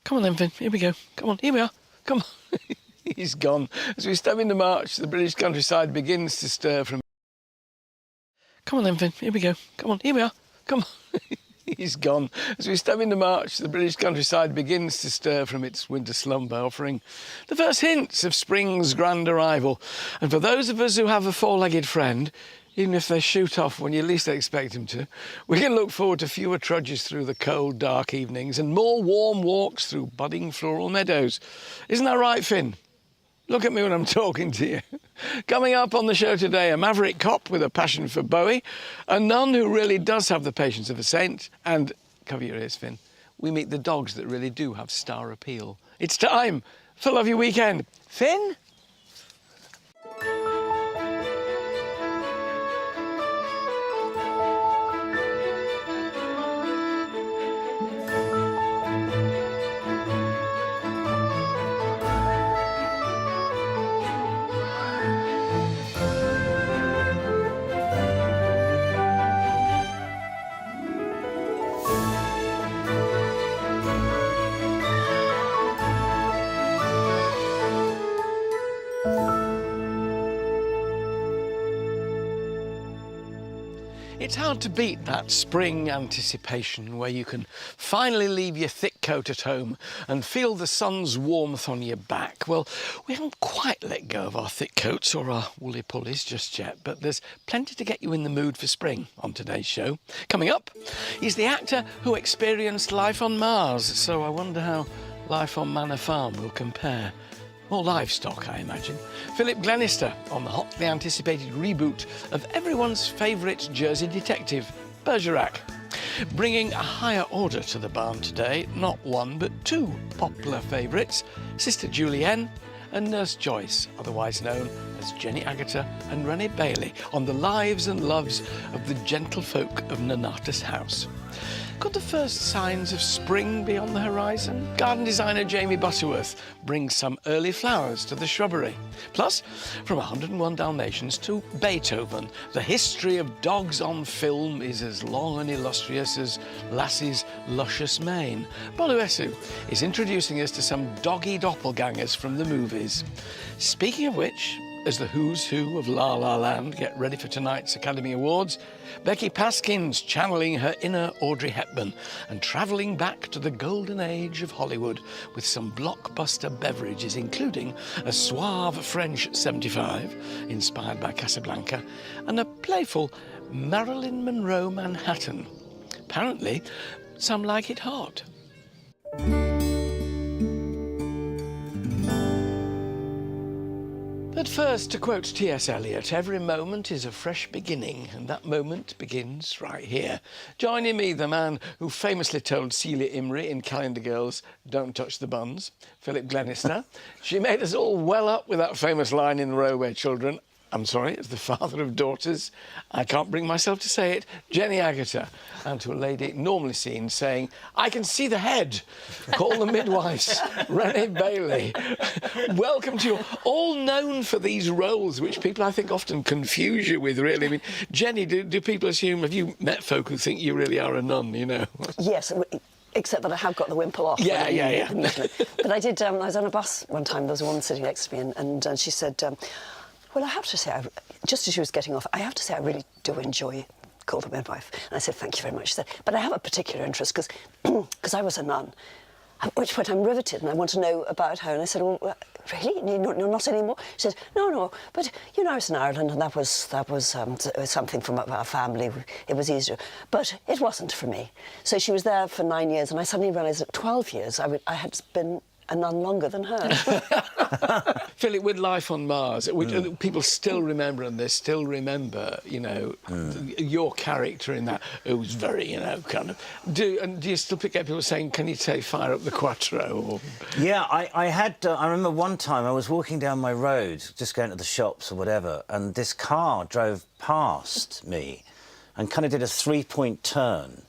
Come on then, Finn. Here we go. Come on, here we are. Come on. He's gone. As we step into March, the British countryside begins to stir from... Come on then, Finn. Here we go. Come on, here we are. Come on. He's gone. As we step into March, the British countryside begins to stir from its winter slumber, offering the first hints of spring's grand arrival. And for those of us who have a four-legged friend, even if they shoot off when you least expect them to, we can look forward to fewer trudges through the cold, dark evenings and more warm walks through budding floral meadows. Isn't that right, Finn? Look at me when I'm talking to you. Coming up on the show today, a maverick cop with a passion for Bowie, a nun who really does have the patience of a saint, and, cover your ears, Finn, we meet the dogs that really do have star appeal. It's time for Love Your Weekend. Finn? It's hard to beat that spring anticipation where you can finally leave your thick coat at home and feel the sun's warmth on your back. Well, we haven't quite let go of our thick coats or our woolly pulleys just yet, but there's plenty to get you in the mood for spring on today's show. Coming up, he's the actor who experienced life on Mars, so I wonder how life on Manor Farm will compare. More livestock, I imagine. Philip Glenister on the hotly anticipated reboot of everyone's favourite Jersey detective, Bergerac. Bringing a higher order to the barn today, not one but two popular favourites, Sister Julienne and Nurse Joyce, otherwise known as Jenny Agutter and Rennie Bailey, on the lives and loves of the gentlefolk of Nonnatus House. Could the first signs of spring be on the horizon? Garden designer Jamie Butterworth brings some early flowers to the shrubbery. Plus, from 101 Dalmatians to Beethoven, the history of dogs on film is as long and illustrious as Lassie's luscious mane. Boluesu is introducing us to some doggy doppelgangers from the movies. Speaking of which, as the who's who of La La Land get ready for tonight's Academy Awards, Becky Paskin's channeling her inner Audrey Hepburn and travelling back to the golden age of Hollywood with some blockbuster beverages, including a suave French 75, inspired by Casablanca, and a playful Marilyn Monroe Manhattan. Apparently, some like it hot. But first, to quote T.S. Eliot, every moment is a fresh beginning, and that moment begins right here. Joining me, the man who famously told Celia Imrie in Calendar Girls, "Don't touch the buns," Philip Glenister. She made us all well up with that famous line in The Railway Children. I'm sorry, as the father of daughters, I can't bring myself to say it, Jenny Agutter. And to a lady normally seen saying, "I can see the head." Call the midwives, Rennie Bailey. Welcome to you, all known for these roles, which people I think often confuse you with, really. I mean, Jenny, do people assume, have you met folk who think you really are a nun, you know? Yes. Except that I have got the wimple off. Yeah. But I did, I was on a bus one time, there was a woman sitting next to me, and she said, well, I have to say, just as she was getting off, I have to say I really do enjoy Call the Midwife. And I said, thank you very much. She said, but I have a particular interest because I was a nun. At which point I'm riveted and I want to know about her. And I said, well, really? No, not anymore? She said, no, but you know, I was in Ireland and that was something from our family. It was easier. But it wasn't for me. So she was there for 9 years and I suddenly realised at 12 years I had been a nun longer than her. Philip, with Life on Mars, which people still remember, and they still remember, you know, your character in that. It was very, you know, kind of. Do you still get people saying, "Can you say fire up the Quattro"? Or... Yeah, I had. I remember one time I was walking down my road, just going to the shops or whatever, and this car drove past me, and kind of did a 3-point turn.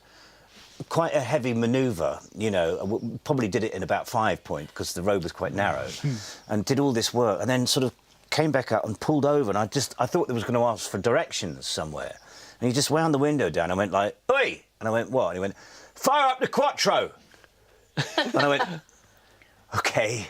Quite a heavy manoeuvre, you know, probably did it in about 5 point because the road was quite narrow, and did all this work and then sort of came back up and pulled over, and I thought they was going to ask for directions somewhere, and he just wound the window down and went like, "Oi!" And I went, "What?" And he went, "Fire up the Quattro." And I went, okay,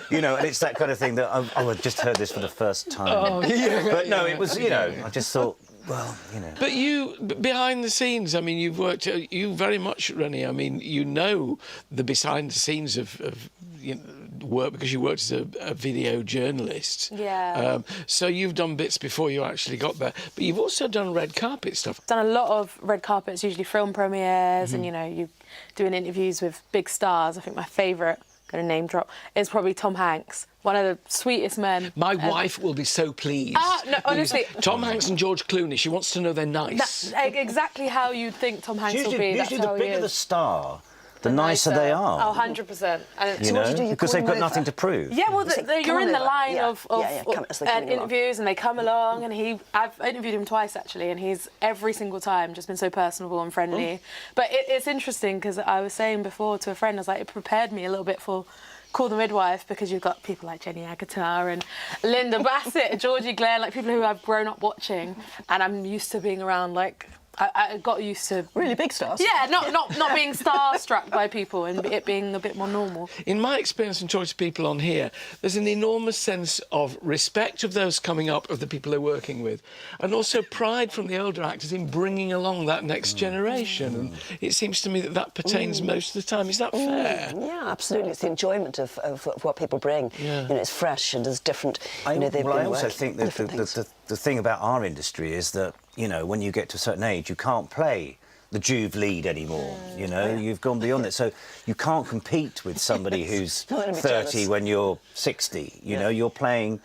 you know, and it's that kind of thing that I just heard this for the first time. Oh, yeah. But no, yeah, it was, you know, I just thought, well, you know. But you, behind the scenes, I mean, you've worked, you very much, Rennie, I mean, you know the behind the scenes of you know, work because you worked as a video journalist. Yeah. So you've done bits before you actually got there. But you've also done red carpet stuff. Done a lot of red carpets, usually film premieres, and, you know, you doing interviews with big stars. I think my favourite, going to name drop, is probably Tom Hanks, one of the sweetest men. My wife will be so pleased. No, honestly. Tom Hanks and George Clooney, she wants to know they're nice. That's exactly how you'd think Tom Hanks will be. That's Usually how the he bigger the is. star, the nicer they are. Oh, 100%. And You what do you do? know, You because call they've them got over? nothing to prove. yeah, well, Come you're on in the over. line Yeah. of As they come along. interviews, and they come along, and I've interviewed him twice, actually, and he's every single time just been so personable and friendly. But it's interesting, because I was saying before to a friend, I was like, it prepared me a little bit for Call the Midwife, because you've got people like Jenny Agutter and Linda Bassett, Georgie Glenn, like people who I've grown up watching, and I'm used to being around, like, I got used to Really big stars. yeah, not being starstruck by people and it being a bit more normal. In my experience and talking to people on here, there's an enormous sense of respect of those coming up, of the people they're working with, and also pride from the older actors in bringing along that next generation. And it seems to me that pertains most of the time. Is that fair? Yeah, absolutely. It's the enjoyment of what people bring. Yeah. You know, it's fresh and there's different. You know, they've I been also working think on that different things. the thing about our industry is that, you know, when you get to a certain age, you can't play the Juve lead anymore. You know, you've gone beyond it. So you can't compete with somebody who's Not gonna be 30 jealous. when you're 60. You know, you're playing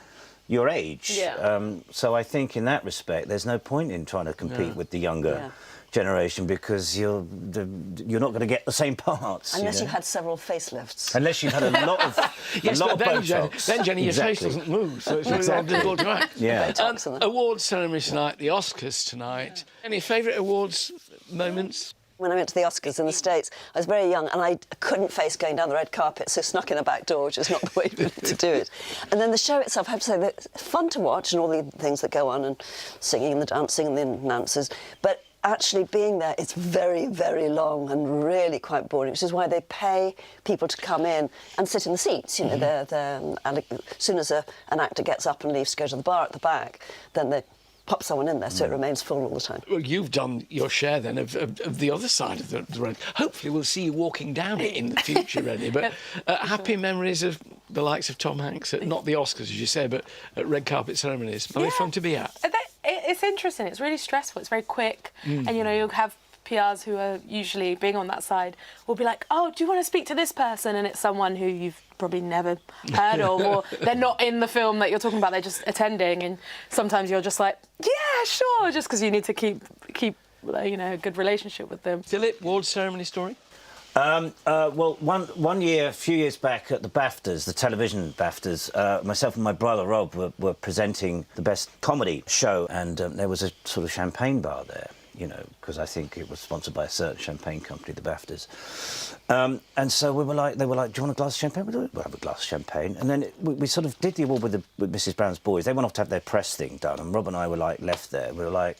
your age. Yeah. So I think in that respect, there's no point in trying to compete with the younger generation, because you're not going to get the same parts. Unless you know? you've had several facelifts. Unless you've had a lot of Yes, a lot but of then, Jenny, Botox. your face Exactly. doesn't move, so it's really difficult to act. Yeah. Botox and that. Awards ceremony tonight, the Oscars tonight. Any favourite awards moments? When I went to the Oscars in the States, I was very young and I couldn't face going down the red carpet, so snuck in a back door, which is not the way to do it. And then the show itself, I have to say, that it's fun to watch and all the things that go on, and singing and the dancing and the announcers. But actually being there, it's very, very long and really quite boring, which is why they pay people to come in and sit in the seats. You know, as soon as an actor gets up and leaves to go to the bar at the back, then they pop someone in there so it remains full all the time. Well, you've done your share then of the other side of the road. Hopefully we'll see you walking down it in the future, Rennie. But happy memories of the likes of Tom Hanks, at not the Oscars, as you say, but at red carpet ceremonies. Are they fun to be at? It's interesting. It's really stressful. It's very quick, and you know, you'll have PRs who are usually being on that side will be like, oh, do you want to speak to this person? And it's someone who you've probably never heard of, or they're not in the film that you're talking about, they're just attending, and sometimes you're just like, yeah, sure, just because you need to keep you know, a good relationship with them. Philip, award ceremony story? Well, one year, a few years back at the BAFTAs, the television BAFTAs, myself and my brother Rob were presenting the best comedy show, and there was a sort of champagne bar there, you know, because I think it was sponsored by a certain champagne company, the BAFTAs. And so they were like, do you want a glass of champagne? We'll have a glass of champagne. And then we sort of did the award with Mrs. Brown's boys. They went off to have their press thing done, and Rob and I were like left there. We were like,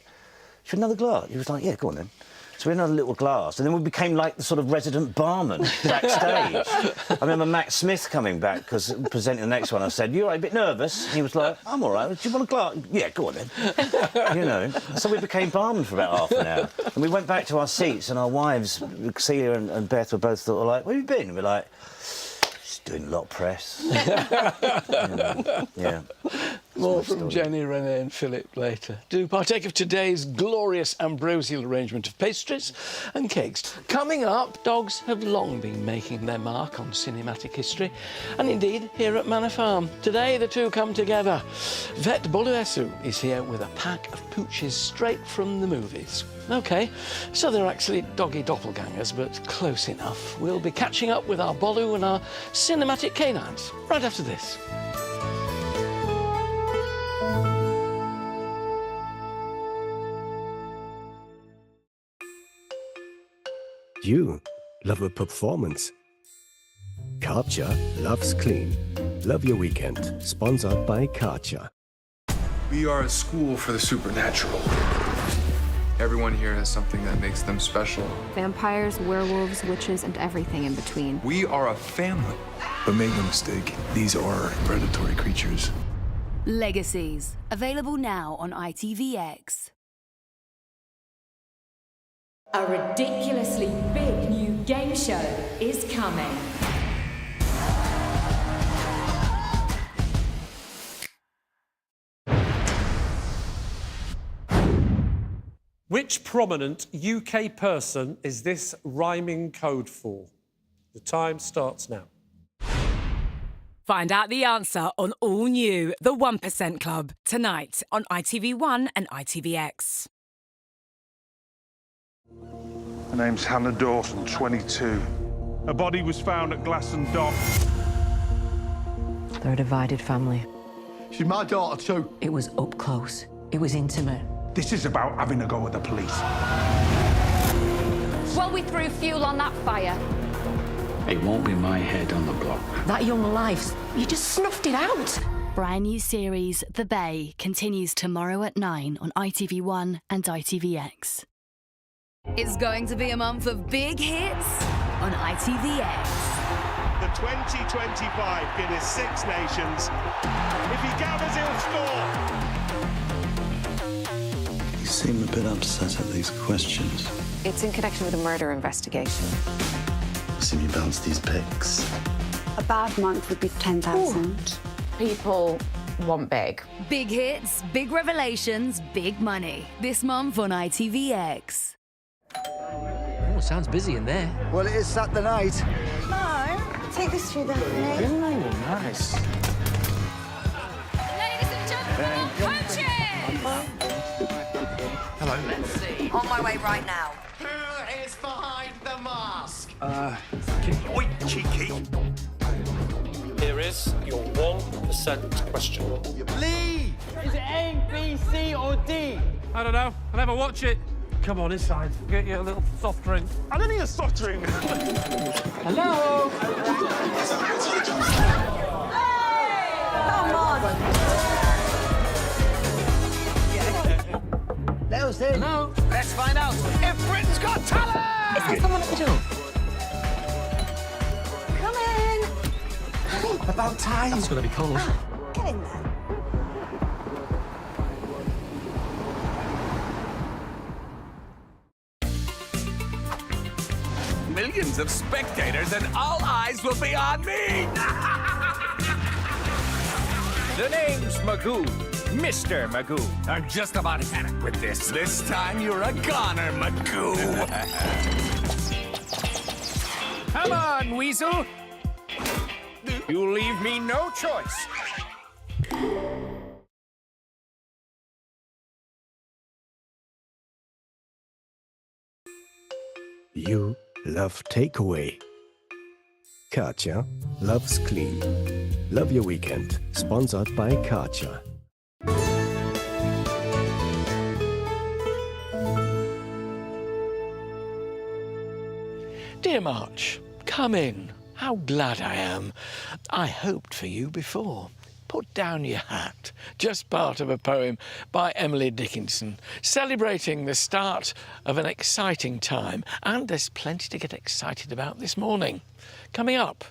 should we have another glass? He was like, yeah, go on then. So we had another little glass, and then we became like the sort of resident barman backstage. I remember Matt Smith coming back, because presenting the next one, I said, you all right, a bit nervous? And he was like, I'm all right, do you want a glass? Yeah, go on then. You know, so we became barmen for about half an hour. And we went back to our seats, and our wives, Celia and Beth, were both sort of like, where have you been? And we're like, just doing a lot of press. You know, yeah. More from Jenny, Renee and Philip later. Do partake of today's glorious ambrosial arrangement of pastries and cakes. Coming up, dogs have long been making their mark on cinematic history, and indeed here at Manor Farm. Today the two come together. Vet Boluesu is here with a pack of pooches straight from the movies. OK, so they're actually doggy doppelgangers, but close enough. We'll be catching up with our Bolu and our cinematic canines right after this. You love a performance. Karcher loves clean. Love your weekend. Sponsored by Karcher. We are a school for the supernatural. Everyone here has something that makes them special. Vampires, werewolves, witches, and everything in between. We are a family. But make no mistake, these are predatory creatures. Legacies, available now on ITVX. A ridiculously big new game show is coming. Which prominent UK person is this rhyming code for? The time starts now. Find out the answer on all new The 1% Club tonight on ITV1 and ITVX. Her name's Hannah Dawson, 22. Her body was found at Glasson Dock. They're a divided family. She's my daughter too. It was up close. It was intimate. This is about having a go at the police. Well, we threw fuel on that fire. It won't be my head on the block. That young life, you just snuffed it out. Brand new series The Bay continues tomorrow at 9 on ITV1 and ITVX. It's going to be a month of big hits on ITVX. The 2025 Guinness Six Nations. If he gathers, he'll score. You seem a bit upset at these questions. It's in connection with a murder investigation. I see you bounce these pics. A bad month would be 10,000. People want big. Big hits, big revelations, big money. This month on ITVX. Oh, sounds busy in there. Well, it is Saturday night. No, take this through there for me. Oh, nice. Ladies and gentlemen, coaches! Hello. Let's see. On my way right now. Who is behind the mask? Oi, cheeky. Here is your 1% question. Lee! Is it A, B, C or D? I don't know. I'll never watch it. Come on, inside. Get you a little soft drink. I don't need a soft drink. Hello? Come on. Let us in. Hello? Let's find out if Britain's Got Talent! Is there someone at the door? Come in. About time. It's going to be cold. Get in there. Millions of spectators and all eyes will be on me! The name's Magoo. Mr. Magoo. I'm just about had it with this. This time you're a goner, Magoo. Come on, Weasel. You leave me no choice. You love takeaway. Katja loves clean. Love your weekend. Sponsored by Katja. Dear March, come in. How glad I am. I hoped for you before. Put down your hat. Just part of a poem by Emily Dickinson, celebrating the start of an exciting time. And there's plenty to get excited about this morning. Coming up,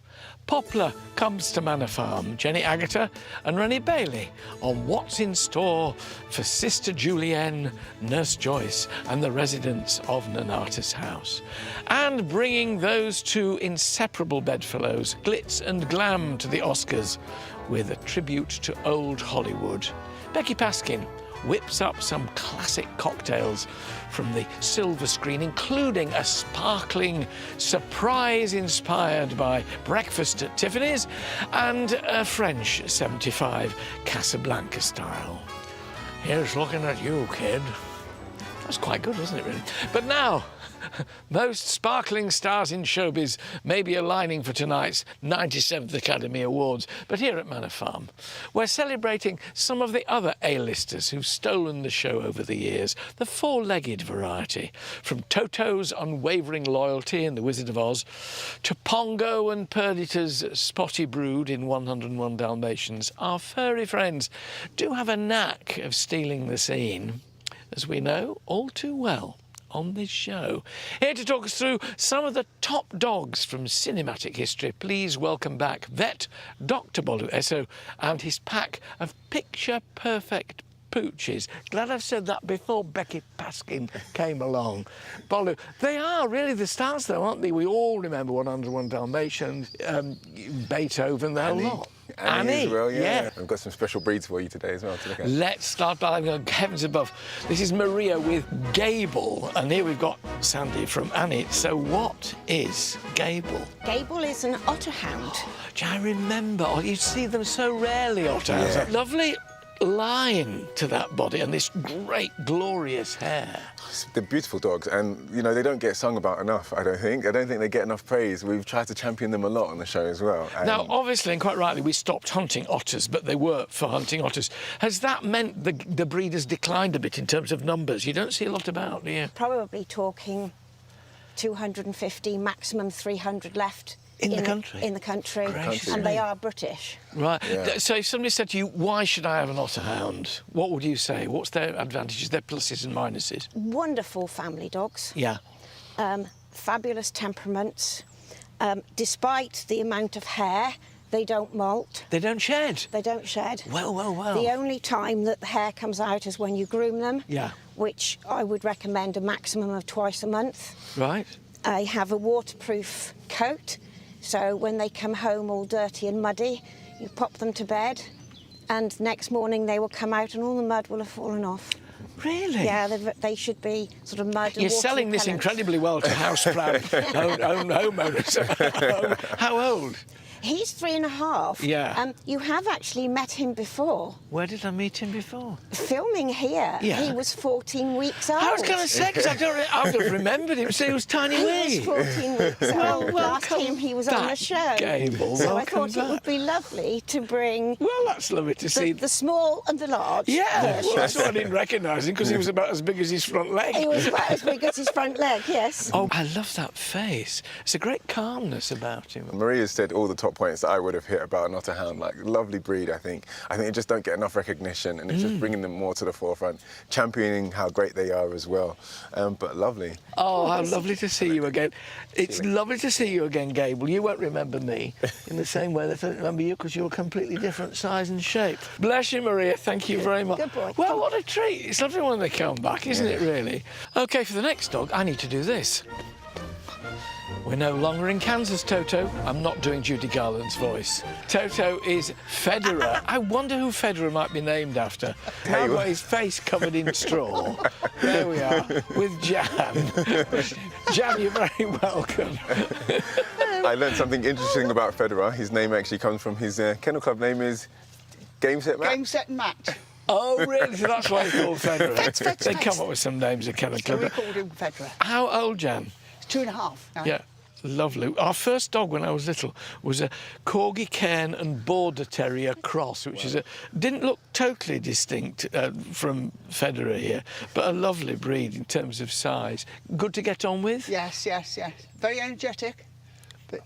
Poplar comes to Manor Farm, Jenny Agutter and Rennie Bailey on what's in store for Sister Julienne, Nurse Joyce and the residents of Nonnatus House. And bringing those two inseparable bedfellows, glitz and glam, to the Oscars with a tribute to old Hollywood. Becky Paskin whips up some classic cocktails from the silver screen, including a sparkling surprise inspired by Breakfast at Tiffany's and a French 75 Casablanca style. Here's looking at you, kid. That's quite good, wasn't it, really? But now, most sparkling stars in showbiz may be aligning for tonight's 97th Academy Awards, but here at Manor Farm, we're celebrating some of the other A-listers who've stolen the show over the years, the four-legged variety, from Toto's unwavering loyalty in The Wizard of Oz to Pongo and Perdita's spotty brood in 101 Dalmatians. Our furry friends do have a knack of stealing the scene. as we know all too well on this show. Here to talk us through some of the top dogs from cinematic history, please welcome back vet Dr. Bolu Esso and his pack of picture-perfect pooches. Glad I've said that before Becky Paskin came along. Bolu, they are really the stars though, aren't they? We all remember 101 Dalmatians, Beethoven, the whole lot. Annie as well, yeah. I've got some special breeds for you today as well to look at. Let's start by heavens above. This is Maria with Gable, and here we've got Sandy from Annie. So what is Gable? Gable is an otterhound. I remember. Oh, you see them so rarely, otterhounds. Yeah. Lovely line to that body and this great, glorious hair. They're beautiful dogs, and you know they don't get sung about enough. I don't think they get enough praise. We've tried to champion them a lot on the show as well. Now, obviously, and quite rightly, we stopped hunting otters, but they were for hunting otters. Has that meant the breed has declined a bit in terms of numbers? You don't see a lot about, do you? Probably talking 250, maximum 300 left. In the country? In the country. Gracious And me. they are British. Right. Yeah. So if somebody said to you, why should I have an otterhound? What would you say? What's their advantages, their pluses and minuses? Wonderful family dogs. Yeah. Fabulous temperaments. Despite the amount of hair, they don't molt. They don't shed? They don't shed. Well. The only time that the hair comes out is when you groom them. Yeah. Which I would recommend a maximum of twice a month. Right. I have a waterproof coat, so when they come home all dirty and muddy, you pop them to bed, and next morning they will come out and all the mud will have fallen off. Really? Yeah, they should be sort of mud and You're water selling this repellent. incredibly well to house-proud homeowners. How old? He's 3.5. Yeah. You have actually met him before. Where did I meet him before? Filming here. Yeah. He was 14 weeks old. I was going to say, because I would have remembered him, so he was tiny wee. He was 14 weeks old last time he was on the show. Gable, so I welcome thought it would be lovely to bring Well, that's lovely to see. the small and the large. Yeah, well, that's versions. why I didn't recognise him, because he was about as big as his front leg. He was about as big as his front leg, yes. Oh, I love that face. It's a great calmness about him. Maria's said all the top points that I would have hit about an otterhound. Like, lovely breed, I think. I think they just don't get enough recognition, and it's just bringing them more to the forefront, championing how great they are as well. But lovely. Oh, how lovely to see you again. It's lovely to see you again, Gable. You won't remember me in the same way that I don't remember you, because you're a completely different size and shape. Bless you, Maria. Thank you very much. Good boy. Well, what a treat. It's lovely when they come back, isn't it, really? OK, for the next dog, I need to do this. We're no longer in Kansas, Toto. I'm not doing Judy Garland's voice. Toto is Federer. I wonder who Federer might be named after. Now I've got his face covered in straw. There we are, with Jan. Jan, you're very welcome. I learned something interesting about Federer. His name actually comes from his kennel club name is Game Set Match. Game, set, and match. Oh, really? So that's why he's called Federer. Fetz, They Fetz. come up with some names of kennel So we club. called him Federer. How old, Jan? He's 2.5 now. Yeah, lovely. Our first dog when I was little was a Corgi Cairn and Border Terrier cross, which is didn't look totally distinct from Federer here, but a lovely breed in terms of size. Good to get on with? Yes. Very energetic, but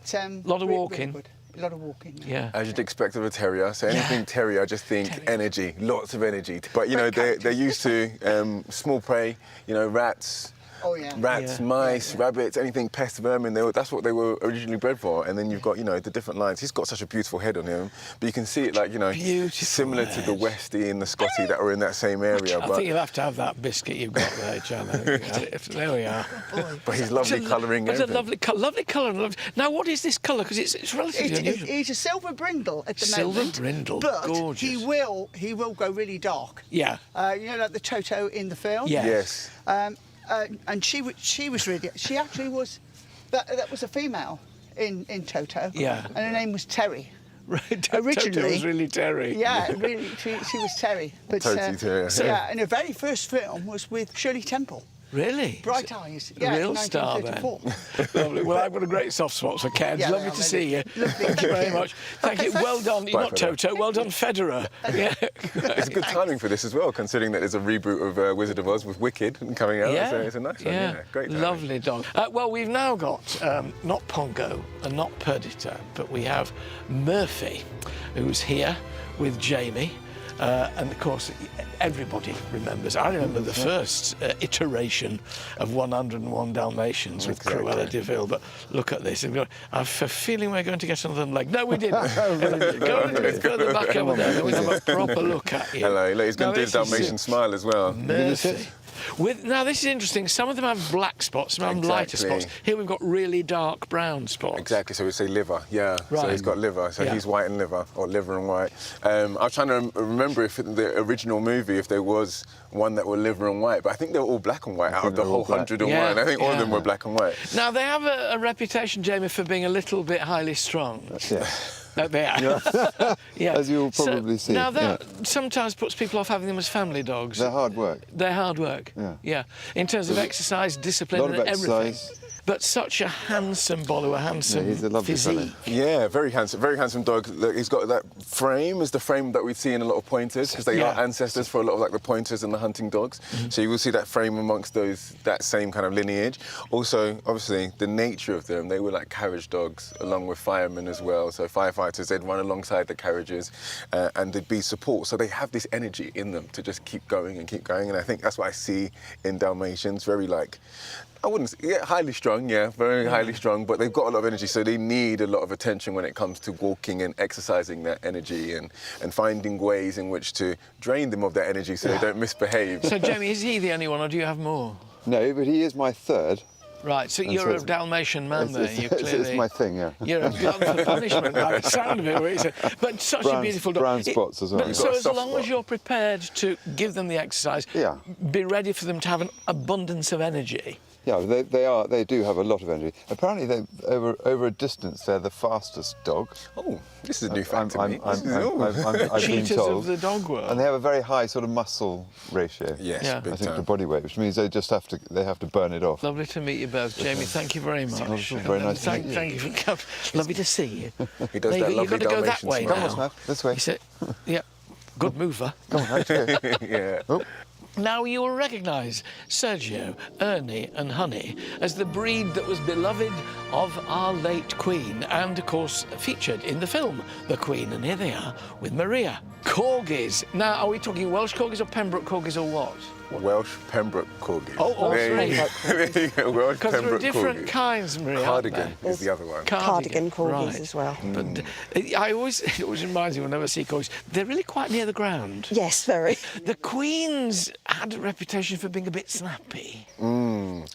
Lot of walking. Really good. A lot of walking. Yeah. As you'd expect of a terrier, so anything terrier, I just think energy, lots of energy. But you know, they're used to small prey, you know, rats, Oh, yeah. Rats, mice, rabbits, anything pest, vermin, that's what they were originally bred for. And then you've got, you know, the different lines. He's got such a beautiful head on him, but you can see it like, you know, similar to the Westie and the Scotty that were in that same area. I think you'll have to have that biscuit you've got there, Jan. There we are. But he's lovely colouring. It's a lovely colour. Now, what is this colour? Because it's relatively unusual. He's a silver brindle at the Silver moment. brindle, but gorgeous. he will go really dark. Yeah. You know, like the Toto in the film. Yes. And she was really. She actually was. That was a female in Toto. Yeah. And her name was Terry. Right. Originally, Toto was really Terry. Yeah, really, she was Terry. But Terry. yeah, and her very first film was with Shirley Temple. Really? Bright Eyes. A real star then. Lovely. Well, I've got a great soft spot for Keds. Yeah, Lovely to see you. Lovely. Thank you very much. Thank you. Well done. Bye, Not Federer. Toto. Well done, Federer. Yeah. It's good timing for this as well, considering that there's a reboot of Wizard of Oz with Wicked coming out. Yeah. So it's a nice one. Yeah, great timing. Lovely dog. Well, we've now got not Pongo and not Perdita, but we have Murphy, who's here with Jamie. And of course, everybody remembers. I remember the first iteration of 101 Dalmatians with Cruella de Vil. But look at this. I have a feeling we're going to get another leg. No, we didn't. Go a bit further back over there. Then we have a proper look at you. Hello, he's going to do the Dalmatian smile as well. Mercy. Now, this is interesting. Some of them have black spots, some have lighter spots. Here we've got really dark brown spots. Exactly, so we say liver, yeah. Right. So he's got liver, so he's white and liver, or liver and white. I was trying to remember if in the original movie, if there was one that were liver and white, but I think they were all black and white out of the whole 101. I think all of them were black and white. Now, they have a reputation, Jamie, for being a little bit highly strung. Yeah. No, they are. Yeah. As you'll probably see. Now, that sometimes puts people off having them as family dogs. They're hard work. They're hard work. Yeah. In terms of exercise, discipline, and everything. But such a handsome Bolu, a handsome he's a lovely physique. fella. Yeah, very handsome dog. Look, he's got that frame, is the frame that we see in a lot of pointers, because they are ancestors for a lot of like the pointers and the hunting dogs. So you will see that frame amongst that same kind of lineage. Also, obviously, the nature of them, they were like carriage dogs along with firemen as well. So firefighters, they'd run alongside the carriages and they'd be support. So they have this energy in them to just keep going and keep going. And I think that's what I see in Dalmatians, very like, I wouldn't say, highly strung, very highly strung, but they've got a lot of energy, so they need a lot of attention when it comes to walking and exercising that energy and finding ways in which to drain them of that energy so they don't misbehave. So, Jamie, is he the only one, or do you have more? No, but he is my third. Right, so you're a Dalmatian man there. It's my thing, yeah. You're a glutton for punishment by the sound of it. But such a beautiful dog. Brown spots as well. But so as long as you're prepared to give them the exercise, be ready for them to have an abundance of energy. Yeah, they do have a lot of energy. Apparently, they over a distance, they're the fastest dog. Oh, this is a new fact to me. I've been told. Of the dog world. And they have a very high sort of muscle ratio. Yes, big I think time. to body weight, which means they have to burn it off. Lovely to meet you both, Jamie. Thank you very much. Very nice to meet you. Thank you for coming. Lovely to see you. He does that lovely You've got to go that Dalmatian way smile. now. Come on, Smurf, this way. You said, yeah, good mover. Come on, let's go. Yeah. Oh. Now you will recognise Sergio, Ernie and Honey as the breed that was beloved of our late Queen and, of course, featured in the film The Queen. And here they are with Maria. Corgis. Now, are we talking Welsh Corgis or Pembroke Corgis or what? Welsh Pembroke Corgi. Oh, all three. Welsh Because there are Pembroke different Corgi. kinds, Maria. Cardigan is the other one. Cardigan corgis right. as well. But it always reminds me whenever I see corgis, they're really quite near the ground. Yes, very. The Queen's had a reputation for being a bit snappy.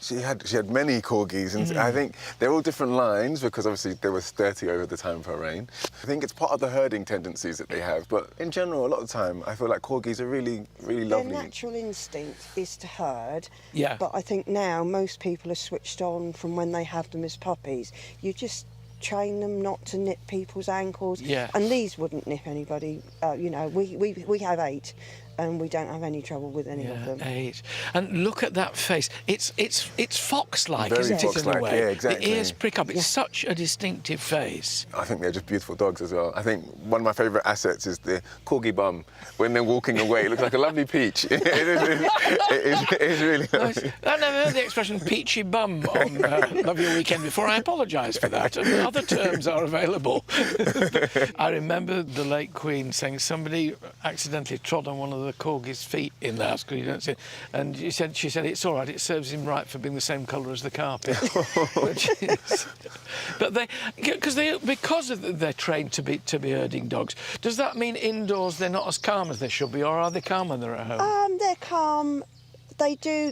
She had many corgis, and I think they're all different lines because obviously there was 30 over the time of her reign. I think it's part of the herding tendencies that they have, but in general, a lot of the time, I feel like corgis are really, really lovely. Their natural instinct is to herd. Yeah. But I think now most people are switched on from when they have them as puppies. You just train them not to nip people's ankles. Yeah. And these wouldn't nip anybody. You know, we have 8. And we don't have any trouble with any of them. 8. And look at that face. It's fox-like, Very isn't it, in a fox-like, way? yeah, exactly. The ears prick up. It's such a distinctive face. I think they're just beautiful dogs as well. I think one of my favourite assets is the corgi bum. When they're walking away, it looks like a lovely peach. It is really Nice. lovely. I've never heard the expression peachy bum on Love Your Weekend before. I apologise for that. And other terms are available. I remember the late Queen saying somebody accidentally trod on one of the corgi's feet in the house because you don't see it. And she said it's all right, it serves him right for being the same colour as the carpet. But they're trained to be herding dogs. Does that mean indoors they're not as calm as they should be, or are they calm when they're at home? They're calm. They do.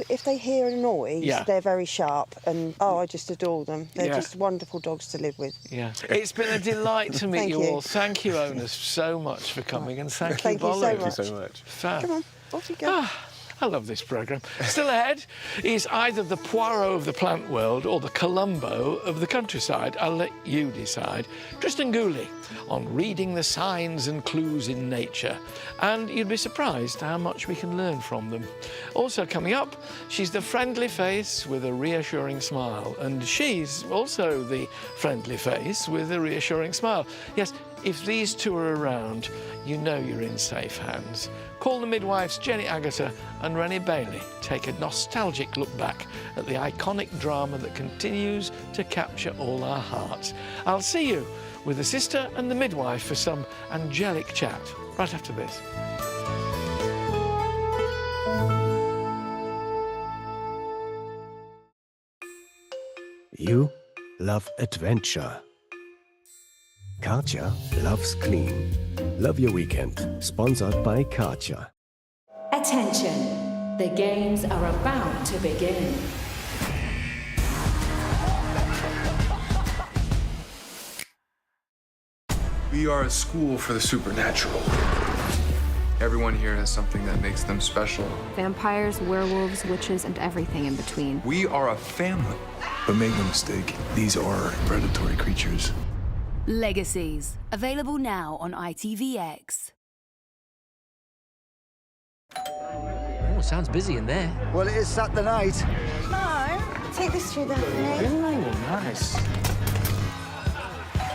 If they hear a noise, they're very sharp, and I just adore them. They're just wonderful dogs to live with. Yeah, it's been a delight to meet you all. Thank you, owners, so much for coming, and thank you, Bolu. Thank you so much. Fab. Come on, off you go. I love this programme. Still ahead is either the Poirot of the plant world or the Columbo of the countryside. I'll let you decide. Tristan Gooley on reading the signs and clues in nature. And you'd be surprised how much we can learn from them. Also coming up, she's the friendly face with a reassuring smile. And she's also the friendly face with a reassuring smile. Yes, if these two are around, you know you're in safe hands. Call the midwives Jenny Agutter and Rennie Bailey. Take a nostalgic look back at the iconic drama that continues to capture all our hearts. I'll see you with the sister and the midwife for some angelic chat. right after this. You love adventure. Karcher loves clean. Love your weekend. Sponsored by Karcher. Attention, the games are about to begin. We are a school for the supernatural. Everyone here has something that makes them special. Vampires, werewolves, witches, and everything in between. We are a family. But make no mistake, these are predatory creatures. Legacies, available now on ITVX. Oh, sounds busy in there. Well, it is Saturday night. No, take this through there for me. Nice.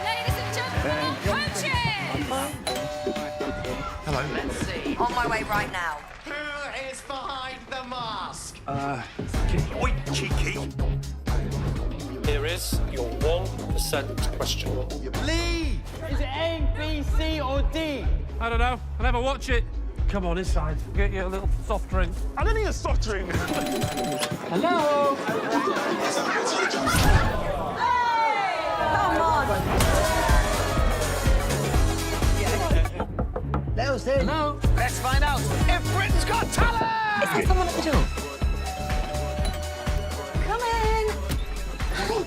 Ladies and gentlemen, coaches! Hello. Let's see. On my way right now. Who is behind the mask? Oi, cheeky. Here is your 1% question. Lee! Is it A, B, C, or D? I don't know. I'll never watch it. Come on inside. Get you a little soft drink. I don't need a soft drink. Hello? Come on. Let us in. Hello? Let's find out if Britain's got talent! Is there someone at the door? Come in.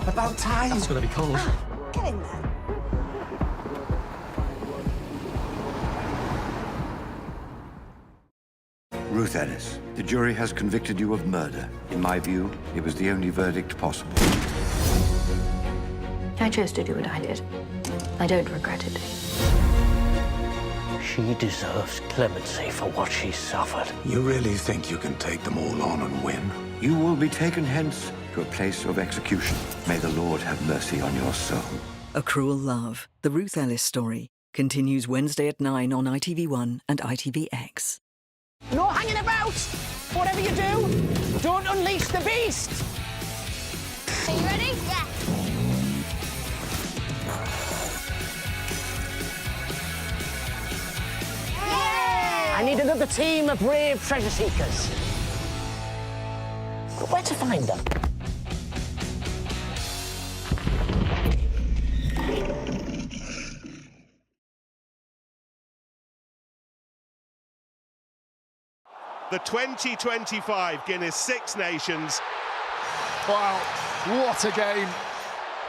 About time. It's going to be cold. Get in there. Ruth Ellis, the jury has convicted you of murder. In my view, it was the only verdict possible. I chose to do what I did. I don't regret it. She deserves clemency for what she suffered. You really think you can take them all on and win? You will be taken hence to a place of execution. May the Lord have mercy on your soul. A Cruel Love, the Ruth Ellis story, continues Wednesday at 9 on ITV1 and ITVX. No hanging about! Whatever you do, don't unleash the beast! Are you ready? Yeah. I need another team of brave treasure seekers. But where to find them? The 2025 Guinness Six Nations. Wow, what a game.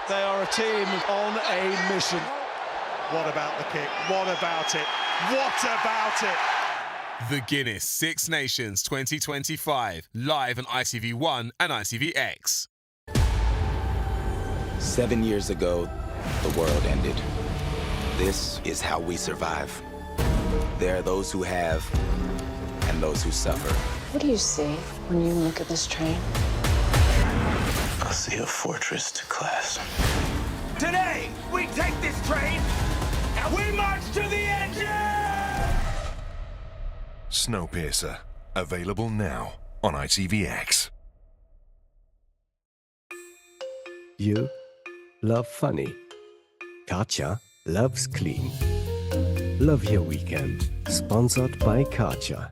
They are a team on a mission. What about the kick? What about it? What about it? The Guinness Six Nations 2025, live on ITV1 and ITVX. 7 years ago, the world ended. This is how we survive. There are those who have and those who suffer. What do you see when you look at this train? I see a fortress to class. Today, we take this train and we march to the engine! Snowpiercer, available now on ITVX. You love funny. Karcher loves clean. Love your weekend. Sponsored by Karcher.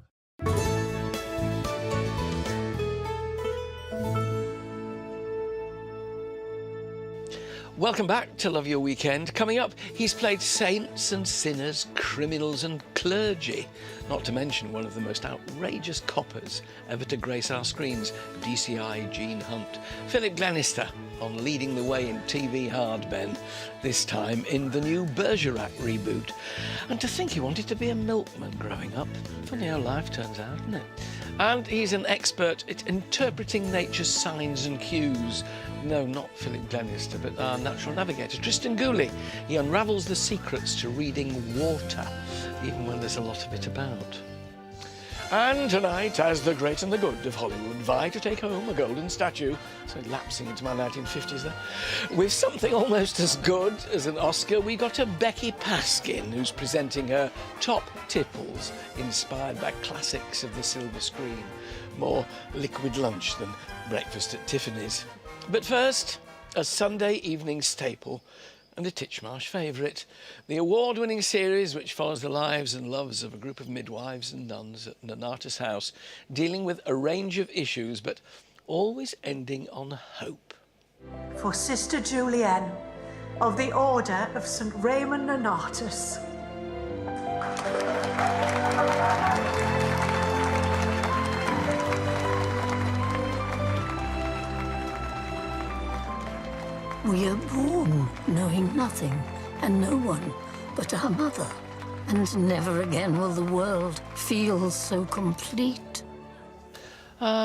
Welcome back to Love Your Weekend. Coming up, he's played saints and sinners, criminals and clergy, not to mention one of the most outrageous coppers ever to grace our screens, DCI Gene Hunt. Philip Glenister on leading the way in TV hard, Ben, this time in the new Bergerac reboot. And to think he wanted to be a milkman growing up. Funny how life turns out, isn't it? And he's an expert at interpreting nature's signs and cues. No, not Philip Glenister, but our natural navigator, Tristan Gooley. He unravels the secrets to reading water, even when there's a lot of it about. And tonight, as the great and the good of Hollywood vie to take home a golden statue, so lapsing into my 1950s there, with something almost as good as an Oscar, we got a Becky Paskin, who's presenting her Top Tipples, inspired by classics of the silver screen. More liquid lunch than breakfast at Tiffany's. But first, a Sunday evening staple, and a Titchmarsh favourite. The award-winning series which follows the lives and loves of a group of midwives and nuns at Nonnatus House, dealing with a range of issues, but always ending on hope. For Sister Julienne of the Order of St Raymond Nonnatus. We are born knowing nothing and no one but our mother. And never again will the world feel so complete.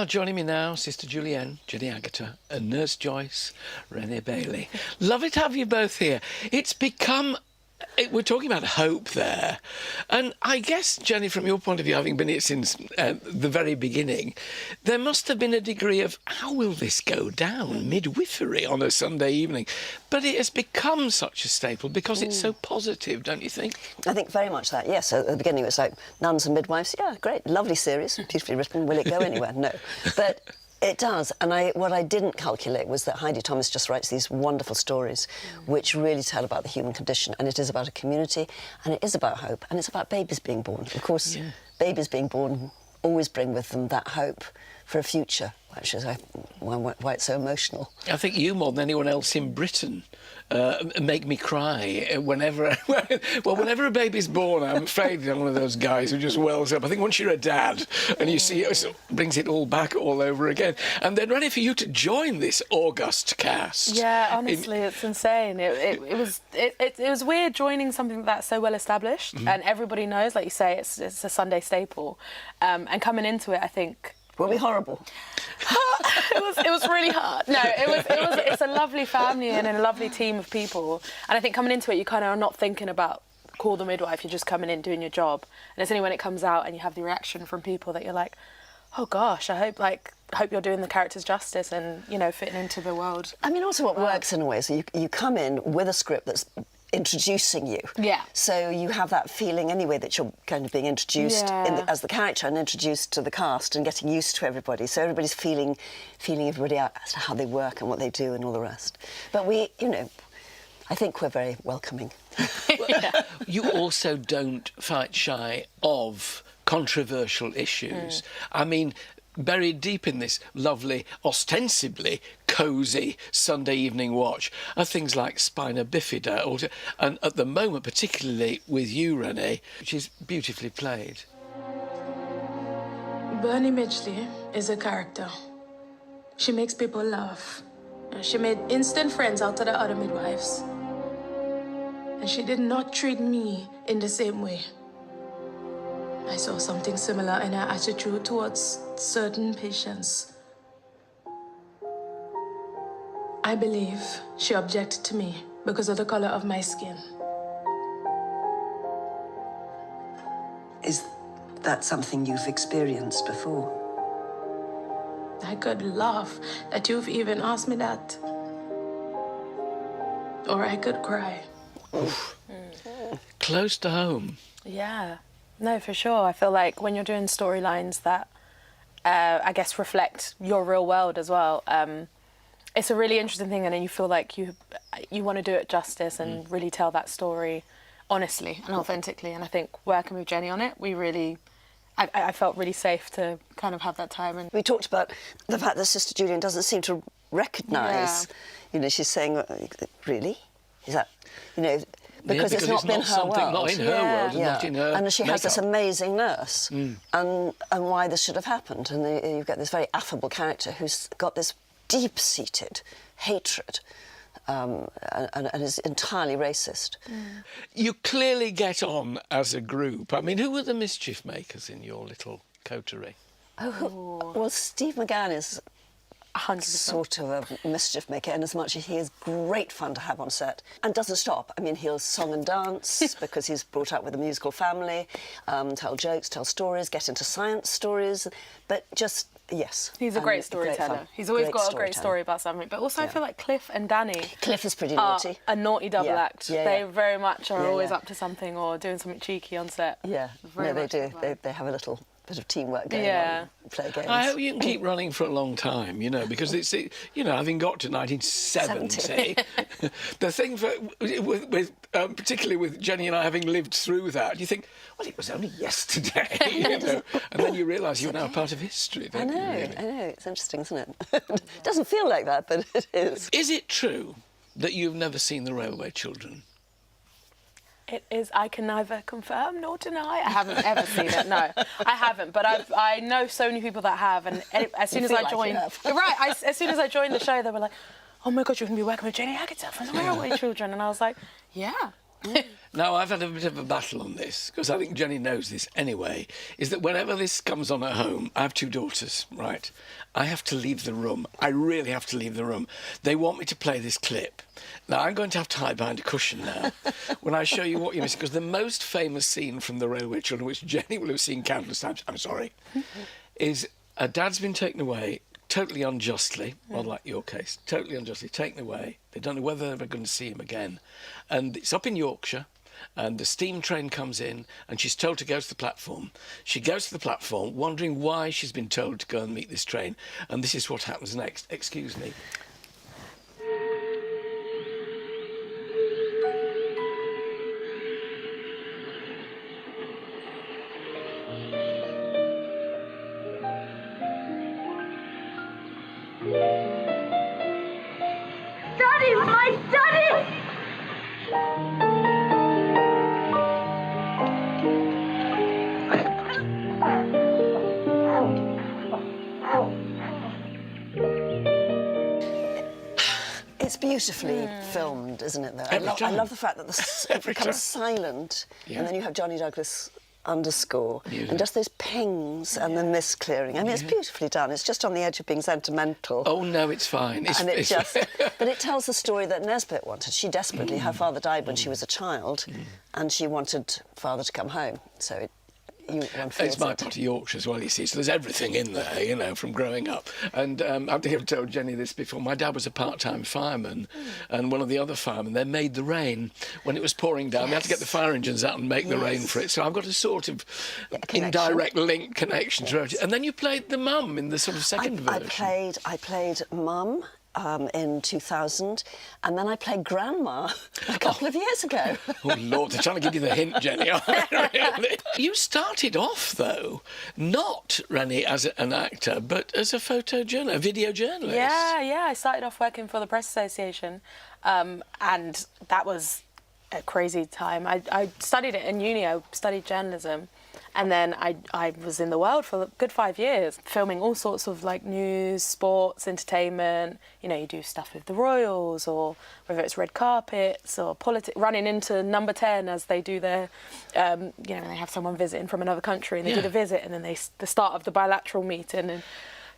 Joining me now, Sister Julienne, Jenny Agutter, and Nurse Joyce, Renee Bailey. Lovely to have you both here. It's become... We're talking about hope there. And I guess, Jenny, from your point of view, having been here since the very beginning, there must have been a degree of, how will this go down? Midwifery on a Sunday evening. But it has become such a staple because it's so positive, don't you think? I think very much that, yes. At the beginning it was like nuns and midwives. Yeah, great, lovely series, beautifully written. Will it go anywhere? No. But it does, and what I didn't calculate was that Heidi Thomas just writes these wonderful stories which really tell about the human condition, and it is about a community, and it is about hope, and it's about babies being born. Of course, babies being born always bring with them that hope for a future, which is why it's so emotional. I think you, more than anyone else in Britain, make me cry whenever a baby's born. I'm afraid I'm one of those guys who just wells up. I think once you're a dad and you see it, it brings it all back all over again. And then ready for you to join this august cast. Yeah, honestly, it's insane. It was weird joining something that's so well established and everybody knows, like you say, it's a Sunday staple. And coming into it, I think. Were we horrible? It was really hard. No, it's a lovely family and a lovely team of people. And I think coming into it, you kind of are not thinking about call the midwife. You're just coming in, doing your job. And it's only when it comes out and you have the reaction from people that you're like, oh gosh, I hope you're doing the characters justice and, you know, fitting into the world. I mean, also what works in a way, so you come in with a script that's introducing you. Yeah. So you have that feeling anyway that you're kind of being introduced as the character and introduced to the cast and getting used to everybody. So everybody's feeling everybody out as to how they work and what they do and all the rest. But we, you know, I think we're very welcoming. You also don't fight shy of controversial issues. I mean, buried deep in this lovely, ostensibly cosy Sunday evening watch are things like Spina Bifida, and at the moment, particularly with you, Renee, which is beautifully played. Bernie Midgley is a character. She makes people laugh. She made instant friends out of the other midwives. And she did not treat me in the same way. I saw something similar in her attitude towards certain patients. I believe she objected to me because of the color of my skin. Is that something you've experienced before? I could laugh that you've even asked me that. Or I could cry. Close to home. Yeah. No, for sure. I feel like when you're doing storylines that, I guess, reflect your real world as well, it's a really interesting thing, and then you feel like you want to do it justice and really tell that story honestly and authentically. And I think working with Jenny on it, I felt really safe to kind of have that time. And we talked about the fact that Sister Julienne doesn't seem to recognise, you know, she's saying, really? Is that, you know... Because it's not been her world. Not in her world, and not in her And she has makeup. this amazing nurse, and why this should have happened. And you've got this very affable character who's got this deep-seated hatred and is entirely racist. You clearly get on as a group. I mean, who were the mischief makers in your little coterie? Well, Steve McGann is... 100%. Sort of a mischief maker, and as much as he is great fun to have on set and doesn't stop. I mean, he'll song and dance because he's brought up with a musical family, tell jokes, tell stories, get into science stories, but just, yes. He's a great storyteller. He's always got a great story about something. But also I feel like Cliff and Danny... Cliff is pretty naughty. A naughty double act. They very much are always yeah. up to something or doing something cheeky on set. Yeah, no, they do. They have a little bit of teamwork going on, play games. I hope you can keep running for a long time, you know, because it's, you know, having got to 1970, the thing for, particularly with Jenny and I having lived through that, you think, well, it was only yesterday, you know, and then you realise you're now part of history, don't you? Really? I know, it's interesting, isn't it? It doesn't feel like that, but it is. Is it true that you've never seen The Railway Children? It is. I can neither confirm nor deny. I haven't ever seen it. No, I haven't. But I know so many people that have. And as soon as I joined, as soon as I joined the show, they were like, "Oh my God, you're going to be working with Jenny Agutter from The Railway Children," and I was like, "Yeah." Now, I've had a bit of a battle on this, because I think Jenny knows this anyway, is that whenever this comes on at home, I have 2 daughters, right? I have to leave the room. I really have to leave the room. They want me to play this clip. Now, I'm going to have to hide behind a cushion now when I show you what you're missing, because the most famous scene from The Railway Children, which Jenny will have seen countless times, I'm sorry, is a dad's been taken away totally unjustly, well, like your case, totally unjustly taken away. They don't know whether they're ever going to see him again. And it's up in Yorkshire, and the steam train comes in, and she's told to go to the platform. She goes to the platform, wondering why she's been told to go and meet this train. And this is what happens next. Excuse me. Daddy, my daddy! It's beautifully filmed, isn't it, though? I love the fact that it becomes silent, and then you have Johnny Douglas underscore, and just those pings and then this clearing. I mean, it's beautifully done. It's just on the edge of being sentimental. Oh, no, it's fine. But it tells the story that Nesbitt wanted. She desperately, her father died when she was a child, and she wanted father to come home. So it's my part of Yorkshire as well, you see, so there's everything in there, you know, from growing up. And I think I've told Jenny this before, my dad was a part-time fireman, and one of the other firemen, they made the rain when it was pouring down. They had to get the fire engines out and make the rain for it. So I've got a sort of indirect link connection to it. And then you played the mum in the sort of second version. I played mum in 2000, and then I played grandma a couple of years ago. Oh, Lord, they're trying to give you the hint, Jenny, aren't they, really? You started off, though, not, Rennie, as an actor, but as a photojournalist, a video journalist. Yeah, I started off working for the Press Association, and that was a crazy time. I studied it in uni, I studied journalism, and then I was in the world for a good 5 years, filming all sorts of like news, sports, entertainment. You know, you do stuff with the Royals, or whether it's red carpets or politics, running into Number 10 as they do their, you know, they have someone visiting from another country and they do the visit, and then the start of the bilateral meeting, and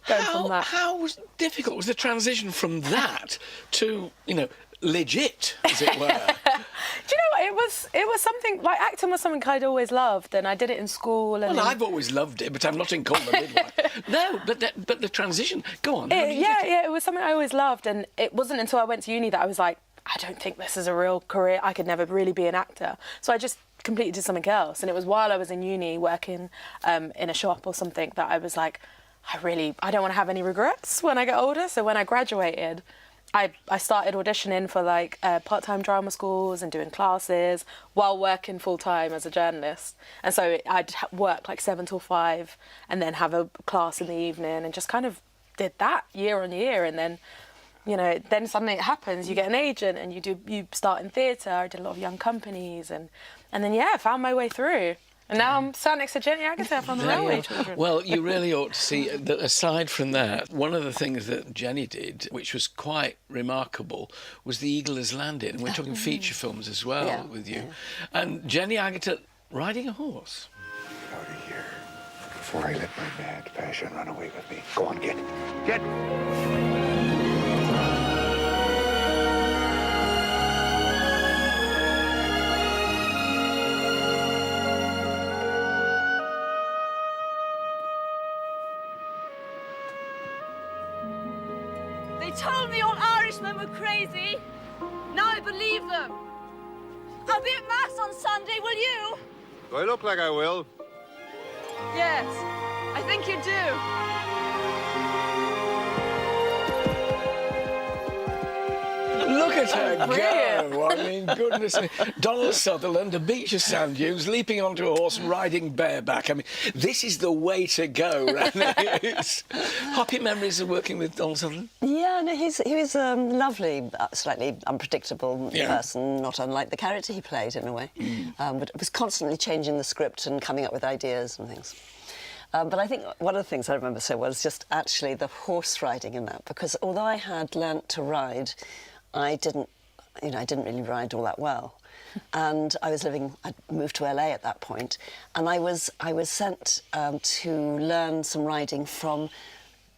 going from that. How difficult was the transition from that to, you know, legit, as it were? Do you know what? It was something, like, acting was something I'd always loved, and I did it in school. And I've always loved it, but I'm not in Call the Midwife. No, but the transition, go on. It was something I always loved, and it wasn't until I went to uni that I was like, I don't think this is a real career. I could never really be an actor. So I just completely did something else, and it was while I was in uni working in a shop or something that I was like, I don't want to have any regrets when I get older. So when I graduated, I started auditioning for like part-time drama schools and doing classes while working full-time as a journalist. And so I'd work like 7 till 5 and then have a class in the evening, and just kind of did that year on year. And then, you know, then suddenly it happens, you get an agent and you start in theatre. I did a lot of young companies, and then found my way through. And now I'm sat next to Jenny Agutter from The Railway Children. Well, you really ought to see that aside from that, one of the things that Jenny did, which was quite remarkable, was The Eagle Has Landed. And we're talking feature films as well with you. Yeah. And Jenny Agutter riding a horse. Out of here before I let my mad passion run away with me. Go on, get. They told me all Irishmen were crazy. Now I believe them. I'll be at Mass on Sunday, will you? Do I look like I will? Yes. I think you do. Look at her Brilliant. go! I mean, goodness me. Donald Sutherland, a beach of sand dunes, leaping onto a horse and riding bareback. I mean, this is the way to go, right? Happy memories of working with Donald Sutherland? Yeah, no, he was a lovely, slightly unpredictable person, not unlike the character he played in a way. But was constantly changing the script and coming up with ideas and things. But I think one of the things I remember so well is just actually the horse riding in that, because although I had learnt to ride, I didn't really ride all that well. And I'd moved to LA at that point, and I was sent to learn some riding from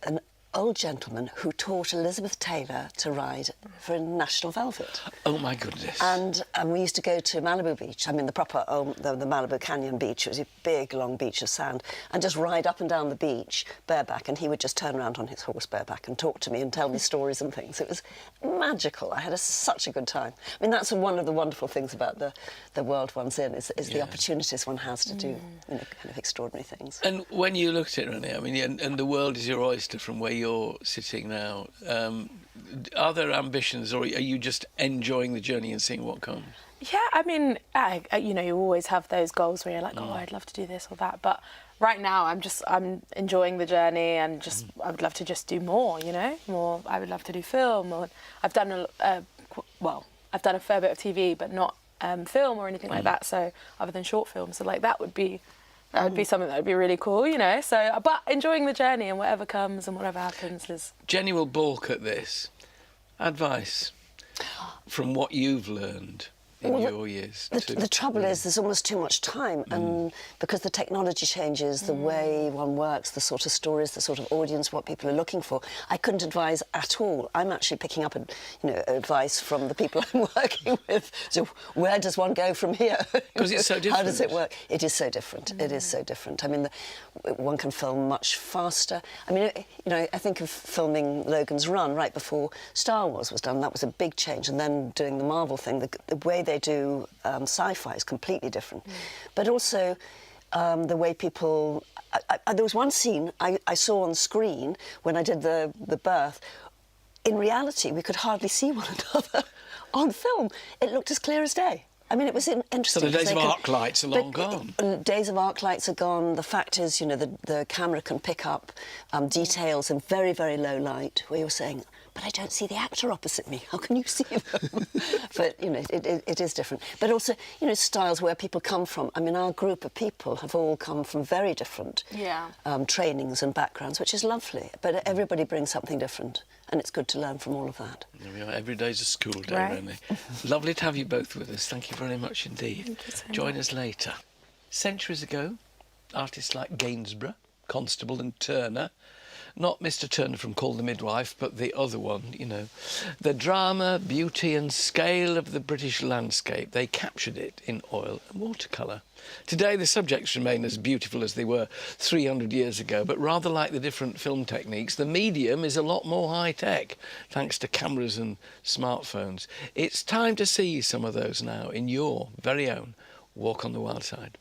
an old gentleman who taught Elizabeth Taylor to ride for National Velvet. Oh, my goodness. And we used to go to Malibu Beach, I mean the proper, the Malibu Canyon beach. It was a big, long beach of sand, and just ride up and down the beach bareback, and he would just turn around on his horse bareback and talk to me and tell me stories and things. It was magical. I had such a good time. I mean, that's one of the wonderful things about the world one's in, is the opportunities one has to do kind of extraordinary things. And when you looked at it, Renee, I mean, and the world is your oyster from where you're sitting now, are there ambitions, or are you just enjoying the journey and seeing what comes? Yeah, I mean, you always have those goals where you're like, oh, I'd love to do this or that. But right now, I'm enjoying the journey, and I would love to just do more. More. I would love to do film. Or I've done I've done a fair bit of TV, but not film or anything like that. So other than short films, so like that would be something that would be really cool. So, but enjoying the journey, and whatever comes and whatever happens is. Jenny will balk at this. Advice from what you've learned in your years. The trouble is there's almost too much time, and because the technology changes, the way one works, the sort of stories, the sort of audience, what people are looking for, I couldn't advise at all. I'm actually picking up advice from the people I'm working with. So where does one go from here? Because it's so different. How does it work? It is so different. It is so different. I mean, one can film much faster. I mean, I think of filming Logan's Run right before Star Wars was done. That was a big change. And then doing the Marvel thing, the way they do sci-fi is completely different. But also the way people... there was one scene I saw on screen when I did the birth. In reality, we could hardly see one another. On film, it looked as clear as day. I mean, it was interesting. So the days of arc lights are long gone. Days of arc lights are gone. The fact is, the camera can pick up details in very, very low light, where you're saying, but I don't see the actor opposite me. How can you see them? But, it is different. But also, styles where people come from. I mean, our group of people have all come from very different trainings and backgrounds, which is lovely. But everybody brings something different, and it's good to learn from all of that. There we are. Every day's a school day, Right. Renee. Lovely to have you both with us. Thank you very much indeed. Thank you so Join much. us later. Centuries ago, artists like Gainsborough, Constable and Turner, not Mr. Turner from Call the Midwife, but the other one, the drama, beauty and scale of the British landscape, they captured it in oil and watercolour. Today, the subjects remain as beautiful as they were 300 years ago, but rather like the different film techniques, the medium is a lot more high-tech, thanks to cameras and smartphones. It's time to see some of those now in your very own Walk on the Wild Side.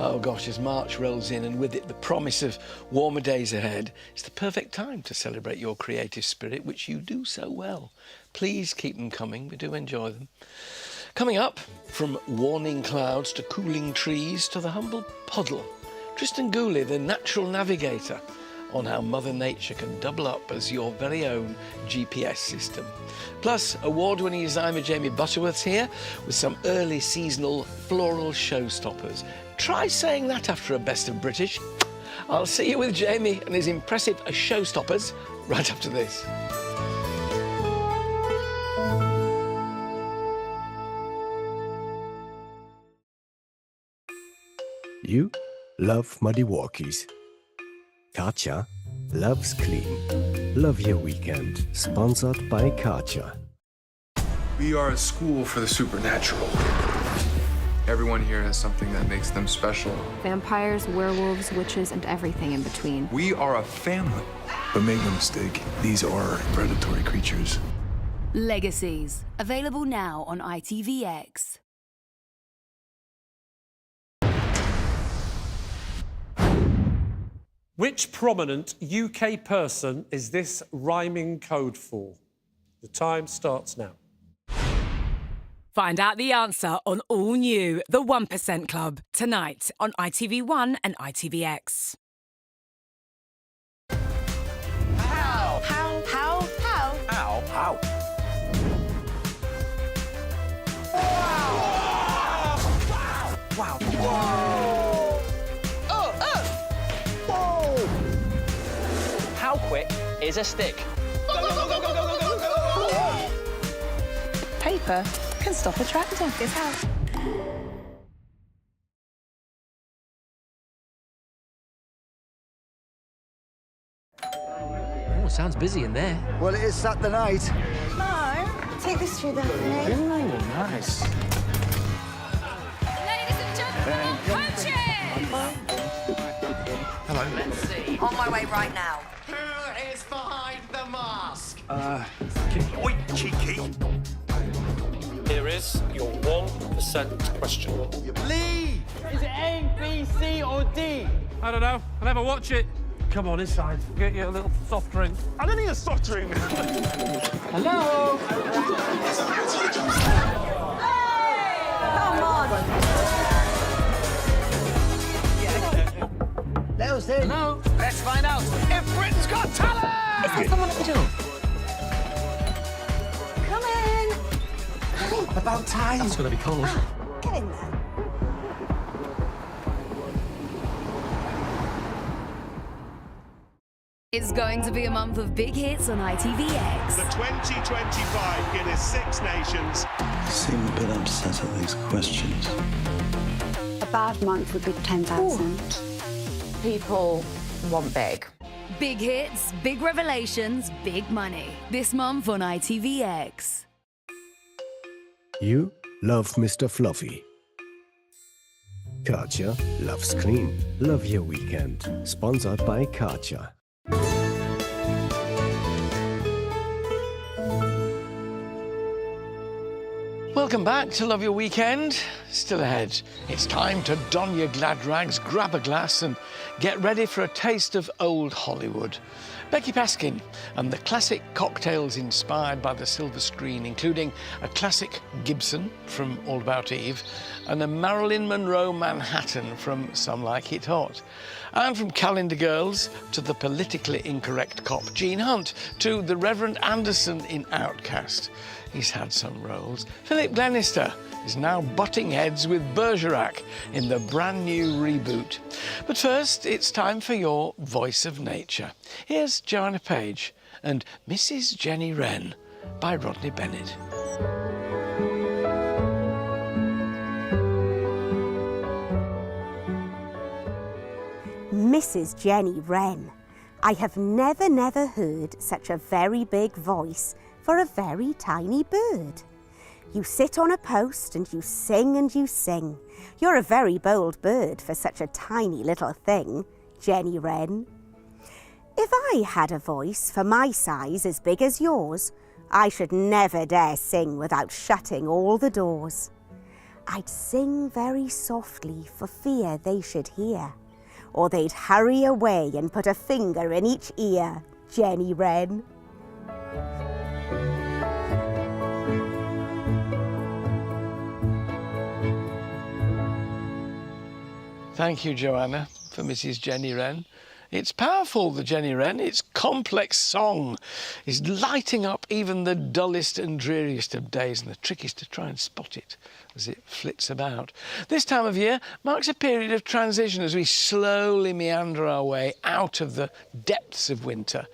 Oh gosh, as March rolls in and with it the promise of warmer days ahead, it's the perfect time to celebrate your creative spirit, which you do so well. Please keep them coming, we do enjoy them. Coming up, from warning clouds to cooling trees to the humble puddle, Tristan Gooley, the natural navigator, on how Mother Nature can double up as your very own GPS system. Plus, award-winning designer Jamie Butterworth's here with some early seasonal floral showstoppers. Try saying that after a Best of British. I'll see you with Jamie and his impressive showstoppers right after this. You love muddy walkies. Katja loves clean. Love your weekend. Sponsored by Katja. We are a school for the supernatural. Everyone here has something that makes them special. Vampires, werewolves, witches, and everything in between. We are a family. But make no mistake, these are predatory creatures. Legacies. Available now on ITVX. Which prominent UK person is this rhyming code for? The time starts now. Find out the answer on all new The 1% Club tonight on ITV1 and ITVX. How? How? How? How? How? How? Wow. Whoa. Oh, oh. Whoa. How quick is a stick? Go, go, go, go, go, go, go, go, go. Paper can stop a tractor. Guess how? Oh, sounds busy in there. Well, it is Saturday night. Mo, take this through that way. Ooh, nice. Ladies and gentlemen, coaches! Hello. Let's see. On my way right now. Who is behind the mask? Oi, cheeky. Here is your 1% question. Lee! Is it A, B, C, or D? I don't know. I'll never watch it. Come on inside. Get you a little soft drink. I don't need a soft drink. Hello? Come on! Let us in. Hello? Let's find out if Britain's got talent! Is there someone at the door? Come in! About time. It's going to be cold. Get in there. It's going to be a month of big hits on ITVX. The 2025 Guinness Six Nations. I seem a bit upset at these questions. A bad month would be 10,000. People want big. Big hits, big revelations, big money. This month on ITVX. You love Mr. Fluffy. Katja loves clean. Love your weekend. Sponsored by Katja. Welcome back to Love Your Weekend. Still ahead, it's time to don your glad rags, grab a glass and get ready for a taste of old Hollywood. Becky Paskin and the classic cocktails inspired by the silver screen, including a classic Gibson from All About Eve and a Marilyn Monroe Manhattan from Some Like It Hot. And from Calendar Girls to the politically incorrect cop Gene Hunt to the Reverend Anderson in Outcast. He's had some roles. Philip Glenister is now butting heads with Bergerac in the brand new reboot. But first, it's time for your Voice of Nature. Here's Joanna Page and Mrs. Jenny Wren by Rodney Bennett. Mrs. Jenny Wren. I have never heard such a very big voice for a very tiny bird. You sit on a post and you sing and you sing. You're a very bold bird for such a tiny little thing, Jenny Wren. If I had a voice for my size as big as yours, I should never dare sing without shutting all the doors. I'd sing very softly for fear they should hear, or they'd hurry away and put a finger in each ear. Jenny Wren. Thank you, Joanna, for Mrs. Jenny Wren. It's powerful, the Jenny Wren. Its complex song is lighting up even the dullest and dreariest of days, and the trick is to try and spot it as it flits about. This time of year marks a period of transition as we slowly meander our way out of the depths of winter.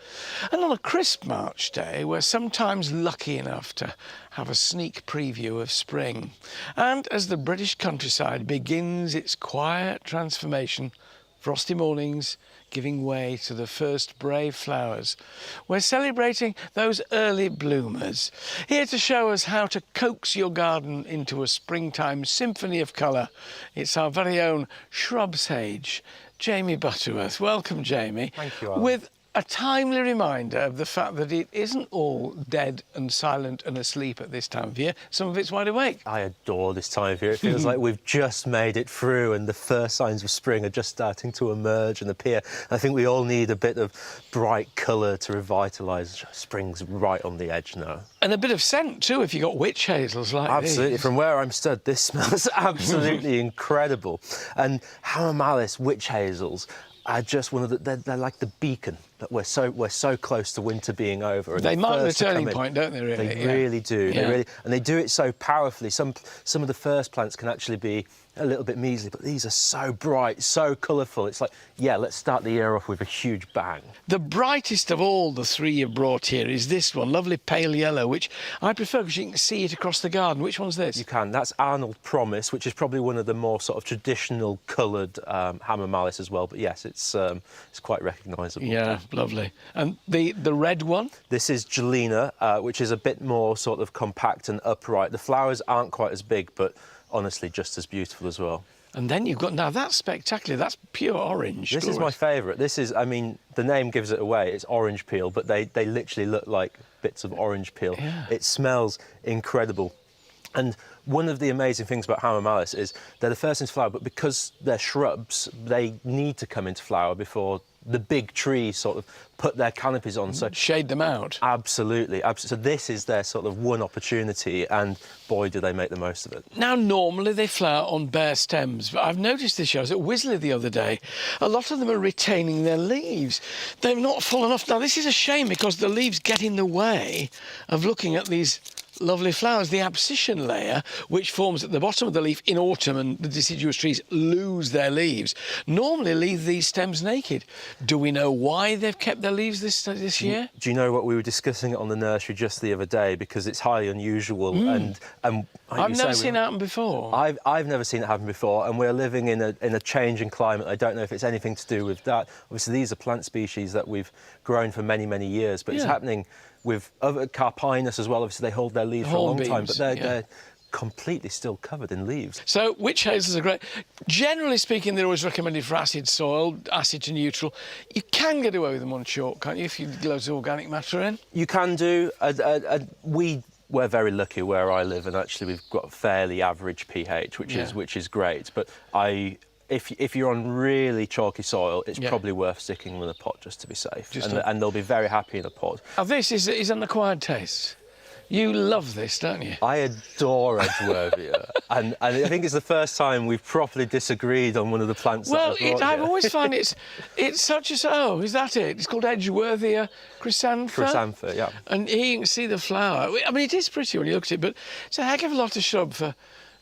And on a crisp March day, we're sometimes lucky enough to have a sneak preview of spring. And as the British countryside begins its quiet transformation, frosty mornings giving way to the first brave flowers, we're celebrating those early bloomers, here to show us how to coax your garden into a springtime symphony of colour. It's our very own shrub sage, Jamie Butterworth. Welcome, Jamie. Thank you, Alan. With a timely reminder of the fact that it isn't all dead and silent and asleep at this time of year. Some of it's wide awake. I adore this time of year. It feels like we've just made it through and the first signs of spring are just starting to emerge and appear. I think we all need a bit of bright colour to revitalise. Spring's right on the edge now. And a bit of scent too, if you've got witch hazels like Absolutely. these. From where I'm stood, this smells absolutely incredible. And Hamamelis witch hazels are just one of the, they're like the beacon that we're so close to winter being over. And They mark the turning point, don't they, really? They really do. Yeah. They really, and they do it so powerfully. Some of the first plants can actually be a little bit measly, but these are so bright, so colourful. It's like, yeah, let's start the year off with a huge bang. The brightest of all the three you've brought here is this one, lovely pale yellow, which I prefer because you can see it across the garden. Which one's this? You can. That's Arnold Promise, which is probably one of the more sort of traditional coloured Hamamelis as well. But yes, it's quite recognisable. Yeah, lovely. And the red one? This is Gelina, which is a bit more sort of compact and upright. The flowers aren't quite as big, but honestly just as beautiful as well. And then you've got, now that's spectacular, that's pure orange. This is my favourite. This is, I mean, the name gives it away, it's orange peel, but they literally look like bits of orange peel. Yeah. It smells incredible. And one of the amazing things about Hamamelis is they're the first into flower, but because they're shrubs, they need to come into flower before the big trees sort of put their canopies on. So shade them out. Absolutely. So this is their sort of one opportunity, and boy, do they make the most of it. Now, normally they flower on bare stems, but I've noticed this year, I was at Wisley the other day, a lot of them are retaining their leaves. They've not fallen off. Now, this is a shame because the leaves get in the way of looking at these lovely flowers. The abscission layer, which forms at the bottom of the leaf in autumn and the deciduous trees lose their leaves, normally leave these stems naked. Do we know why they've kept their leaves this year? Do you know what, we were discussing it on the nursery just the other day because it's highly unusual and I've never seen it happen before. I've never seen it happen before, and we're living in a changing climate. I don't know if it's anything to do with that. Obviously, these are plant species that we've grown for many, many years, but it's happening with other Carpinus as well. Obviously, they hold their leaves for a long time, but they're completely still covered in leaves. So witch hazels are great. Generally speaking, they're always recommended for acid soil, acid to neutral. You can get away with them on chalk, can't you, if you load of organic matter in? You can do. We're very lucky where I live, and actually we've got a fairly average pH, which is great. But if you're on really chalky soil, it's probably worth sticking them in a pot just to be safe. And they'll be very happy in a pot. Now, this is an acquired taste. You love this, don't you? I adore Edgeworthia, and I think it's the first time we've properly disagreed on one of the plants. Well, I've always found it's such a... Oh, is that it? It's called Edgeworthia Chrysantha? Chrysantha, yeah. And here you can see the flower. I mean, it is pretty when you look at it, but it's a heck of a lot of shrub for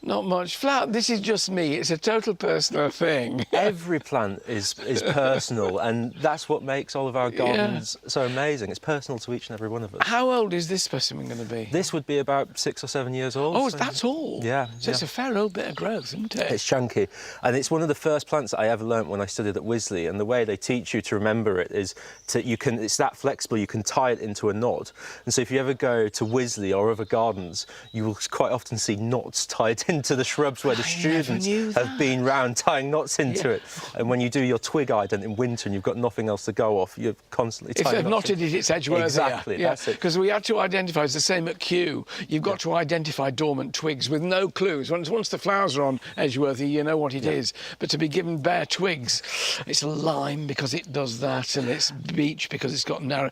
not much flower. This is just me. It's a total personal thing. Every plant is personal, and that's what makes all of our gardens so amazing. It's personal to each and every one of us. How old is this specimen going to be? This would be about 6 or 7 years old. Oh, that's all? Yeah. So it's a fair old bit of growth, isn't it? It's chunky, and it's one of the first plants that I ever learnt when I studied at Wisley, and the way they teach you to remember it is it's that flexible, you can tie it into a knot. And so if you ever go to Wisley or other gardens, you will quite often see knots tied into the shrubs where the students have been round tying knots into it. And when you do your twig ident in winter and you've got nothing else to go off, you're constantly tying If they've knotted it, it's Edgeworthia. Exactly, that's it. Because we had to identify, it's the same at Kew, you've got to identify dormant twigs with no clues. Once the flowers are on Edgeworthia, you know what it is. But to be given bare twigs, it's lime because it does that, and it's beech because it's got narrow.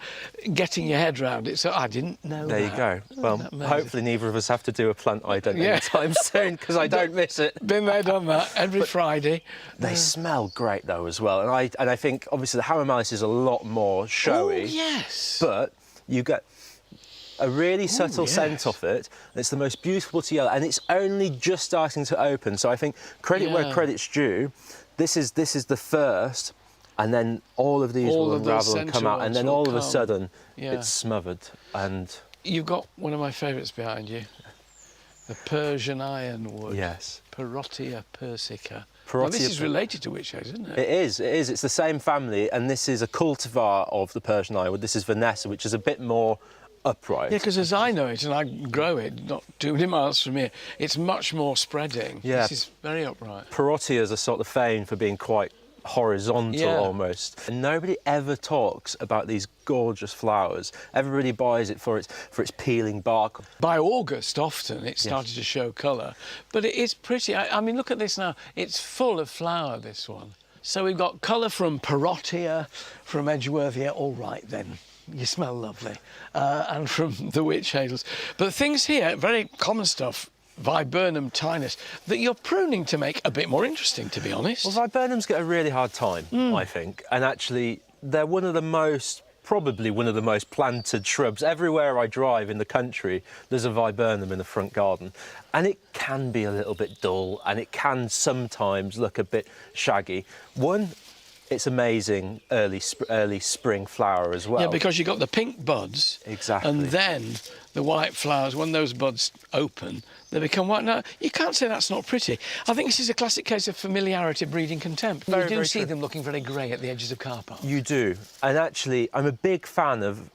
Getting your head round it, so I didn't know There you go. Well, hopefully neither of us have to do a plant ident anytime soon, because I don't miss it. Been there, done that, every Friday. They smell great though as well, and I think obviously the Hamamelis is a lot more showy. Oh, yes. But you get a really subtle scent off it. It's the most beautiful to yellow, and it's only just starting to open. So I think credit where credit's due. This is the first, and then all of these will unravel and come out, and then all of a sudden it's smothered. And you've got one of my favourites behind you, the Persian ironwood. Yes. Parotia persica. Parotia Well, this is related to witch hazel, isn't it? It is. It's the same family, and this is a cultivar of the Persian ironwood. This is Vanessa, which is a bit more upright. Yeah, because as I know it, and I grow it not too many miles from here, it's much more spreading. Yeah. This is very upright. Parotias are sort of famed for being quite horizontal almost. And nobody ever talks about these gorgeous flowers. Everybody buys it for its peeling bark. By August, often, it started to show colour. But it is pretty. I mean, look at this now. It's full of flower, this one. So we've got colour from Parotia, from Edgeworthia. All right, then. You smell lovely. And from the witch hazels. But things here, very common stuff, Viburnum tinus, that you're pruning to make a bit more interesting, to be honest. Well, Viburnums get a really hard time, I think. And actually, they're probably one of the most planted shrubs. Everywhere I drive in the country, there's a viburnum in the front garden. And it can be a little bit dull, and it can sometimes look a bit shaggy. It's amazing early spring flower as well. Yeah, because you've got the pink buds. Exactly. And then the white flowers, when those buds open, they become white. Now, you can't say that's not pretty. I think this is a classic case of familiarity breeding contempt. You do see them looking very grey at the edges of car parks. You do. And actually, I'm a big fan of,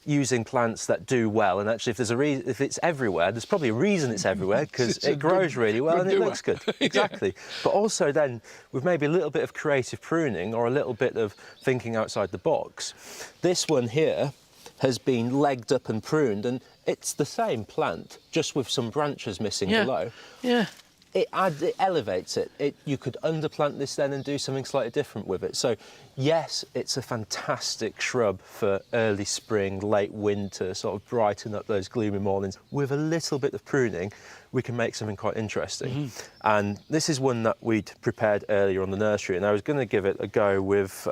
using plants that do well, and actually if it's everywhere, there's probably a reason it's everywhere, because it grows really well and it looks good. Exactly. But also then, with maybe a little bit of creative pruning or a little bit of thinking outside the box, this one here has been legged up and pruned, and it's the same plant, just with some branches missing below. Yeah. It elevates it. You could underplant this then and do something slightly different with it. So, yes, it's a fantastic shrub for early spring, late winter, sort of brighten up those gloomy mornings. With a little bit of pruning, we can make something quite interesting. And this is one that we'd prepared earlier on the nursery, and I was going to give it a go with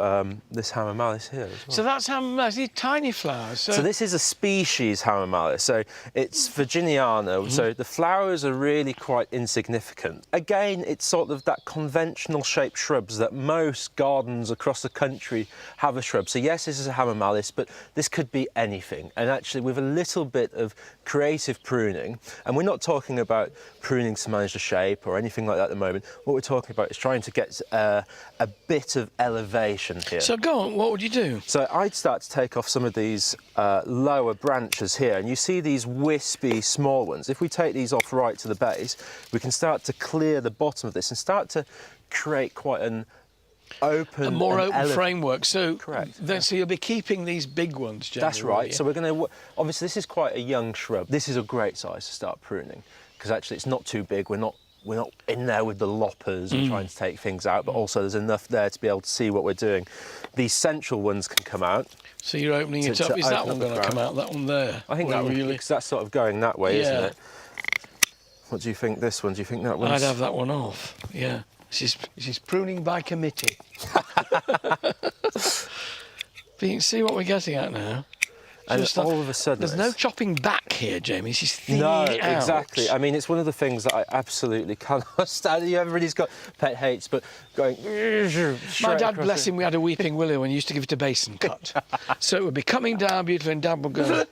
this Hamamelis here as well. So that's Hamamelis, these tiny flowers. So this is a species Hamamelis, so it's Virginiana, so the flowers are really quite insignificant. Again, it's sort of that conventional shaped shrubs that most gardens across the country have a shrub. So yes, this is a Hamamelis, but this could be anything. And actually, with a little bit of creative pruning, and we're not talking about pruning to manage the shape or anything like that at the moment. What we're talking about is trying to get a bit of elevation here. So go on, what would you do? So I'd start to take off some of these lower branches here, and you see these wispy small ones. If we take these off right to the base, we can start to clear the bottom of this and start to create quite an open, more open framework. So correct. So you'll be keeping these big ones generally. That's right. So we're going to obviously this is quite a young shrub. This is a great size to start pruning, because actually it's not too big. We're not in there with the loppers and trying to take things out, but also there's enough there to be able to see what we're doing. These central ones can come out. So you're opening it up. Is that one going to come out? That one there? I think that one, because that's sort of going that way, isn't it? What do you think? This one? Do you think that one? I'd have that one off. Yeah. She's pruning by committee. But you can see what we're getting at now. And all of a sudden, there's no chopping back here, Jamie. She's thinning it out. Exactly. I mean, it's one of the things that I absolutely cannot stand. Everybody's got pet hates, but going. My dad, bless him, we had a weeping willow and used to give it a basin cut. So it would be coming down beautifully, and Dad would go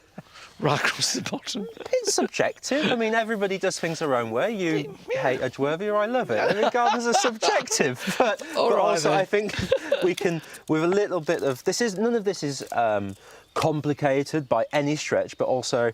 right across the bottom. It's subjective. I mean, everybody does things their own way. You hate Edgeworthia, I love it. I mean, gardens are subjective, but also I think we can, with a little bit of none of this is complicated by any stretch, but also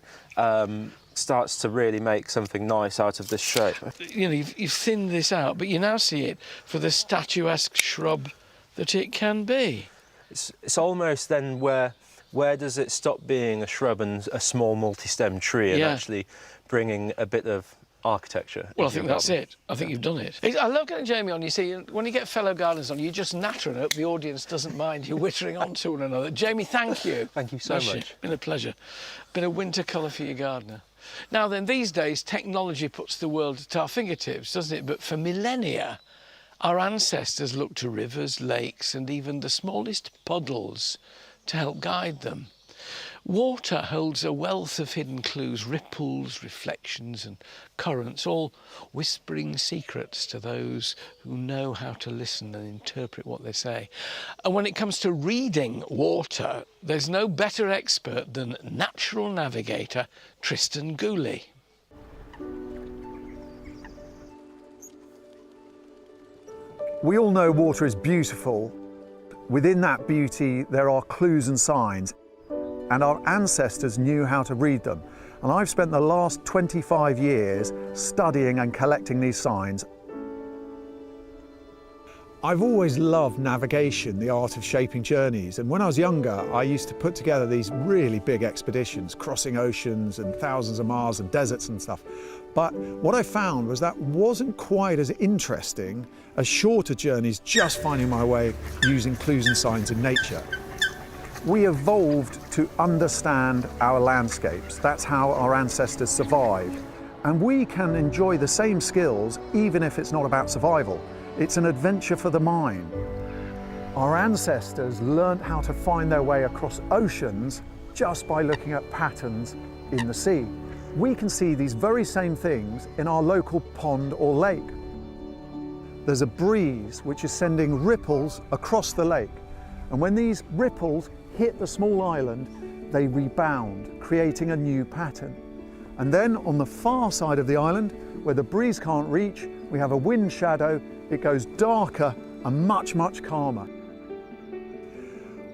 starts to really make something nice out of this shape. You know, you've thinned this out, but you now see it for the statuesque shrub that it can be. It's almost then where does it stop being a shrub and a small multi-stem tree and actually bringing a bit of architecture? Well, I think that's it. I think you've done it. I love getting Jamie on. You see, when you get fellow gardeners on, you just natter and hope the audience doesn't mind you whittering onto one another. Jamie, thank you. Thank you so much. It's been a pleasure. Been a winter colour for your gardener. Now then, these days, technology puts the world at our fingertips, doesn't it? But for millennia, our ancestors looked to rivers, lakes, and even the smallest puddles to help guide them. Water holds a wealth of hidden clues, ripples, reflections and currents, all whispering secrets to those who know how to listen and interpret what they say. And when it comes to reading water, there's no better expert than natural navigator Tristan Gooley. We all know water is beautiful. Within that beauty, there are clues and signs. And our ancestors knew how to read them. And I've spent the last 25 years studying and collecting these signs. I've always loved navigation, the art of shaping journeys. And when I was younger, I used to put together these really big expeditions, crossing oceans and thousands of miles and deserts and stuff. But what I found was that wasn't quite as interesting as shorter journeys, just finding my way using clues and signs in nature. We evolved to understand our landscapes. That's how our ancestors survived. And we can enjoy the same skills even if it's not about survival. It's an adventure for the mind. Our ancestors learned how to find their way across oceans just by looking at patterns in the sea. We can see these very same things in our local pond or lake. There's a breeze which is sending ripples across the lake. And when these ripples hit the small island, they rebound, creating a new pattern. And then on the far side of the island, where the breeze can't reach, we have a wind shadow. It goes darker and much, much calmer.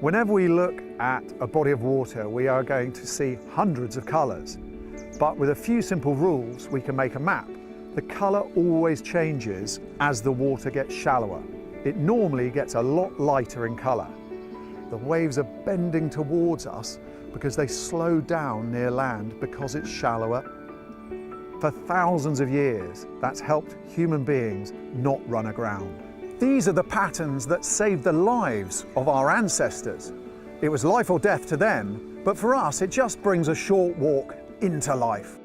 Whenever we look at a body of water, we are going to see hundreds of colours. But with a few simple rules, we can make a map. The colour always changes as the water gets shallower. It normally gets a lot lighter in colour. The waves are bending towards us because they slow down near land because it's shallower. For thousands of years, that's helped human beings not run aground. These are the patterns that saved the lives of our ancestors. It was life or death to them, but for us, it just brings a short walk into life.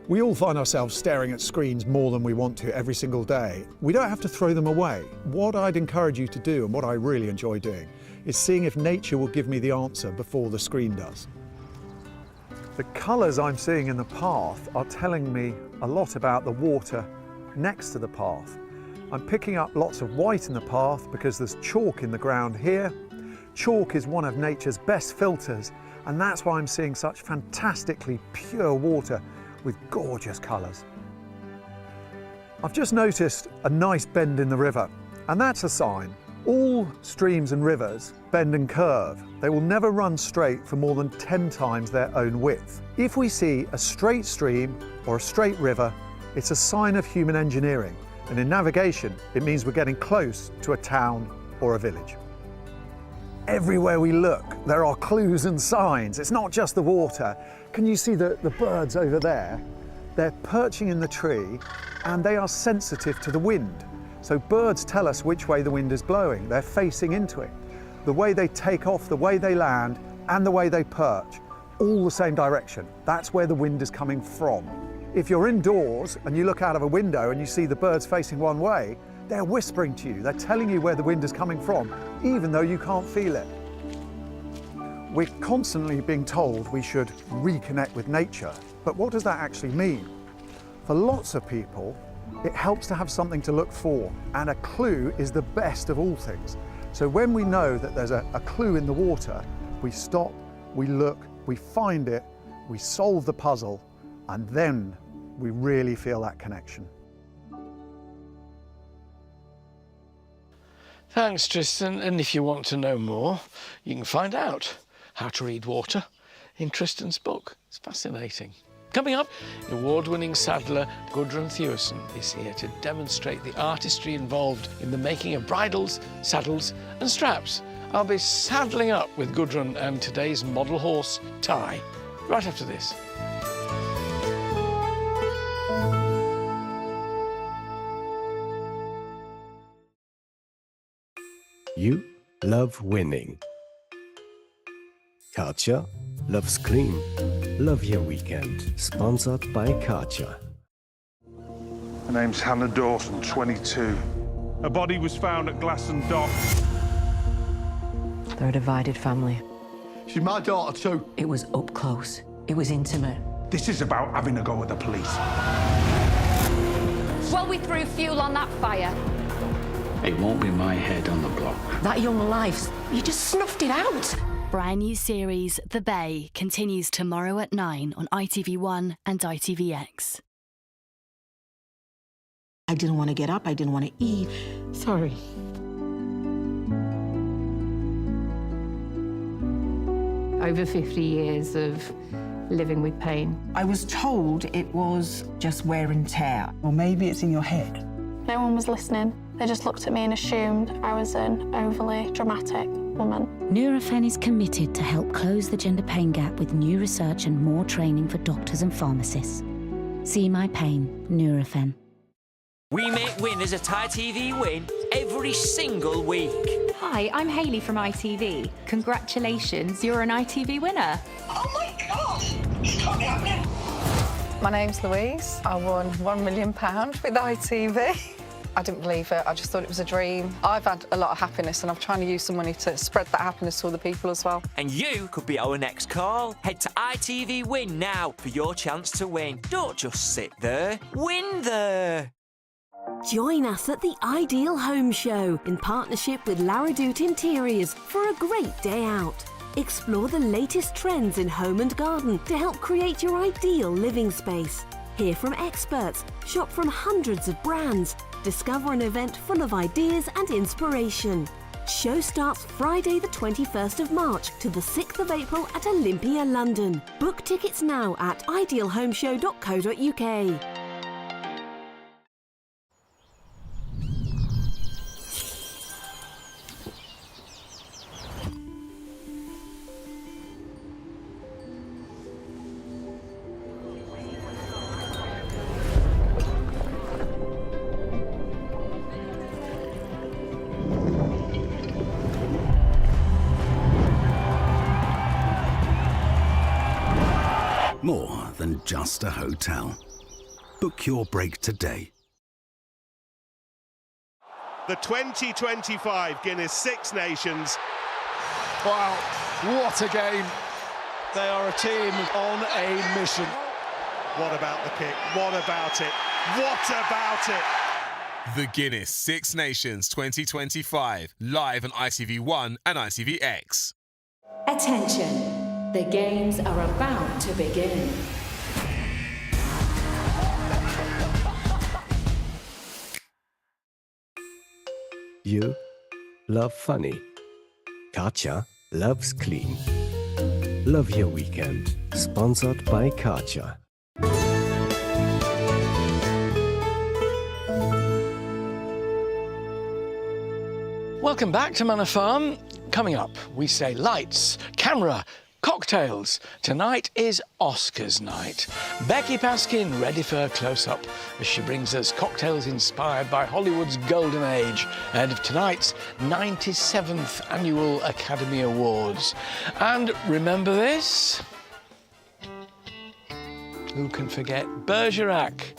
We all find ourselves staring at screens more than we want to every single day. We don't have to throw them away. What I'd encourage you to do, and what I really enjoy doing, is seeing if nature will give me the answer before the screen does. The colours I'm seeing in the path are telling me a lot about the water next to the path. I'm picking up lots of white in the path because there's chalk in the ground here. Chalk is one of nature's best filters, and that's why I'm seeing such fantastically pure water with gorgeous colours. I've just noticed a nice bend in the river, and that's a sign. All streams and rivers bend and curve. They will never run straight for more than 10 times their own width. If we see a straight stream or a straight river, it's a sign of human engineering. And in navigation, it means we're getting close to a town or a village. Everywhere we look, there are clues and signs. It's not just the water. Can you see the birds over there? They're perching in the tree and they are sensitive to the wind. So birds tell us which way the wind is blowing. They're facing into it. The way they take off, the way they land, and the way they perch, all the same direction. That's where the wind is coming from. If you're indoors and you look out of a window and you see the birds facing one way, they're whispering to you. They're telling you where the wind is coming from, even though you can't feel it. We're constantly being told we should reconnect with nature, but what does that actually mean? For lots of people, it helps to have something to look for, and a clue is the best of all things. So when we know that there's a clue in the water, we stop, we look, we find it, we solve the puzzle, and then we really feel that connection. Thanks, Tristan. And if you want to know more, you can find out how to read water in Tristan's book. It's fascinating. Coming up, award-winning saddler Gudrun Thewson is here to demonstrate the artistry involved in the making of bridles, saddles and straps. I'll be saddling up with Gudrun and today's model horse, Ty, right after this. You love winning. Katja loves clean. Love your weekend. Sponsored by Katja. Her name's Hannah Dawson, 22. Her body was found at Glasson Dock. They're a divided family. She's my daughter too. It was up close. It was intimate. This is about having a go at the police. Well, we threw fuel on that fire. It won't be my head on the block. That young life, you just snuffed it out. Brand new series The Bay continues tomorrow at 9 on ITV1 and ITVX. I didn't want to get up. I didn't want to eat. Sorry. Over 50 years of living with pain. I was told it was just wear and tear. Or maybe it's in your head. No one was listening. They just looked at me and assumed I was an overly dramatic woman. Nurofen is committed to help close the gender pain gap with new research and more training for doctors and pharmacists. See My Pain, Nurofen. We make winners at ITV Win every single week. Hi, I'm Hayley from ITV. Congratulations, you're an ITV winner. Oh my gosh! It's not happening. My name's Louise. I won £1 million with ITV. I didn't believe it. I just thought it was a dream. I've had a lot of happiness and I'm trying to use some money to spread that happiness to other people as well. And you could be our next call. Head to ITV Win now for your chance to win. Don't just sit there. Win there. Join us at the Ideal Home Show in partnership with Laradoute Interiors for a great day out. Explore the latest trends in home and garden to help create your ideal living space. Hear from experts, shop from hundreds of brands, discover an event full of ideas and inspiration. Show starts Friday the 21st of March to the 6th of April at Olympia, London. Book tickets now at idealhomeshow.co.uk. More than just a hotel. Book your break today. The 2025 Guinness Six Nations. Wow, what a game. They are a team on a mission. What about the kick? What about it? What about it? The Guinness Six Nations 2025, live on ITV1 and ITVX. Attention, the games are about to begin. You love funny. Katja loves clean. Love your weekend. Sponsored by Katja. Welcome back to Manor Farm. Coming up, we say lights, camera, cocktails. Tonight is Oscars night. Becky Paskin ready for her close-up as she brings us cocktails inspired by Hollywood's golden age ahead of tonight's 97th Annual Academy Awards. And remember this? Who can forget Bergerac?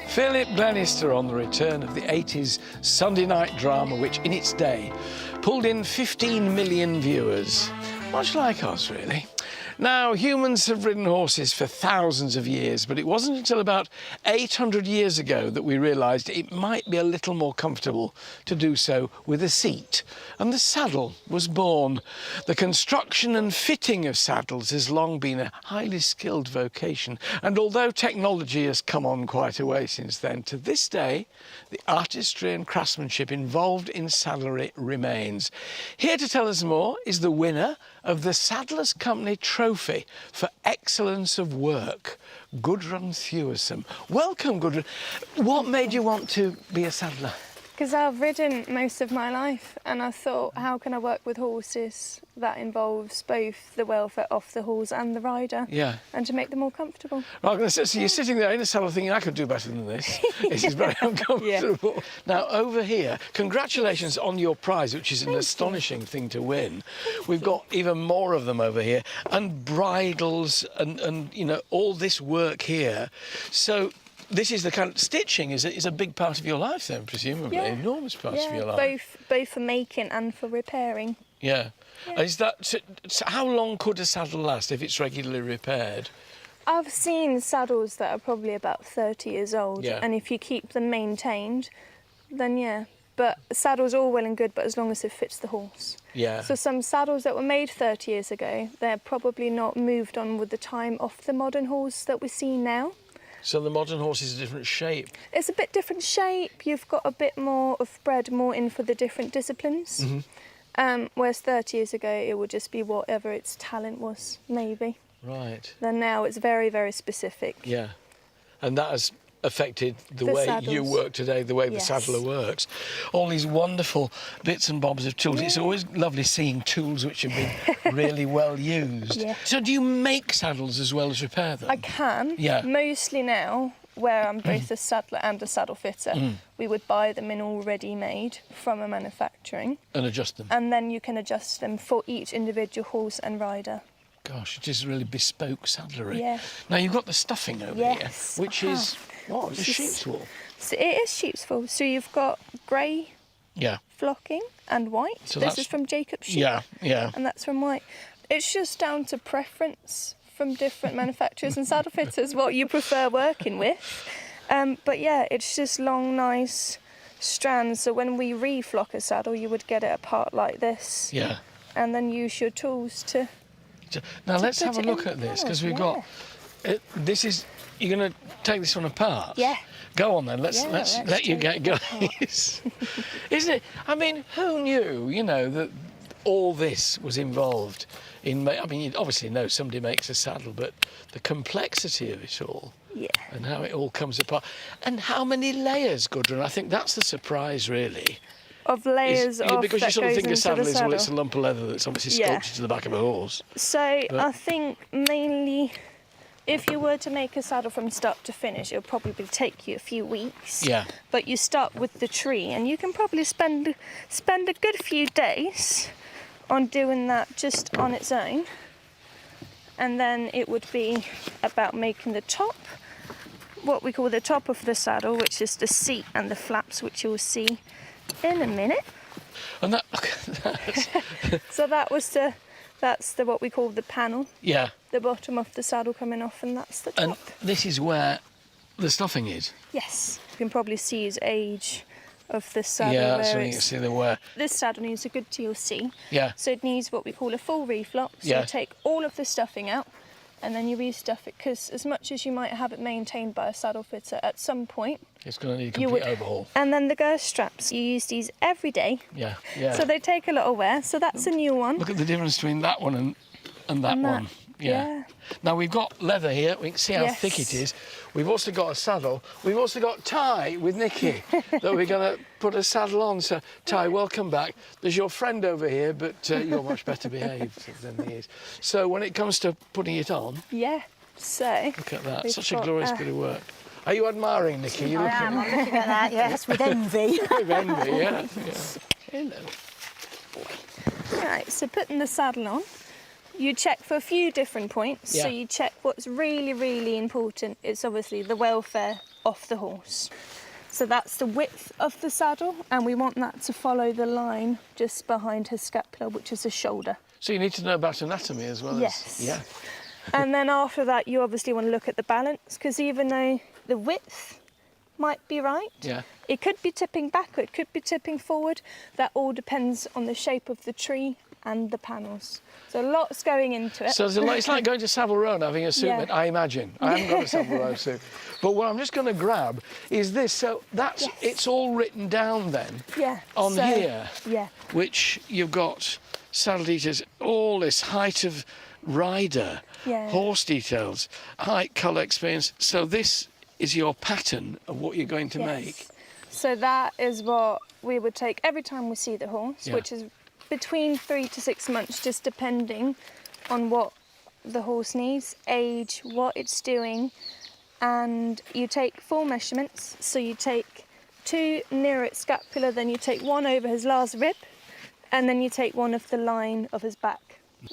Philip Glenister on the return of the 80s Sunday night drama, which in its day pulled in 15 million viewers. Much like us, really. Now, humans have ridden horses for thousands of years, but it wasn't until about 800 years ago that we realised it might be a little more comfortable to do so with a seat. And the saddle was born. The construction and fitting of saddles has long been a highly skilled vocation. And although technology has come on quite a way since then, to this day, the artistry and craftsmanship involved in saddlery remains. Here to tell us more is the winner of the Saddlers Company Trophy for Excellence of Work, Gudrun Thewsom. Welcome, Gudrun. What made you want to be a saddler? Because I've ridden most of my life, and I thought, how can I work with horses that involves both the welfare of the horse and the rider, and to make them more comfortable. Right, so you're sitting there in a saddle thinking, I could do better than this. This is very uncomfortable. Yeah. Now, over here, congratulations on your prize, which is an astonishing thing to win. We've got even more of them over here, and bridles, and you know, all this work here. So this is the kind of stitching is a big part of your life then, presumably, enormous part of your life. Both for making and for repairing. Yeah. Is that so how long could a saddle last if it's regularly repaired? I've seen saddles that are probably about 30 years old, and if you keep them maintained, then yeah. But saddles are all well and good, but as long as it fits the horse. Yeah. So some saddles that were made 30 years ago, they're probably not moved on with the time of the modern horse that we see now. So the modern horse is a different shape? It's a bit different shape. You've got a bit more of bred more in for the different disciplines. Whereas 30 years ago, it would just be whatever its talent was, maybe. Right. Then now it's very, very specific. Yeah. And that has affected the way saddles. you work today, the way the saddler works. All these wonderful bits and bobs of tools. It's always lovely seeing tools which have been really well used. So do you make saddles as well as repair them? I can. Mostly now, where I'm both a saddler and a saddle fitter, we would buy them in already made from a manufacturing. And adjust them. And then you can adjust them for each individual horse and rider. Gosh, it is really bespoke saddlery. Yeah. Now you've got the stuffing over here, which is what? It's sheep's wool. So it is sheep's wool. So you've got grey flocking and white. So this is from Jacob's sheep. Yeah. And that's from white. It's just down to preference from different manufacturers and saddle fitters what you prefer working with. But yeah, it's just long, nice strands. So when we reflock a saddle, you would get it apart like this. Yeah. And then use your tools to. Now let's have a look at this, because we've got. This is. You're going to take this one apart? Yeah. Go on then. Let's let you get going. Isn't it? I mean, who knew? You know that all this was involved in. I mean, you obviously know somebody makes a saddle, but the complexity of it all. Yeah. And how it all comes apart, and how many layers, Gudrun. I think that's the surprise, really. Of layers of because you sort of think a saddle is saddle. Well, it's a lump of leather that's obviously sculpted to the back of a horse. So I think mainly, if you were to make a saddle from start to finish, it would probably take you a few weeks. Yeah. But you start with the tree, and you can probably spend a good few days on doing that just on its own. And then it would be about making the top, what we call the top of the saddle, which is the seat and the flaps, which you'll see in a minute. And that. So that's what we call the panel. Yeah. The bottom of the saddle coming off, and that's the top. And this is where the stuffing is. Yes, you can probably see his age of the saddle. Yeah, that's what you can see the wear. This saddle needs a good TLC. Yeah. So it needs what we call a full reflop. So you take all of the stuffing out, and then you restuff it, because as much as you might have it maintained by a saddle fitter, at some point it's going to need a complete overhaul. And then the girth straps, you use these every day. Yeah. So they take a little wear. So that's a new one. Look at the difference between that one and that one. Yeah. Now we've got leather here. We can see how thick it is. We've also got a saddle. We've also got Ty with Nikki that we're going to put a saddle on. So Ty, welcome back. There's your friend over here, but you're much better behaved than he is. So when it comes to putting it on, so look at that. Such a glorious bit of work. Are you admiring Nikki? I am. I'm looking at that. Yes, with envy. With envy, yeah. Hello. Right. So putting the saddle on. You check for a few different points. So you check what's really, really important. It's obviously the welfare of the horse. So that's the width of the saddle, and we want that to follow the line just behind his scapula, which is the shoulder. So you need to know about anatomy as well. Yes. Yeah. And then after that, you obviously want to look at the balance, because even though the width might be right, it could be tipping back or it could be tipping forward. That all depends on the shape of the tree and the panels. So lots going into it. So it's like going to Savile Row and having a suit, I imagine. I haven't got a Savile Row suit. But what I'm just going to grab is this. So that's it's all written down then on here, which you've got saddle details, all this height of rider, horse details, height, colour, experience. So this is your pattern of what you're going to make. So that is what we would take every time we see the horse, which is between 3 to 6 months, just depending on what the horse needs, age, what it's doing. And you take full measurements. So you take 2 near its scapula, then you take 1 over his last rib, and then you take 1 of the line of his back.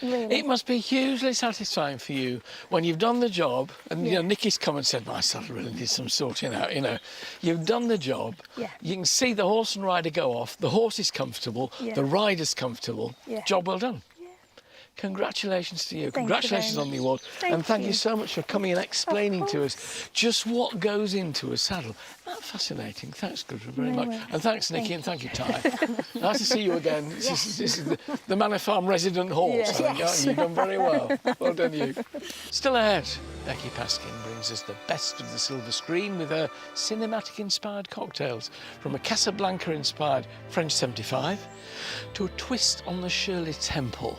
Really? It must be hugely satisfying for you when you've done the job, and you know, Nikki's come and said, my saddle really needs some sorting out, you know. You've done the job, you can see the horse and rider go off, the horse is comfortable, the rider's comfortable, job well done. Congratulations to you. Congratulations on the award. And thank you so much for coming and explaining to us just what goes into a saddle. That's fascinating. Thanks, Gudrun, very much. And thanks, Nikki, and thank you, Ty. Nice to see you again. This is the Manor Farm resident horse, I think, aren't you? You've done very well. Well done, you. Still ahead, Becky Paskin brings us the best of the silver screen with her cinematic-inspired cocktails, from a Casablanca-inspired French 75 to a twist on the Shirley Temple.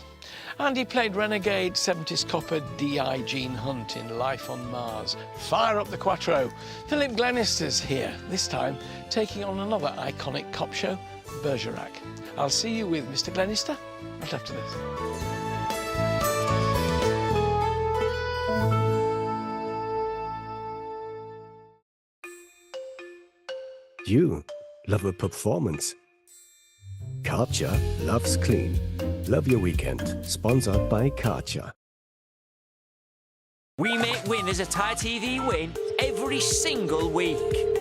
And he played renegade 70s copper D.I. Gene Hunt in Life on Mars. Fire up the Quattro. Philip Glenister's here, this time taking on another iconic cop show, Bergerac. I'll see you with Mr. Glenister right after this. You love a performance. Karcher loves clean. Love your weekend. Sponsored by Karcher. We make winners at ITV Win every single week.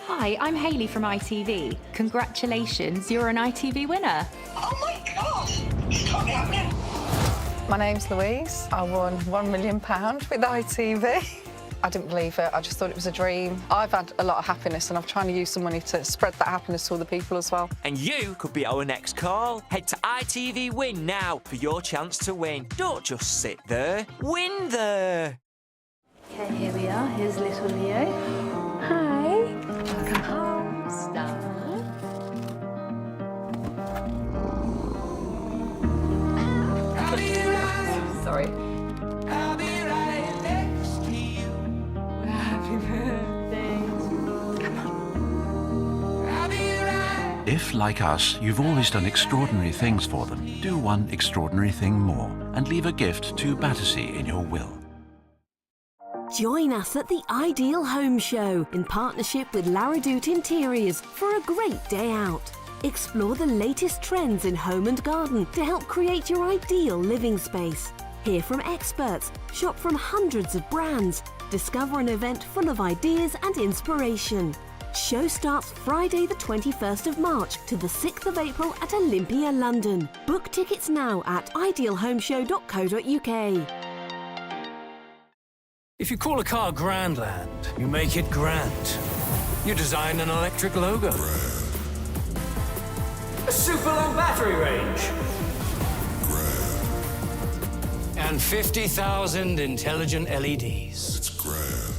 Hi, I'm Hayley from ITV. Congratulations, you're an ITV winner. Oh my gosh! It's not happening. My name's Louise. I won £1 million with ITV. I didn't believe it. I just thought it was a dream. I've had a lot of happiness, and I'm trying to use some money to spread that happiness to other people as well. And you could be our next call. Head to ITV Win now for your chance to win. Don't just sit there. Win there. Okay, here we are. Here's little Leo. Hi. Welcome home, Star. Sorry. If, like us, you've always done extraordinary things for them, do one extraordinary thing more and leave a gift to Battersea in your will. Join us at the Ideal Home Show in partnership with Laradoute Interiors for a great day out. Explore the latest trends in home and garden to help create your ideal living space. Hear from experts, shop from hundreds of brands, discover an event full of ideas and inspiration. Show starts Friday the 21st of March to the 6th of April at Olympia, London. Book tickets now at idealhomeshow.co.uk. If you call a car Grandland, you make it grand. You design an electric logo. A super long battery range. And 50,000 intelligent LEDs. It's grand.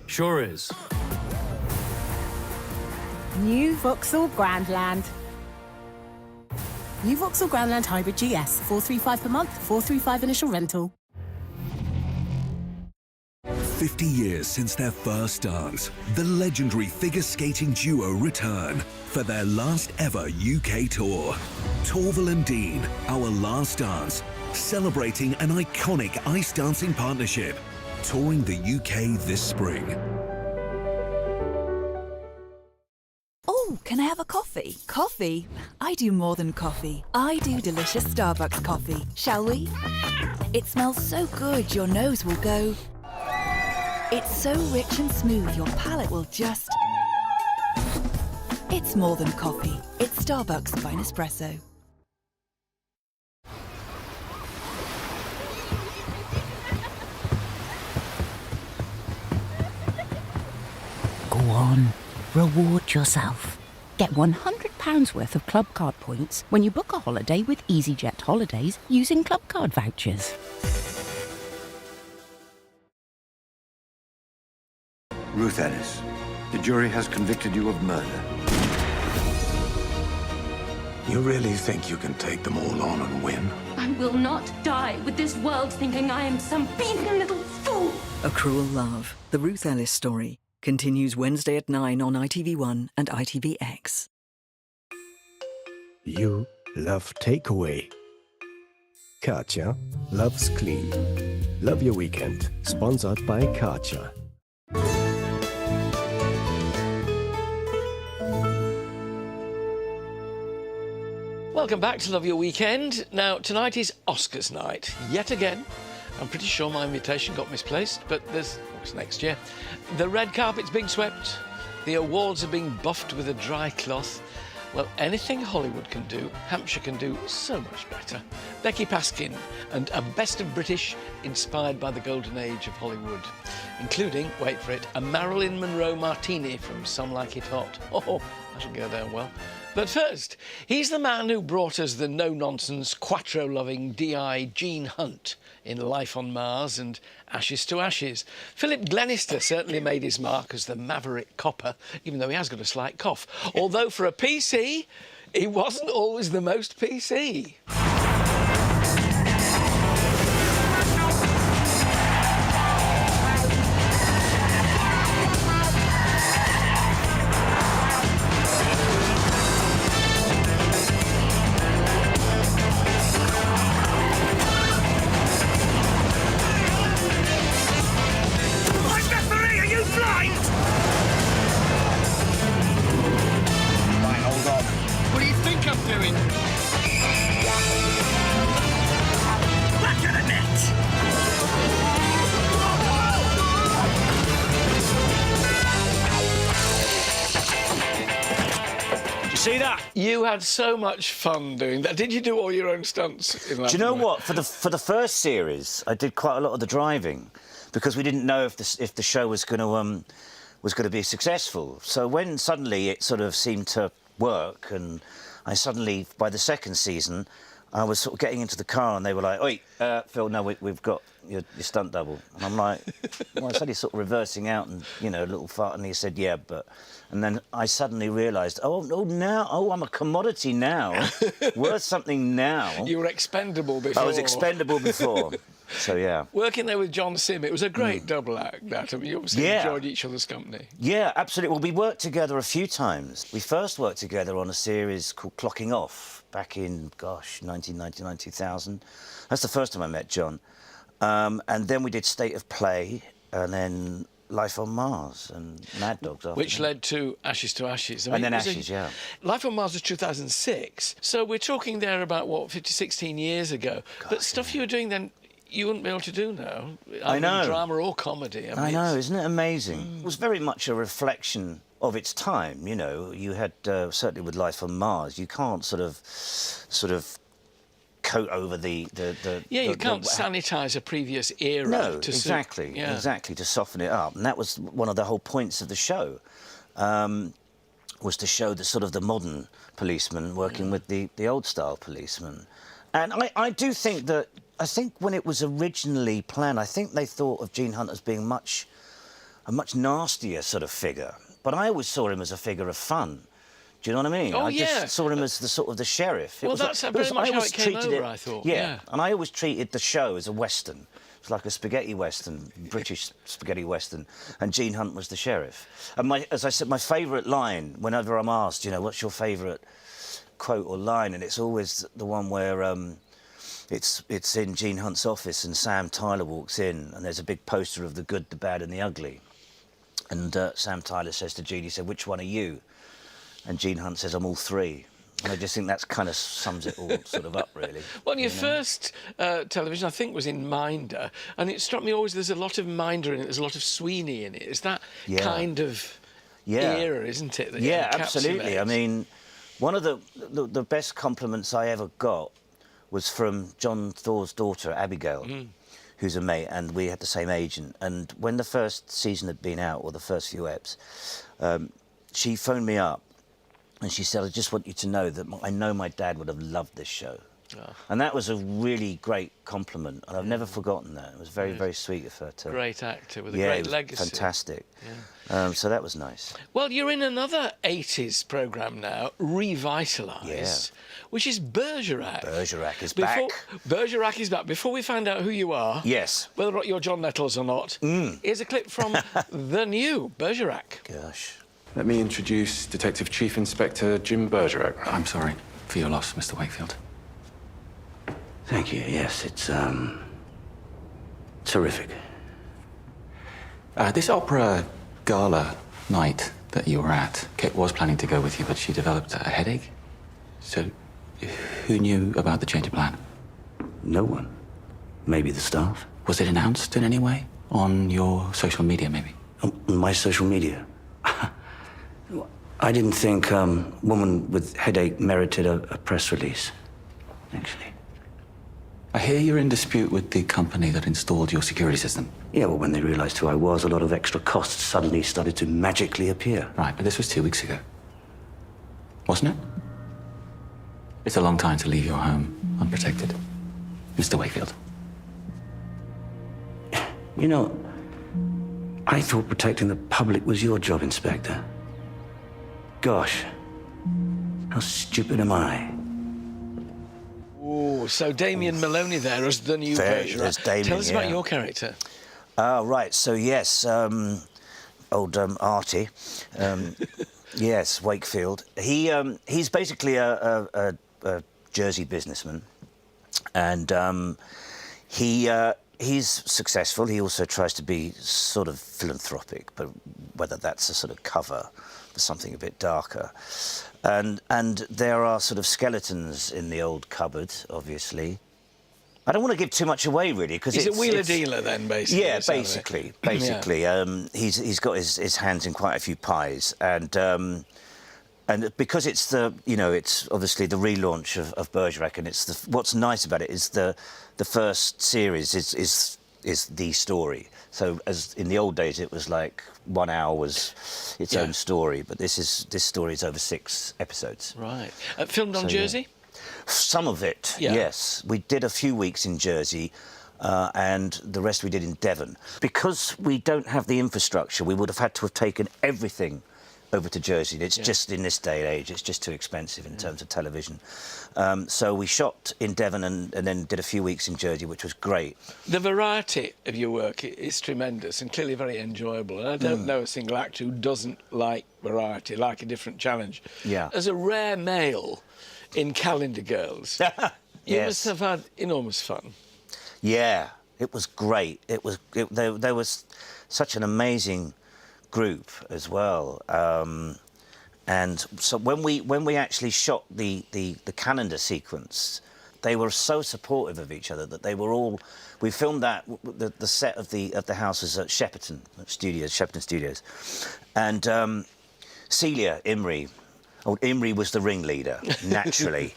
Sure is. New Vauxhall Grandland. New Vauxhall Grandland Hybrid GS. 435 per month, 435 initial rental. 50 years since their first dance, the legendary figure skating duo return for their last ever UK tour. Torvill and Dean, Our Last Dance, celebrating an iconic ice dancing partnership, touring the UK this spring. Oh, can I have a coffee? Coffee? I do more than coffee. I do delicious Starbucks coffee. Shall we? It smells so good your nose will go. It's so rich and smooth your palate will just... It's more than coffee. It's Starbucks by Nespresso. Go on, reward yourself. Get £100 worth of Club Card points when you book a holiday with EasyJet Holidays using Club Card vouchers. Ruth Ellis, the jury has convicted you of murder. You really think you can take them all on and win? I will not die with this world thinking I am some beaten little fool. A Cruel Love, the Ruth Ellis story, continues Wednesday at 9 on ITV1 and ITVX. You love takeaway. Katja loves clean. Love your weekend. Sponsored by Katja. Welcome back to Love Your Weekend. Now, tonight is Oscars night, yet again. I'm pretty sure my invitation got misplaced, but it's next year. The red carpet's being swept, the awards are being buffed with a dry cloth. Well, anything Hollywood can do, Hampshire can do so much better. Becky Paskin and a Best of British inspired by the golden age of Hollywood, including, wait for it, a Marilyn Monroe martini from Some Like It Hot. Oh, that'll go down well. But first, he's the man who brought us the no-nonsense, Quattro-loving DI Gene Hunt in Life on Mars and Ashes to Ashes. Philip Glenister certainly made his mark as the maverick copper, even though he has got a slight cough. Although for a PC, he wasn't always the most PC. See that? You had so much fun doing that. Did you do all your own stunts in that? Do you know what? For the first series, I did quite a lot of the driving because we didn't know if the show was going to be successful. So when suddenly it sort of seemed to work, and I suddenly, by the second season, I was sort of getting into the car and they were like, "Oi, Phil, no, we've got your stunt double." And I'm like, well, I started sort of reversing out and, you know, a little fart, and he said, "Yeah, but..." And then I suddenly realised, I'm a commodity now, worth something now. You were expendable before. I was expendable before, so yeah. Working there with John Sim, it was a great double act, that. I mean, you obviously enjoyed each other's company. Yeah, absolutely. Well, we worked together a few times. We first worked together on a series called Clocking Off back in, 1999, 2000. That's the first time I met John. And then we did State of Play, and then Life on Mars and Mad Dogs after Which that. led to Ashes to Ashes. I mean, and then Ashes, yeah. Life on Mars was 2006, so we're talking there about, what, 16 years ago. God, but stuff you were doing then, you wouldn't be able to do now. I know. Drama or comedy. I know, isn't it amazing? It was very much a reflection of its time, you know. You had, certainly with Life on Mars, you can't sort of coat over the you can't sanitise a previous era. No, to exactly, exactly, to soften it up. And that was one of the whole points of the show, was to show the sort of the modern policeman working with the old-style policeman. And I do think that, I think when it was originally planned, I think they thought of Gene Hunt as being a much nastier sort of figure. But I always saw him as a figure of fun. Do you know what I mean? Oh, I just saw him as the sort of the sheriff. Well, that's very much how it came over, I thought. Yeah, and I always treated the show as a Western. It's like a spaghetti Western, British spaghetti Western, and Gene Hunt was the sheriff. And as I said, my favourite line, whenever I'm asked, you know, what's your favourite quote or line, and it's always the one where it's in Gene Hunt's office and Sam Tyler walks in and there's a big poster of the good, the bad and the ugly. And Sam Tyler says to Gene, he said, "Which one are you?" And Gene Hunt says, "I'm all three." And I just think that kind of sums it all sort of up, really. Well, your first television, I think, was in Minder, and it struck me always there's a lot of Minder in it, there's a lot of Sweeney in it. Is that kind of era, isn't it? That absolutely. I mean, one of the best compliments I ever got was from John Thor's daughter, Abigail, who's a mate, and we had the same agent. And when the first season had been out, or the first few eps, she phoned me up and she said, "I just want you to know that I know my dad would have loved this show." And that was a really great compliment, and I've never forgotten that. It was very, very sweet of her to... Great actor with a yeah, great it was legacy. fantastic. Yeah. So that was nice. Well, you're in another 80s programme now, Revitalised, which is Bergerac. Bergerac is back. Bergerac is back. Before we find out who you are, yes, whether or not you're John Nettles or not, here's a clip from the new Bergerac. Gosh. Let me introduce Detective Chief Inspector Jim Bergerac. I'm sorry for your loss, Mr. Wakefield. Thank you. Yes, it's terrific. This opera gala night that you were at, Kate was planning to go with you, but she developed a headache. So, who knew about the change of plan? No one. Maybe the staff. Was it announced in any way? On your social media, maybe? On my social media? I didn't think woman with headache merited a press release, actually. I hear you're in dispute with the company that installed your security system. Yeah, well, when they realized who I was, a lot of extra costs suddenly started to magically appear. Right, but this was 2 weeks ago. Wasn't it? It's a long time to leave your home unprotected, Mr. Wakefield. You know, I thought protecting the public was your job, Inspector. Gosh, how stupid am I? Oh, so Damien Maloney there as the new Bergerac. There's Damien, Tell us about your character. Right, so yes, old Artie, yes, Wakefield. He's basically a Jersey businessman, and he's successful. He also tries to be sort of philanthropic, but whether that's a sort of cover for something a bit darker. And there are sort of skeletons in the old cupboard, obviously. I don't want to give too much away, really, because He's a wheeler-dealer, then, basically. Yeah, basically. He's got his hands in quite a few pies, and because it's it's obviously the relaunch of Bergerac, and it's what's nice about it is the first series is the story. So as in the old days, it was like 1 hour was its own story, but this story is over 6 episodes. Right. Filmed on Jersey? Yeah. Some of it, yes. We did a few weeks in Jersey, and the rest we did in Devon. Because we don't have the infrastructure, we would have had to have taken everything over to Jersey. It's just, in this day and age, it's just too expensive in terms of television. So we shot in Devon and then did a few weeks in Jersey, which was great. The variety of your work is tremendous and clearly very enjoyable. And I don't know a single actor who doesn't like variety, like a different challenge. Yeah. As a rare male in Calendar Girls, you must have had enormous fun. Yeah, it was great. There was such an amazing group as well, and so when we actually shot the calendar sequence, they were so supportive of each other that they were all. We filmed that the set of the house was at Shepperton Studios, and Celia Imrie. Oh, Imrie was the ringleader, naturally.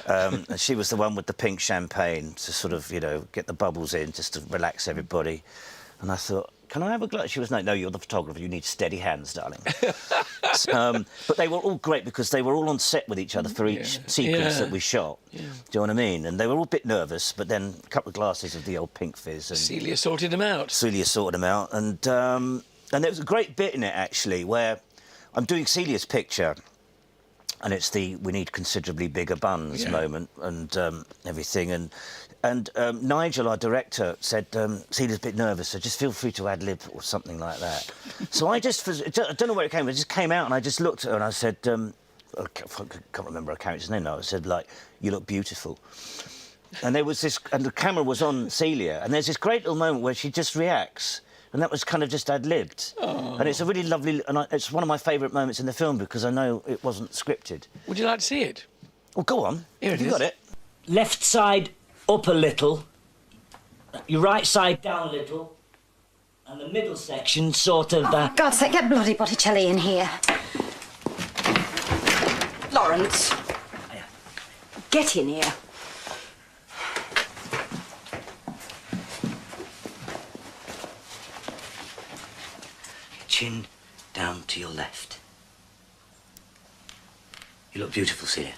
And she was the one with the pink champagne to sort of, get the bubbles in, just to relax everybody. And I thought, can I have a glass? She was like, no, you're the photographer, you need steady hands, darling. But they were all great because they were all on set with each other for each sequence that we shot. Yeah. Do you know what I mean? And they were all a bit nervous, but then a couple of glasses of the old pink fizz. And Celia sorted them out. And there was a great bit in it, actually, where I'm doing Celia's picture, and it's the we need considerably bigger buns moment and everything. And Nigel, our director, said, Celia's a bit nervous, so just feel free to ad-lib or something like that. So I don't know where it came from, it just came out and I just looked at her and I said, I can't remember her character's name now, I said, like, you look beautiful. And there was this, and the camera was on Celia, and there's this great little moment where she just reacts. And that was kind of just ad-libbed. Oh. And it's a really lovely... And it's one of my favourite moments in the film because I know it wasn't scripted. Would you like to see it? Well, go on. Here it is. You got it. Left side up a little. Your right side down a little. And the middle section sort of... Oh, for God's sake, get bloody Botticelli in here. Lawrence. Get in here. Chin down to your left. You look beautiful, Celia.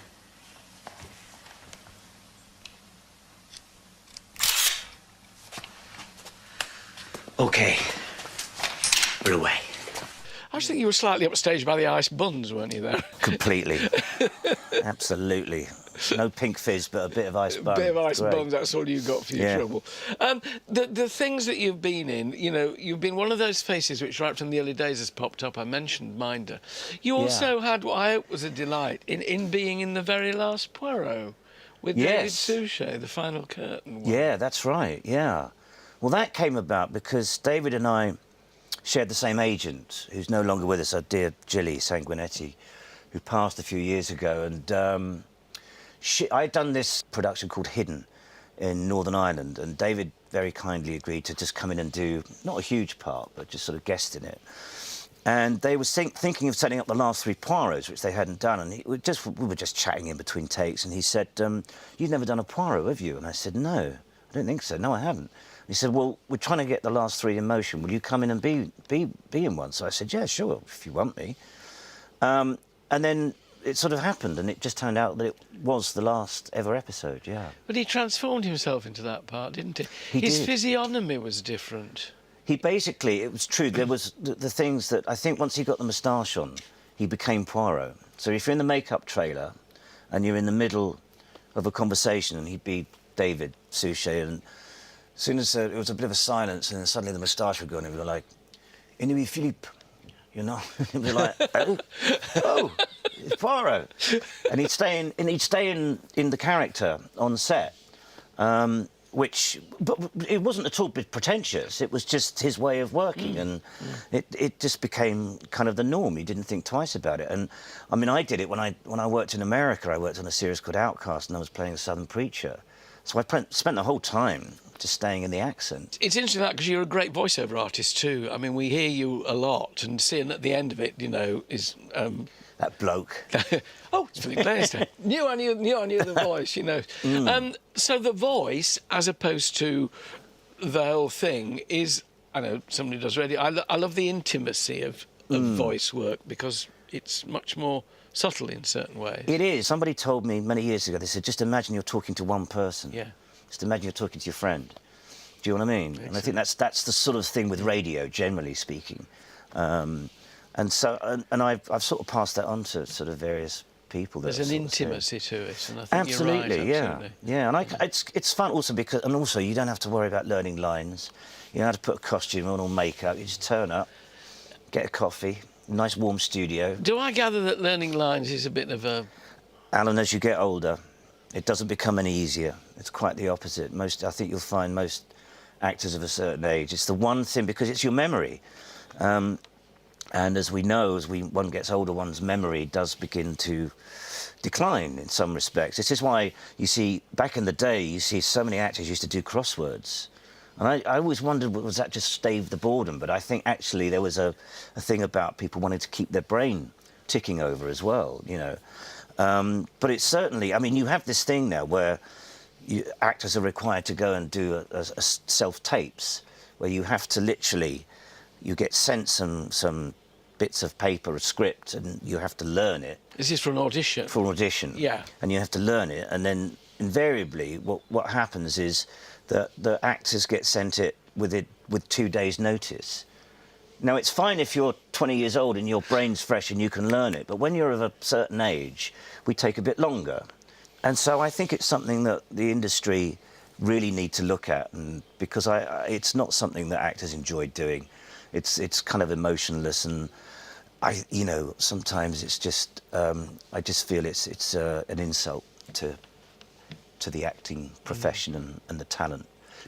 OK. We're away. I just think you were slightly upstaged by the ice buns, weren't you, there? Completely. Absolutely. No pink fizz, but a bit of ice bun. A bit of ice Great. buns, that's all you got for your trouble. The things that you've been in, you know, you've been one of those faces which right from the early days has popped up. I mentioned Minder. You also had what I hope was a delight in being in the very last Poirot with David Suchet, the final curtain one. Yeah, that's right, yeah. Well, that came about because David and I shared the same agent, who's no longer with us, our dear Gilly Sanguinetti, who passed a few years ago. And I'd done this production called Hidden in Northern Ireland, and David very kindly agreed to just come in and do, not a huge part, but just sort of guest in it. And they were thinking of setting up the last 3 Poirots, which they hadn't done, and we were just chatting in between takes, and he said, "You've never done a Poirot, have you?" And I said, "No, I don't think so. No, I haven't." He said, "Well, we're trying to get the last 3 in motion. Will you come in and be in one?" So I said, "Yeah, sure, if you want me." And then it sort of happened, and it just turned out that it was the last ever episode, yeah. But he transformed himself into that part, didn't he? His physiognomy was different. He basically, it was true, there was the things that, I think once he got the moustache on, he became Poirot. So if you're in the makeup trailer, and you're in the middle of a conversation, and he'd be David Suchet, and as soon as it was a bit of a silence, and then suddenly the moustache would go, and he'd be like, "Anyway, Philippe," you know? He'd be like, "Oh, it's Poirot." And he'd stay in the character on set, but it wasn't at all pretentious. It was just his way of working, and it just became kind of the norm. He didn't think twice about it. And I mean, I did it when I worked in America. I worked on a series called Outcast, and I was playing a Southern preacher. So I spent the whole time just staying in the accent. It's interesting that because you're a great voiceover artist too. I mean, we hear you a lot, and seeing at the end of it, you know, is that bloke. Oh, it's Philip Blaisdell. knew I knew the voice, you know. So the voice, as opposed to the whole thing, is, I know somebody does radio. I love the intimacy of voice work because it's much more subtle in certain ways. It is. Somebody told me many years ago, they said, just imagine you're talking to one person. Yeah. Just imagine you're talking to your friend. Do you know what I mean? Excellent. And I think that's the sort of thing with radio, generally speaking. And so, and I've sort of passed that on to sort of various people. There's an intimacy to it, and I think absolutely, you're right. Absolutely, yeah. And it's fun also because, and also you don't have to worry about learning lines. You don't have to put a costume on or makeup. You just turn up, get a coffee, nice warm studio. Do I gather that learning lines is a bit of a... Alan, as you get older, it doesn't become any easier. It's quite the opposite. I think you'll find most actors of a certain age, it's the one thing, because it's your memory. And as we know, as one gets older, one's memory does begin to decline in some respects. This is why you see, back in the day, you see so many actors used to do crosswords. And I always wondered, was that just stave the boredom? But I think actually there was a thing about people wanting to keep their brain ticking over as well, you know. But it's certainly, I mean, you have this thing now where actors are required to go and do a self-tapes, where you have to literally, you get sent some bits of paper, a script, and you have to learn it. Is this for an audition? For an audition. Yeah. And you have to learn it, and then invariably what happens is that the actors get sent it with 2 days' notice. Now, it's fine if you're 20 years old and your brain's fresh and you can learn it, but when you're of a certain age, we take a bit longer. And so I think it's something that the industry really need to look at, and because it's not something that actors enjoy doing. It's kind of emotionless, and you know, sometimes it's just I just feel it's an insult to the acting profession and the talent.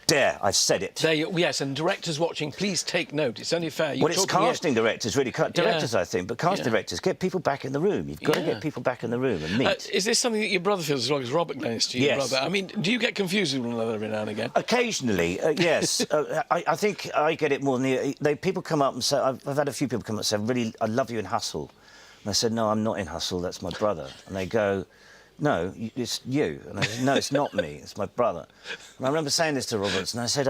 There, I've said it. There yes, and directors watching, please take note. It's only fair. Well, it's casting directors, really. Directors, I think, but cast directors, get people back in the room. You've got to get people back in the room and meet. Is this something that your brother feels as well as Robert Glenn is to your brother? I mean, do you get confused with one another every now and again? Occasionally, yes. I think I get it more than people come up and say, I've had a few people come up and say, I love you in Hustle. And I said, no, I'm not in Hustle, that's my brother. And they go, no, it's you. And I said, no, it's not me, it's my brother. And I remember saying this to Roberts, and I said,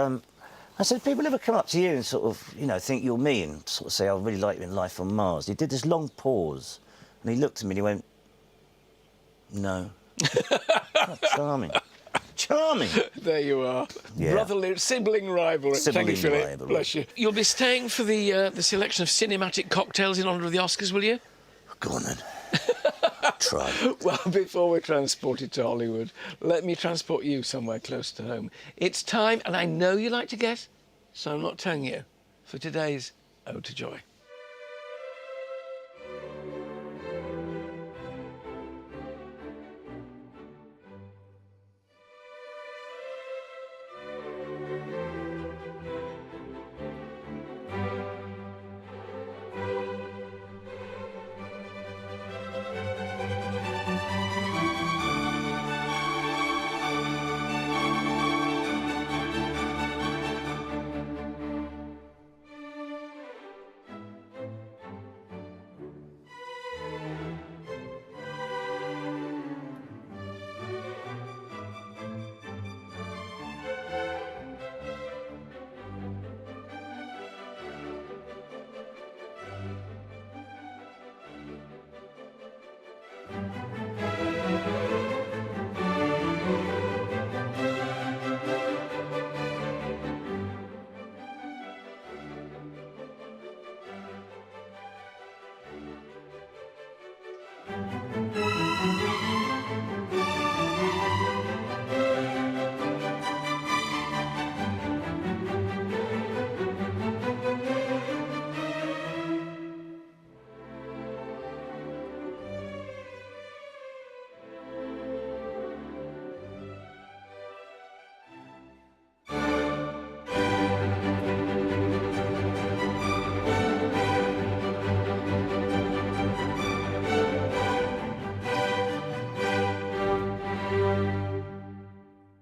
people ever come up to you and sort of, you know, think you're me and sort of say, I really like you in Life on Mars? He did this long pause, and he looked at me and he went, no. Charming. charming. There you are. Yeah. Brotherly, sibling rivalry. Thank you, Sibling Philip. rivalry. Bless you. You'll be staying for the selection of cinematic cocktails in honour of the Oscars, will you? Go on then. Try. Well, before we're transported to Hollywood, let me transport you somewhere close to home. It's time, and I know you like to guess, so I'm not telling you, for today's Ode to Joy.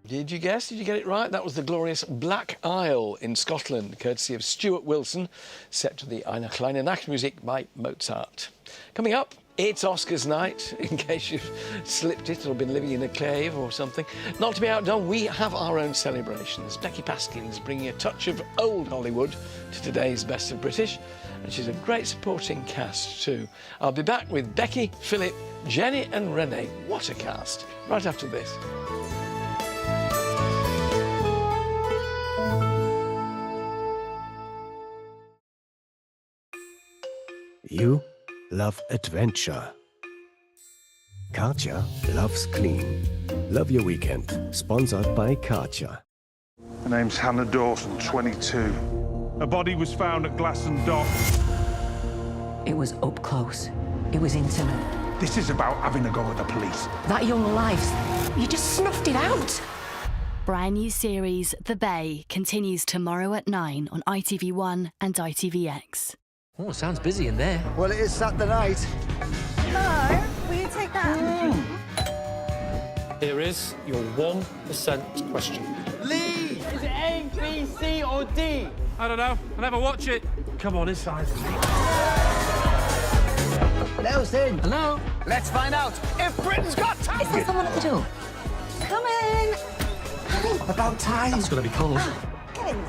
Did you guess? Did you get it right? That was the glorious Black Isle in Scotland, courtesy of Stuart Wilson, set to the Eine kleine Nachtmusik by Mozart. Coming up, it's Oscars night, in case you've slipped it or been living in a cave or something. Not to be outdone, we have our own celebrations. Becky Paskin's bringing a touch of old Hollywood to today's Best of British, and she's a great supporting cast too. I'll be back with Becky, Philip, Jenny and Renee. What a cast! Right after this. You love adventure. Katja loves clean. Love your weekend. Sponsored by Katja. Her name's Hannah Dawson, 22. A body was found at Glasson Dock. It was up close. It was intimate. This is about having a go at the police. That young life, you just snuffed it out. Brand new series The Bay continues tomorrow at 9 on ITV1 and ITVX. Oh, sounds busy in there. Well, it is Saturday night. No, will you take that? Here is your 1% question. Lee! Is it A, B, C or D? I don't know. I never watch it. Come on, inside. Nelson! Hello? Let's find out if Britain's Got Talent! Is there someone at the door? Come in! About time. That's gonna be cold. Get in.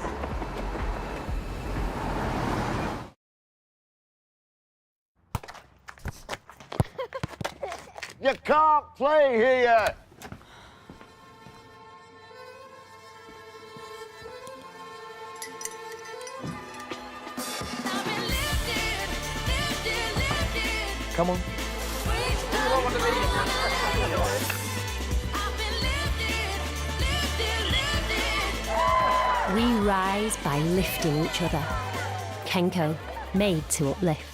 You can't play here. Come on. We rise by lifting each other. Kenko, made to uplift.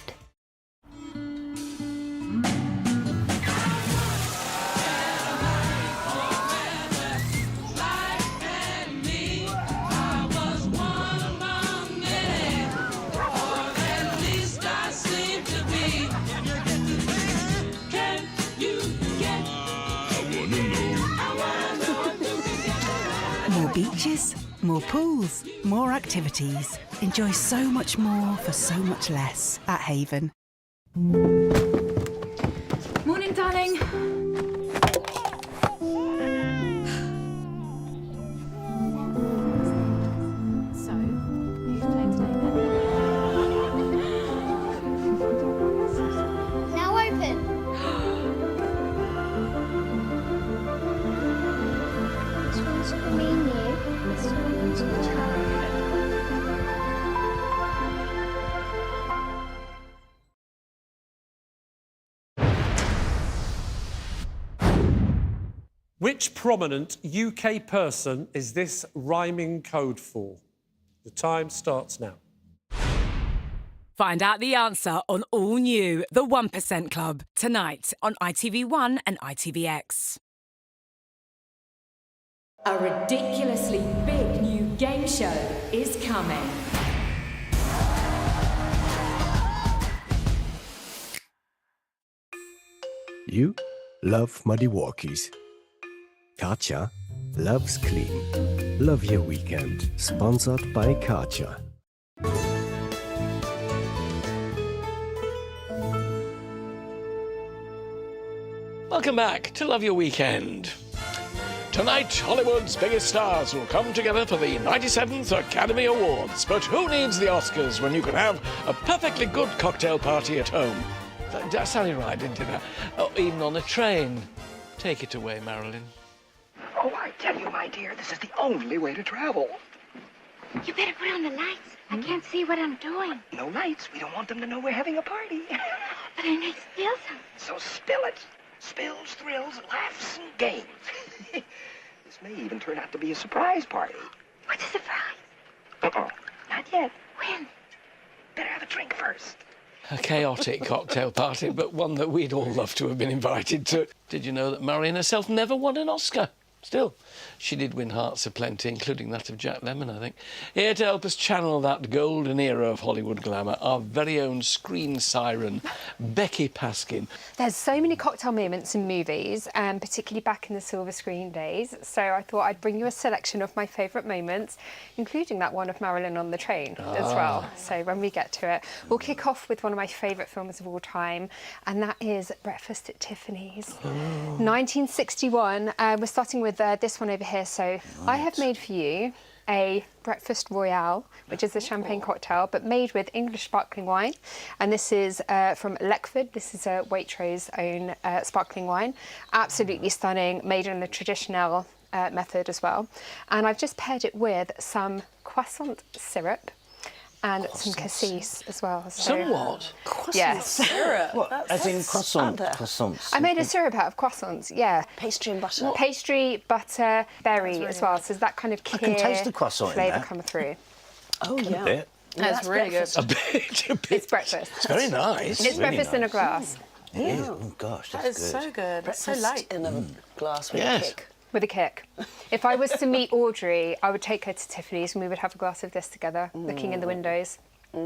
More beaches, more pools, more activities. Enjoy so much more for so much less at Haven. Morning, darling. So, who's playing today then? Now open. Which prominent UK person is this rhyming code for? The time starts now. Find out the answer on all new The 1% Club tonight on ITV1 and ITVX. A ridiculously big new game show is coming. You love muddy walkies. Katja loves clean. Love your weekend. Sponsored by Katja. Welcome back to Love Your Weekend. Tonight, Hollywood's biggest stars will come together for the 97th Academy Awards. But who needs the Oscars when you can have a perfectly good cocktail party at home? That sounded right, didn't it? Oh, even on a train. Take it away, Marilyn. Oh, I tell you, my dear, this is the only way to travel. You better put on the lights. I can't see what I'm doing. No lights. We don't want them to know we're having a party. But I need to spill some. So spill it. Spills, thrills, laughs, and games. This may even turn out to be a surprise party. What's a surprise? Uh-oh. Not yet. When? Better have a drink first. A chaotic cocktail party, but one that we'd all love to have been invited to. Did you know that Marion herself never won an Oscar? Still, she did win hearts aplenty, including that of Jack Lemmon, I think. Here to help us channel that golden era of Hollywood glamour, our very own screen siren, Becky Paskin. There's so many cocktail moments in movies, particularly back in the silver screen days, so I thought I'd bring you a selection of my favourite moments, including that one of Marilyn on the train as well. So when we get to it, we'll kick off with one of my favourite films of all time, and that is Breakfast at Tiffany's. 1961. We're starting with this one over here. So I have made for you a breakfast royale, which is a champagne cocktail, but made with English sparkling wine. And this is from Leckford. This is a Waitrose own sparkling wine. Absolutely stunning, made in the traditional method as well. And I've just paired it with some croissant syrup and some cassis as well. So, somewhat? Yes. Syrup? What, as in croissants? I made a syrup out of croissants, yeah. Pastry and butter? Pastry, butter, berry as well. So there's that kind of I can taste the croissant in flavour there. come through. Oh, yeah. A bit. That's really good. A bit. It's breakfast. It's very nice. It's really breakfast in a glass. It is. Oh, gosh, that's That is so good. It's so light. In a glass with Yes. a kick. With a kick. If I was to meet Audrey, I would take her to Tiffany's and we would have a glass of this together, looking in the windows.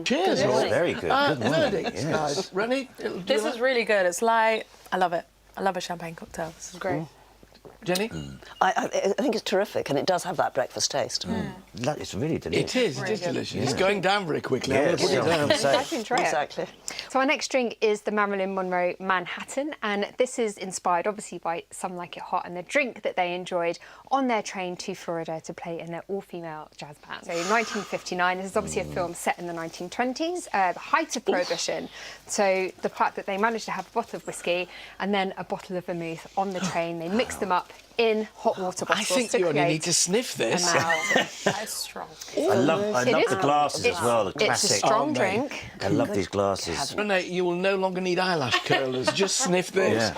Cheers. Good. Very good. Good morning. Verdict. Yes. Rennie? This is really good. It's light. I love it. I love a champagne cocktail. This is great. Jenny? I think it's terrific, and it does have that breakfast taste. It's really delicious. It is. It is delicious. It's going down very quickly. I'm going to put it down. I can try it. Exactly. So our next drink is the Marilyn Monroe Manhattan, and this is inspired obviously by Some Like It Hot and the drink that they enjoyed on their train to Florida to play in their all-female jazz band. So 1959, this is obviously a film set in the 1920s, the height of Prohibition. So the fact that they managed to have a bottle of whiskey and then a bottle of vermouth on the train, they mixed them up in hot water bottles. I think you only need to sniff this. That's strong. I love the glasses as well, the classic. It's a strong drink. I love these glasses. Renee, you will no longer need eyelash curlers. Just sniff this.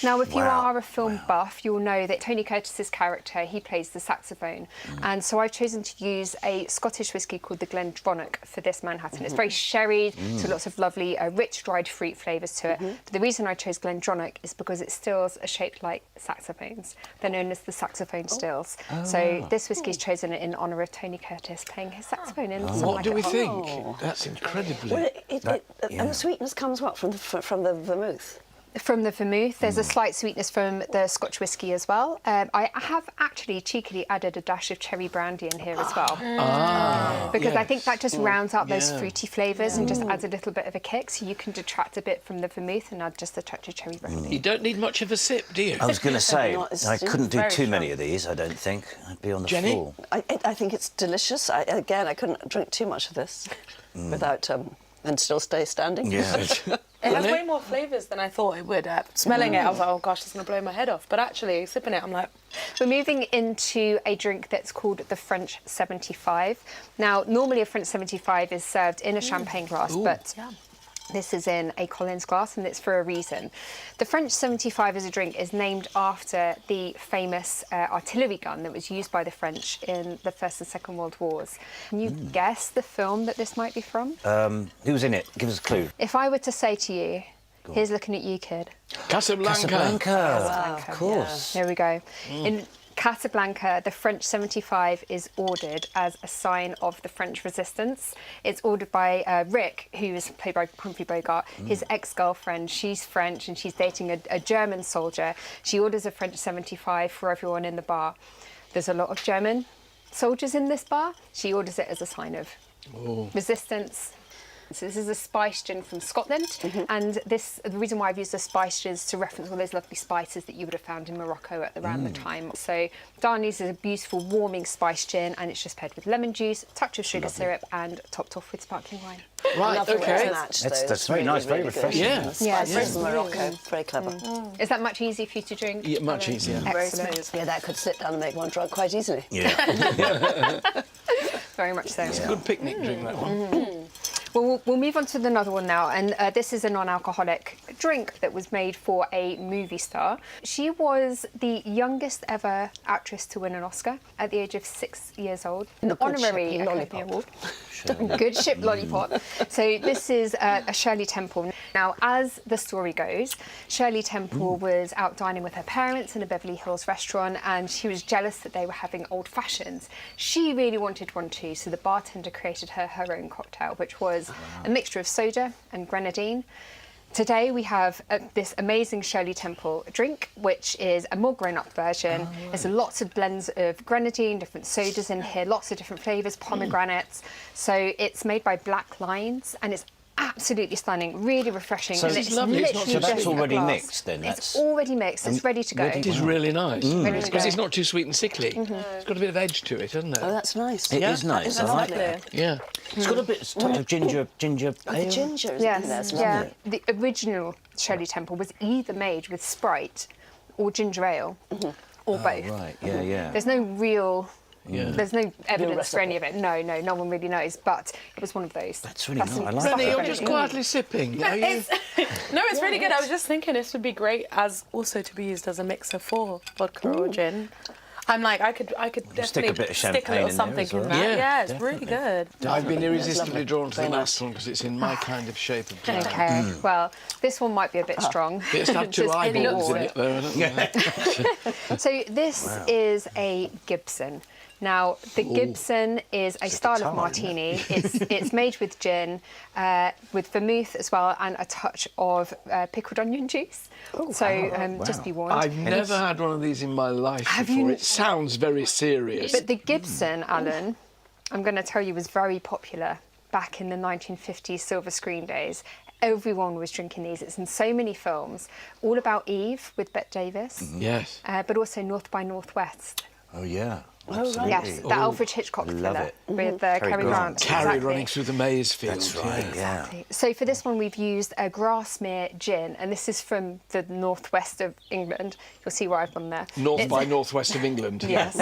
Now, if you Wow. are a film buff, you'll know that Tony Curtis's character, he plays the saxophone. And so I've chosen to use a Scottish whiskey called the Glendronach for this Manhattan. It's very sherried, so lots of lovely, rich dried fruit flavours to it. But the reason I chose Glendronach is because its stills are shaped like saxophones. They're known as the saxophone stills. So this whiskey is chosen in honour of Tony Curtis playing his saxophone in Some What Like do It we Hot. think? That's incredibly... Well, and the sweetness comes what from the vermouth. From the vermouth, there's a slight sweetness from the Scotch whisky as well. I have actually cheekily added a dash of cherry brandy in here as well. Because I think that just rounds out those fruity flavours and just adds a little bit of a kick, so you can detract a bit from the vermouth and add just a touch of cherry brandy. You don't need much of a sip, do you? I was going to say, It's I couldn't do very too many strong. of these, I don't think. I'd be on the Jenny? floor. I think it's delicious. I couldn't drink too much of this without and still stay standing. Yeah. It has way more flavours than I thought it would. Smelling it, I was like, oh gosh, it's going to blow my head off. But actually, sipping it, I'm like... We're moving into a drink that's called the French 75. Now, normally a French 75 is served in a champagne glass, but This is in a Collins glass, and it's for a reason. The French 75 as a drink is named after the famous artillery gun that was used by the French in the First and Second World Wars. Can you guess the film that this might be from? Who was in it? Give us a clue. If I were to say to you, here's looking at you, kid. Casablanca. Casablanca. Of course. There we go. In Casablanca, the French 75 is ordered as a sign of the French resistance. It's ordered by Rick, who is played by Humphrey Bogart, his ex-girlfriend. She's French and she's dating a German soldier. She orders a French 75 for everyone in the bar. There's a lot of German soldiers in this bar. She orders it as a sign of resistance. So this is a spice gin from Scotland, and the reason why I've used the spice gin is to reference all those lovely spices that you would have found in Morocco at around the time. So Darnley's is a beautiful warming spice gin, and it's just paired with lemon juice, a touch of sugar syrup, and topped off with sparkling wine. Right, okay. That's very nice, very refreshing. Yeah. Spices from Morocco, very clever. Is that much easier for you to drink? Yeah, much easier. Very Excellent. smooth. Yeah, that could sit down and make one drunk quite easily. Yeah. Very much so. It's a good picnic drink, that one. Well, we'll move on to another one now, and this is a non-alcoholic drink that was made for a movie star. She was the youngest ever actress to win an Oscar at the age of 6 years old. An honorary Academy Award. Good ship lollipop. So this is a Shirley Temple. Now, as the story goes, Shirley Temple was out dining with her parents in a Beverly Hills restaurant, and she was jealous that they were having old fashions. She really wanted one too, so the bartender created her own cocktail, which was a mixture of soda and grenadine. Today we have this amazing Shirley Temple drink, which is a more grown-up version. There's lots of blends of grenadine, different sodas in here, lots of different flavours, pomegranates. So it's made by Black Lines, and it's absolutely stunning, really refreshing. So and it's lovely. It's literally not so that's just a already glass. mixed then? It's already mixed, it's ready to go. It is really nice. Ready to Because go. it's not too sweet and sickly. It's got a bit of edge to it, hasn't it? Oh, that's nice. It is nice. I like that. Yeah. It's got a bit touch of ginger ale. The ginger is Yes, in there. It's yeah. lovely. The original Shirley Temple was either made with Sprite or ginger ale, or both. Right, yeah. There's no real... Yeah. There's no evidence for recipe. any of it. No one really knows, but it was one of those. That's really nice. I like Rennie, that. you're just quietly sipping. Are you? No, it's really good. I was just thinking this would be great as also to be used as a mixer for vodka or gin. I'm like, I could definitely Stick a bit of stick a champagne little in there something as well. in that. Yeah, It's really good. I've been irresistibly drawn to the Very last one because it's in my kind of shape of glass. Okay, well, this one might be a bit strong. It's had two Just eyeballs in looks it, though, hasn't it? So this is a Gibson. Now, the Gibson is a style of martini. It's made with gin, with vermouth as well, and a touch of pickled onion juice. Just be warned. I've never had one of these in my life before. It sounds very serious. But the Gibson, Alan, I'm going to tell you, was very popular back in the 1950s silver screen days. Everyone was drinking these. It's in so many films. All About Eve with Bette Davis. Yes. But also North by Northwest. Oh, yeah. Absolutely. Yes, the Alfred Hitchcock Love thriller it. with Cary Cary Grant. Carrie Exactly. running through the maize field. That's right, yeah. So for this one, we've used a Grasmere gin, and this is from the northwest of England. You'll see where I've gone there. North by northwest of England. Yes,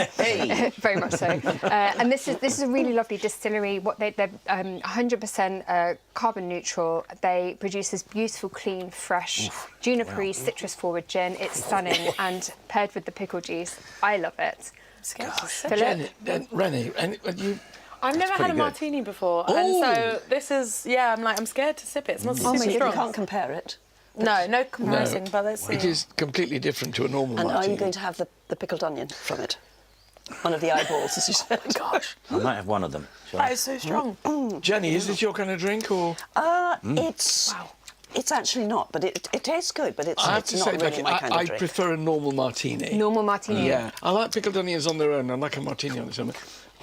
very much so. And this is a really lovely distillery. They're 100% carbon neutral. They produce this beautiful, clean, fresh, juniper-y, citrus-forward gin. It's stunning, and paired with the pickle juice, I love it. Philip? Rennie, you... I've never had a martini before, and so this is, I'm scared to sip it. It's not super You strong. can't compare it. No comparison, but let's see. It is completely different to a normal And martini. I'm going to have the pickled onion from it. One of the eyeballs, as you said. Gosh. I might have one of them. Shall I? That is so strong. Jenny, is this your kind of drink, or...? It's actually not, but it tastes good, but it's I have not to say, really Becky, my kind of I drink. prefer a normal martini. Normal martini. Yeah, I like pickled onions on their own. I like a martini on its own.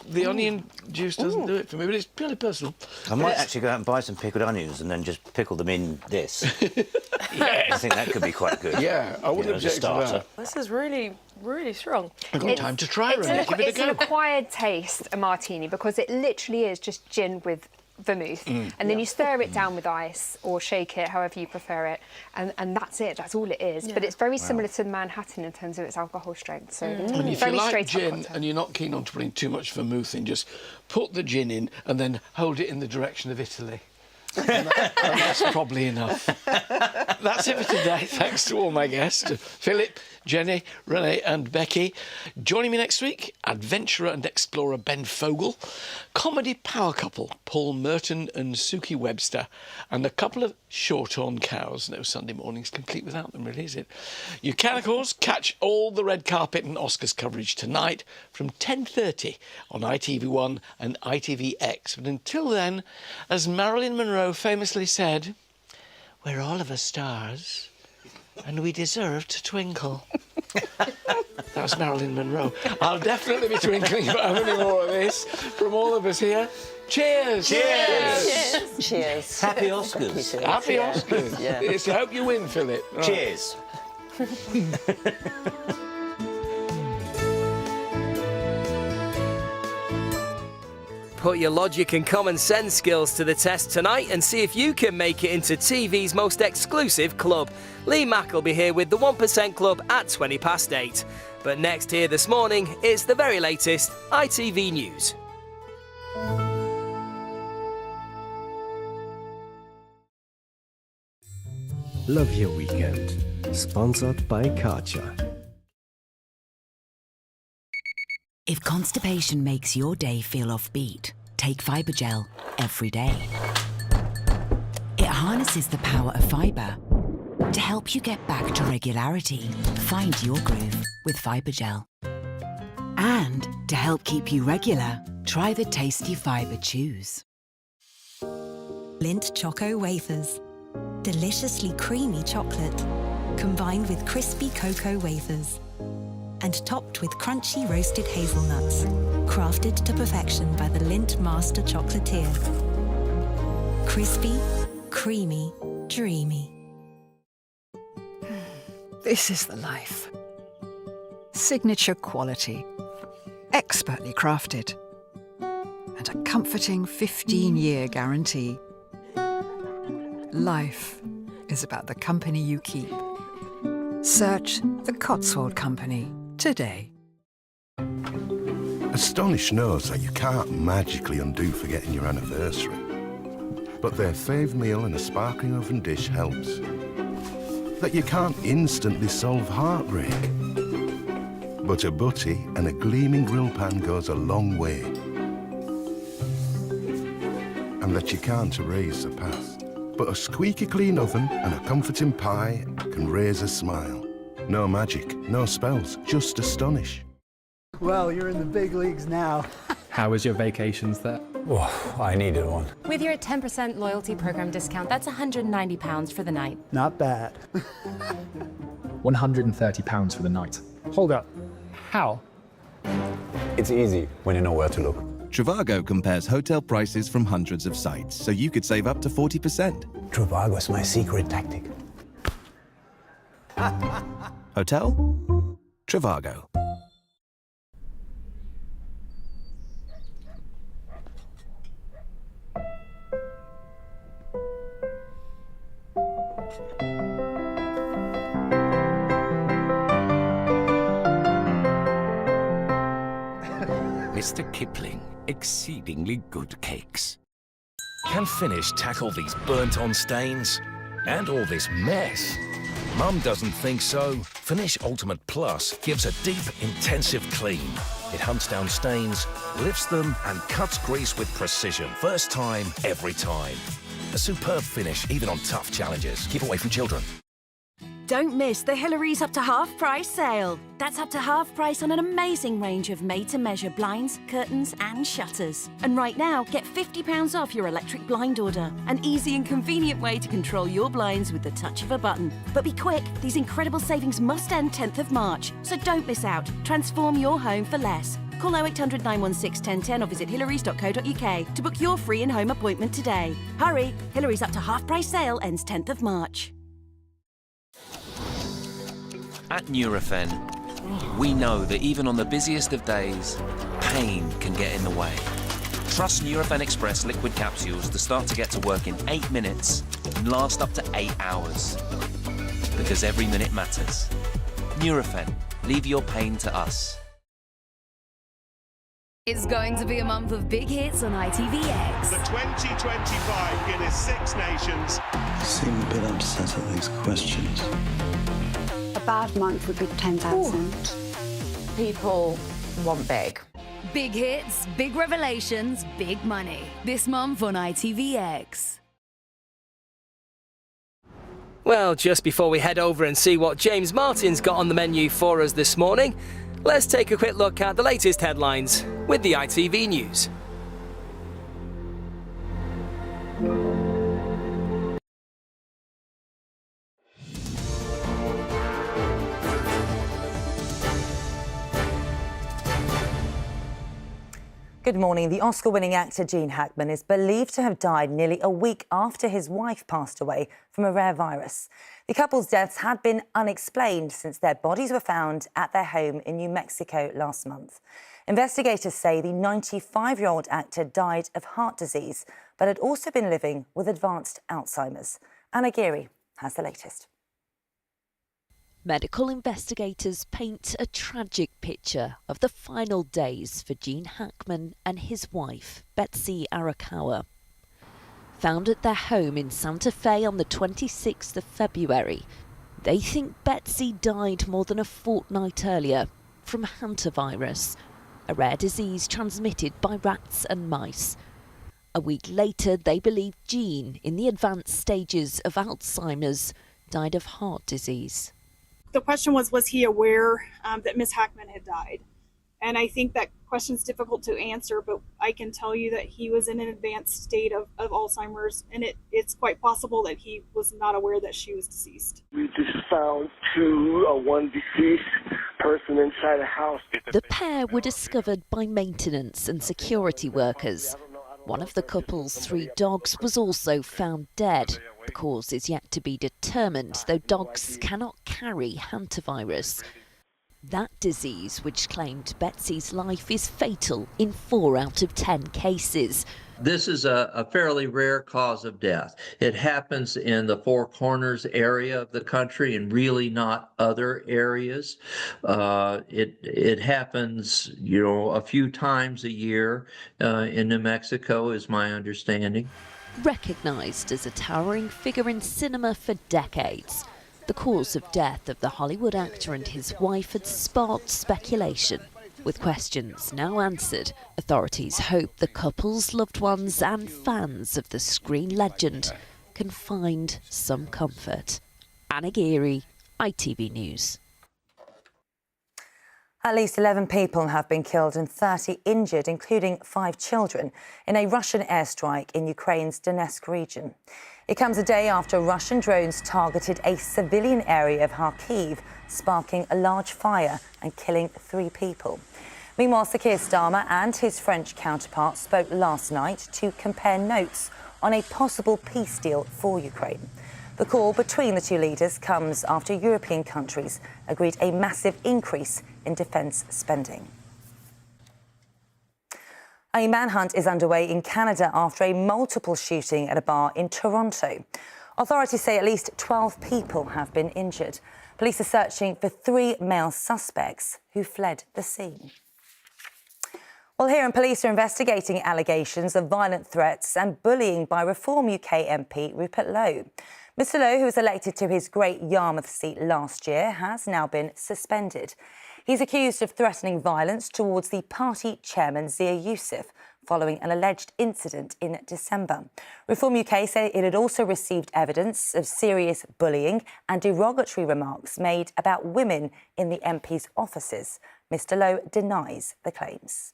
The onion juice doesn't do it for me, but it's purely personal. I might actually go out and buy some pickled onions and then just pickle them in this. I think that could be quite good. Yeah, I wouldn't as a object to starter. that. This is really, really strong. I've got time to try, Rennie. Give it a It's an go. acquired taste, a martini, because it literally is just gin with vermouth, and then you stir it down with ice or shake it, however you prefer it, and that's it. That's all it is. But it's very similar to the Manhattan in terms of its alcohol strength. So And if very you like straight up gin cocktail. and you're not keen on putting too much vermouth in, just put the gin in and then hold it in the direction of Italy. And that's probably enough. That's it for today. Thanks to all my guests, Philip, Jenny, Renee and Becky. Joining me next week, adventurer and explorer Ben Fogle, comedy power couple Paul Merton and Suki Webster, and a couple of short-horn cows. No Sunday morning's complete without them, really, is it? You can, of course, catch all the red carpet and Oscars coverage tonight from 10:30 on ITV1 and ITVX. But until then, as Marilyn Monroe famously said, we're all of us stars, and we deserve to twinkle. That was Marilyn Monroe. I'll definitely be twinkling for how many more of this from all of us here. Cheers! Cheers! Cheers. Happy Oscars. Happy Oscars. Yeah. It's, I hope you win, Philip. Right. Cheers. Put your logic and common sense skills to the test tonight and see if you can make it into TV's most exclusive club. Lee Mack will be here with the 1% Club at 8:20. But next here this morning, it's the very latest ITV News. Love your weekend. Sponsored by Karcher. If constipation makes your day feel offbeat, take Fibergel every day. It harnesses the power of fibre to help you get back to regularity. Find your groove with Fibergel. And to help keep you regular, try the tasty Fibre Chews. Lindt Choco Wafers. Deliciously creamy chocolate, combined with crispy cocoa wafers. And topped with crunchy roasted hazelnuts, crafted to perfection by the Lindt Master Chocolatier. Crispy, creamy, dreamy. This is the life. Signature quality, expertly crafted, and a comforting 15-year guarantee. Life is about the company you keep. Search the Cotswold Company today. Astonish knows that you can't magically undo forgetting your anniversary. But their fave meal in a sparkling oven dish helps. That you can't instantly solve heartbreak. But a butty and a gleaming grill pan goes a long way. And that you can't erase the past. But a squeaky clean oven and a comforting pie can raise a smile. No magic, no spells, just astonish. Well, you're in the big leagues now. How was your vacations there? Oh, I needed one. With your 10% loyalty program discount, that's £190 for the night. Not bad. £130 for the night. Hold up. How? It's easy when you know where to look. Trivago compares hotel prices from hundreds of sites, so you could save up to 40%. Trivago is my secret tactic. Hotel? Trivago. Mr. Kipling, exceedingly good cakes. Can Finish tackle these burnt-on stains? And all this mess? Mum doesn't think so. Finish Ultimate Plus gives a deep, intensive clean. It hunts down stains, lifts them, and cuts grease with precision. First time, every time. A superb finish, even on tough challenges. Keep away from children. Don't miss the Hillary's up to half price sale. That's up to half price on an amazing range of made-to-measure blinds, curtains and shutters. And right now, get £50 off your electric blind order. An easy and convenient way to control your blinds with the touch of a button. But be quick, these incredible savings must end 10th of March. So don't miss out. Transform your home for less. Call 0800 916 1010 or visit hillarys.co.uk to book your free in-home appointment today. Hurry! Hillary's up to half price sale ends 10th of March. At Nurofen, we know that even on the busiest of days, pain can get in the way. Trust Nurofen Express liquid capsules to start to get to work in 8 minutes and last up to 8 hours. Because every minute matters. Nurofen, leave your pain to us. It's going to be a month of big hits on ITVX. The 2025 Guinness Six Nations. You seem a bit upset at these questions. A bad month would be 10,000. People want big. Big hits, big revelations, big money. This month on ITVX. Well, just before we head over and see what James Martin's got on the menu for us this morning, let's take a quick look at the latest headlines with the ITV News. Good morning. The Oscar-winning actor Gene Hackman is believed to have died nearly a week after his wife passed away from a rare virus. The couple's deaths had been unexplained since their bodies were found at their home in New Mexico last month. Investigators say the 95-year-old actor died of heart disease, but had also been living with advanced Alzheimer's. Anna Geary has the latest. Medical investigators paint a tragic picture of the final days for Gene Hackman and his wife, Betsy Arakawa. Found at their home in Santa Fe on the 26th of February, they think Betsy died more than a fortnight earlier from hantavirus, a rare disease transmitted by rats and mice. A week later, they believe Gene, in the advanced stages of Alzheimer's, died of heart disease. The question was he aware that Miss Hackman had died? And I think that question's difficult to answer, but I can tell you that he was in an advanced state of Alzheimer's, and it's quite possible that he was not aware that she was deceased. We just found one deceased person inside a house. The pair were discovered by maintenance and security workers. One of the couple's 3 dogs was also found dead. The cause is yet to be determined, though dogs cannot carry hantavirus. That disease, which claimed Betsy's life, is fatal in 4 out of 10 cases. This is a fairly rare cause of death. It happens in the Four Corners area of the country and really not other areas. It happens, a few times a year in New Mexico, is my understanding. Recognised as a towering figure in cinema for decades, the cause of death of the Hollywood actor and his wife had sparked speculation. With questions now answered, authorities hope the couple's loved ones and fans of the screen legend can find some comfort. Anna Geary, ITV News. At least 11 people have been killed and 30 injured, including 5 children, in a Russian airstrike in Ukraine's Donetsk region. It comes a day after Russian drones targeted a civilian area of Kharkiv, sparking a large fire and killing 3 people. Meanwhile, Sir Keir Starmer and his French counterpart spoke last night to compare notes on a possible peace deal for Ukraine. The call between the 2 leaders comes after European countries agreed a massive increase in defence spending. A manhunt is underway in Canada after a multiple shooting at a bar in Toronto. Authorities say at least 12 people have been injured. Police are searching for 3 male suspects who fled the scene. Well, here, police are investigating allegations of violent threats and bullying by Reform UK MP Rupert Lowe. Mr Lowe, who was elected to his Great Yarmouth seat last year, has now been suspended. He's accused of threatening violence towards the party chairman, Zia Youssef, following an alleged incident in December. Reform UK said it had also received evidence of serious bullying and derogatory remarks made about women in the MP's offices. Mr Lowe denies the claims.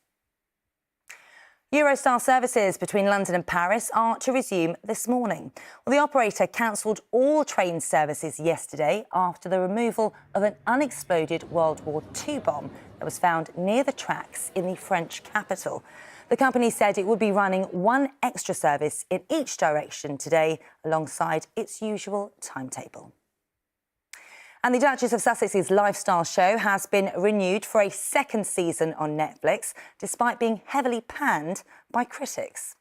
Eurostar services between London and Paris are to resume this morning. Well, the operator cancelled all train services yesterday after the removal of an unexploded World War II bomb that was found near the tracks in the French capital. The company said it would be running 1 extra service in each direction today, alongside its usual timetable. And the Duchess of Sussex's lifestyle show has been renewed for a 2nd season on Netflix, despite being heavily panned by critics.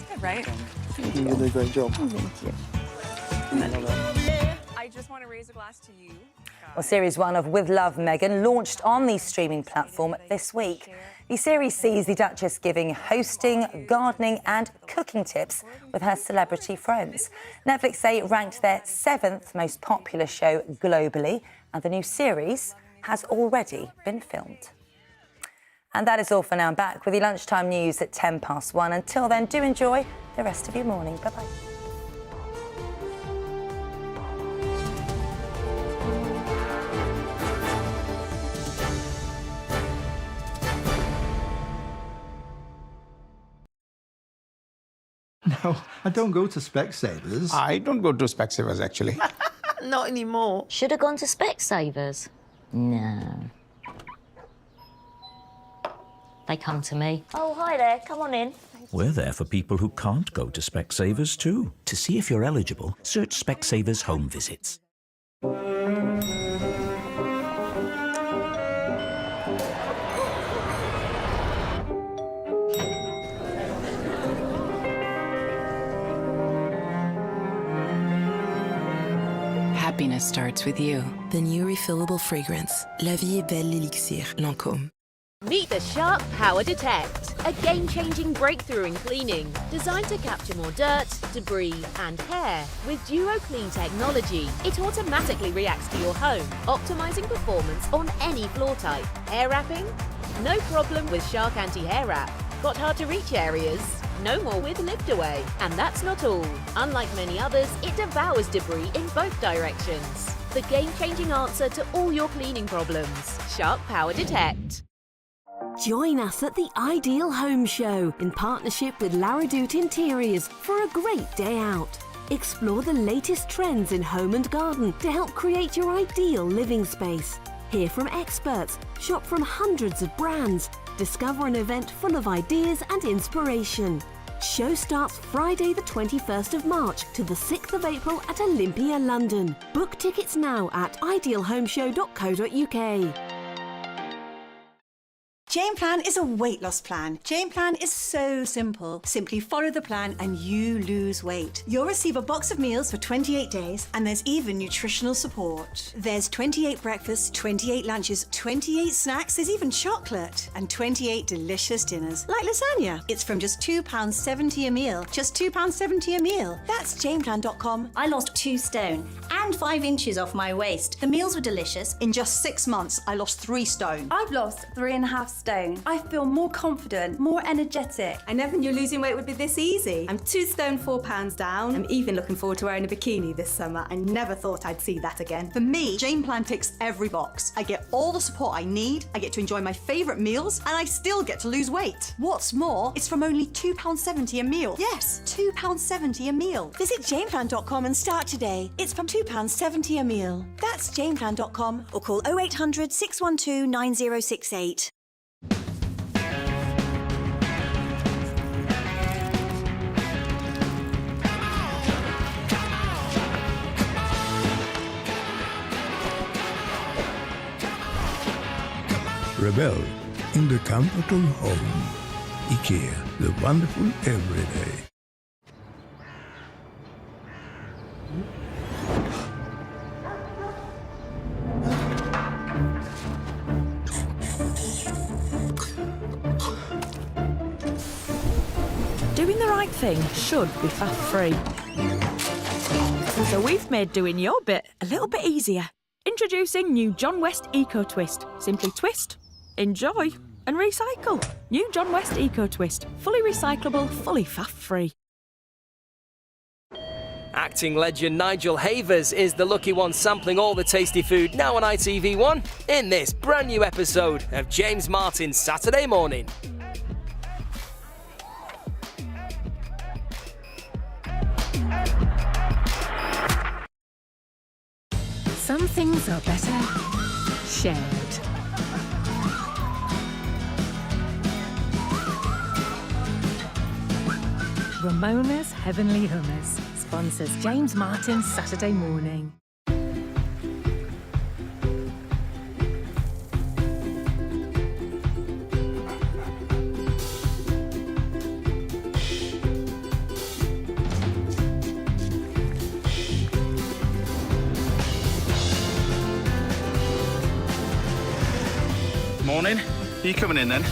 Good, right? You did a great job. Oh, thank you. I just want to raise a glass to you. Well, Series 1 of With Love, Meghan launched on the streaming platform this week. The series sees the Duchess giving hosting, gardening and cooking tips with her celebrity friends. Netflix say it ranked their 7th most popular show globally, and the new series has already been filmed. And that is all for now. I'm back with your lunchtime news at 1:10. Until then, do enjoy the rest of your morning. Bye-bye. No, I don't go to Specsavers. I don't go to Specsavers, actually. Not anymore. Should have gone to Specsavers. No. They come to me. Oh, hi there. Come on in. We're there for people who can't go to Specsavers too. To see if you're eligible, search Specsavers Home Visits. Happiness starts with you. The new refillable fragrance, La Vie est Belle Elixir, Lancôme. Meet the Shark Power Detect, a game-changing breakthrough in cleaning, designed to capture more dirt, debris and hair. With Duo Clean technology, it automatically reacts to your home, optimizing performance on any floor type. Hair wrapping? No problem with Shark Anti-Hair Wrap. Got hard-to-reach areas? No more with Lift Away. And that's not all. Unlike many others, it devours debris in both directions. The game-changing answer to all your cleaning problems. Shark Power Detect. Join us at the Ideal Home Show in partnership with Laradoute Interiors for a great day out. Explore the latest trends in home and garden to help create your ideal living space. Hear from experts, shop from hundreds of brands, discover an event full of ideas and inspiration. Show starts Friday the 21st of March to the 6th of April at Olympia, London. Book tickets now at idealhomeshow.co.uk. Jane Plan is a weight loss plan. Jane Plan is so simple. Simply follow the plan and you lose weight. You'll receive a box of meals for 28 days and there's even nutritional support. There's 28 breakfasts, 28 lunches, 28 snacks, there's even chocolate and 28 delicious dinners, like lasagna. It's from just £2.70 a meal. Just £2.70 a meal. That's janeplan.com. I lost 2 stone and 5 inches off my waist. The meals were delicious. In just 6 months, I lost 3 stone. I've lost 3.5 stone. I feel more confident, more energetic. I never knew losing weight would be this easy. I'm 2 stone 4 pounds down. I'm even looking forward to wearing a bikini this summer. I never thought I'd see that again. For me, Jane Plan ticks every box. I get all the support I need, I get to enjoy my favourite meals, and I still get to lose weight. What's more, it's from only £2.70 a meal. Yes, £2.70 a meal. Visit janeplan.com and start today. It's from £2.70 a meal. That's janeplan.com or call 0800 612 9068. Rebel in the comfortable home. IKEA, the wonderful everyday. Doing the right thing should be faff-free. So we've made doing your bit a little bit easier. Introducing new John West Eco Twist. Simply twist, enjoy and recycle. New John West Eco Twist. Fully recyclable, fully faff-free. Acting legend Nigel Havers is the lucky one sampling all the tasty food now on ITV1 in this brand new episode of James Martin's Saturday Morning. Some things are better shared. Ramona's Heavenly Hummus sponsors James Martin's Saturday Morning. Morning. Are you coming in then?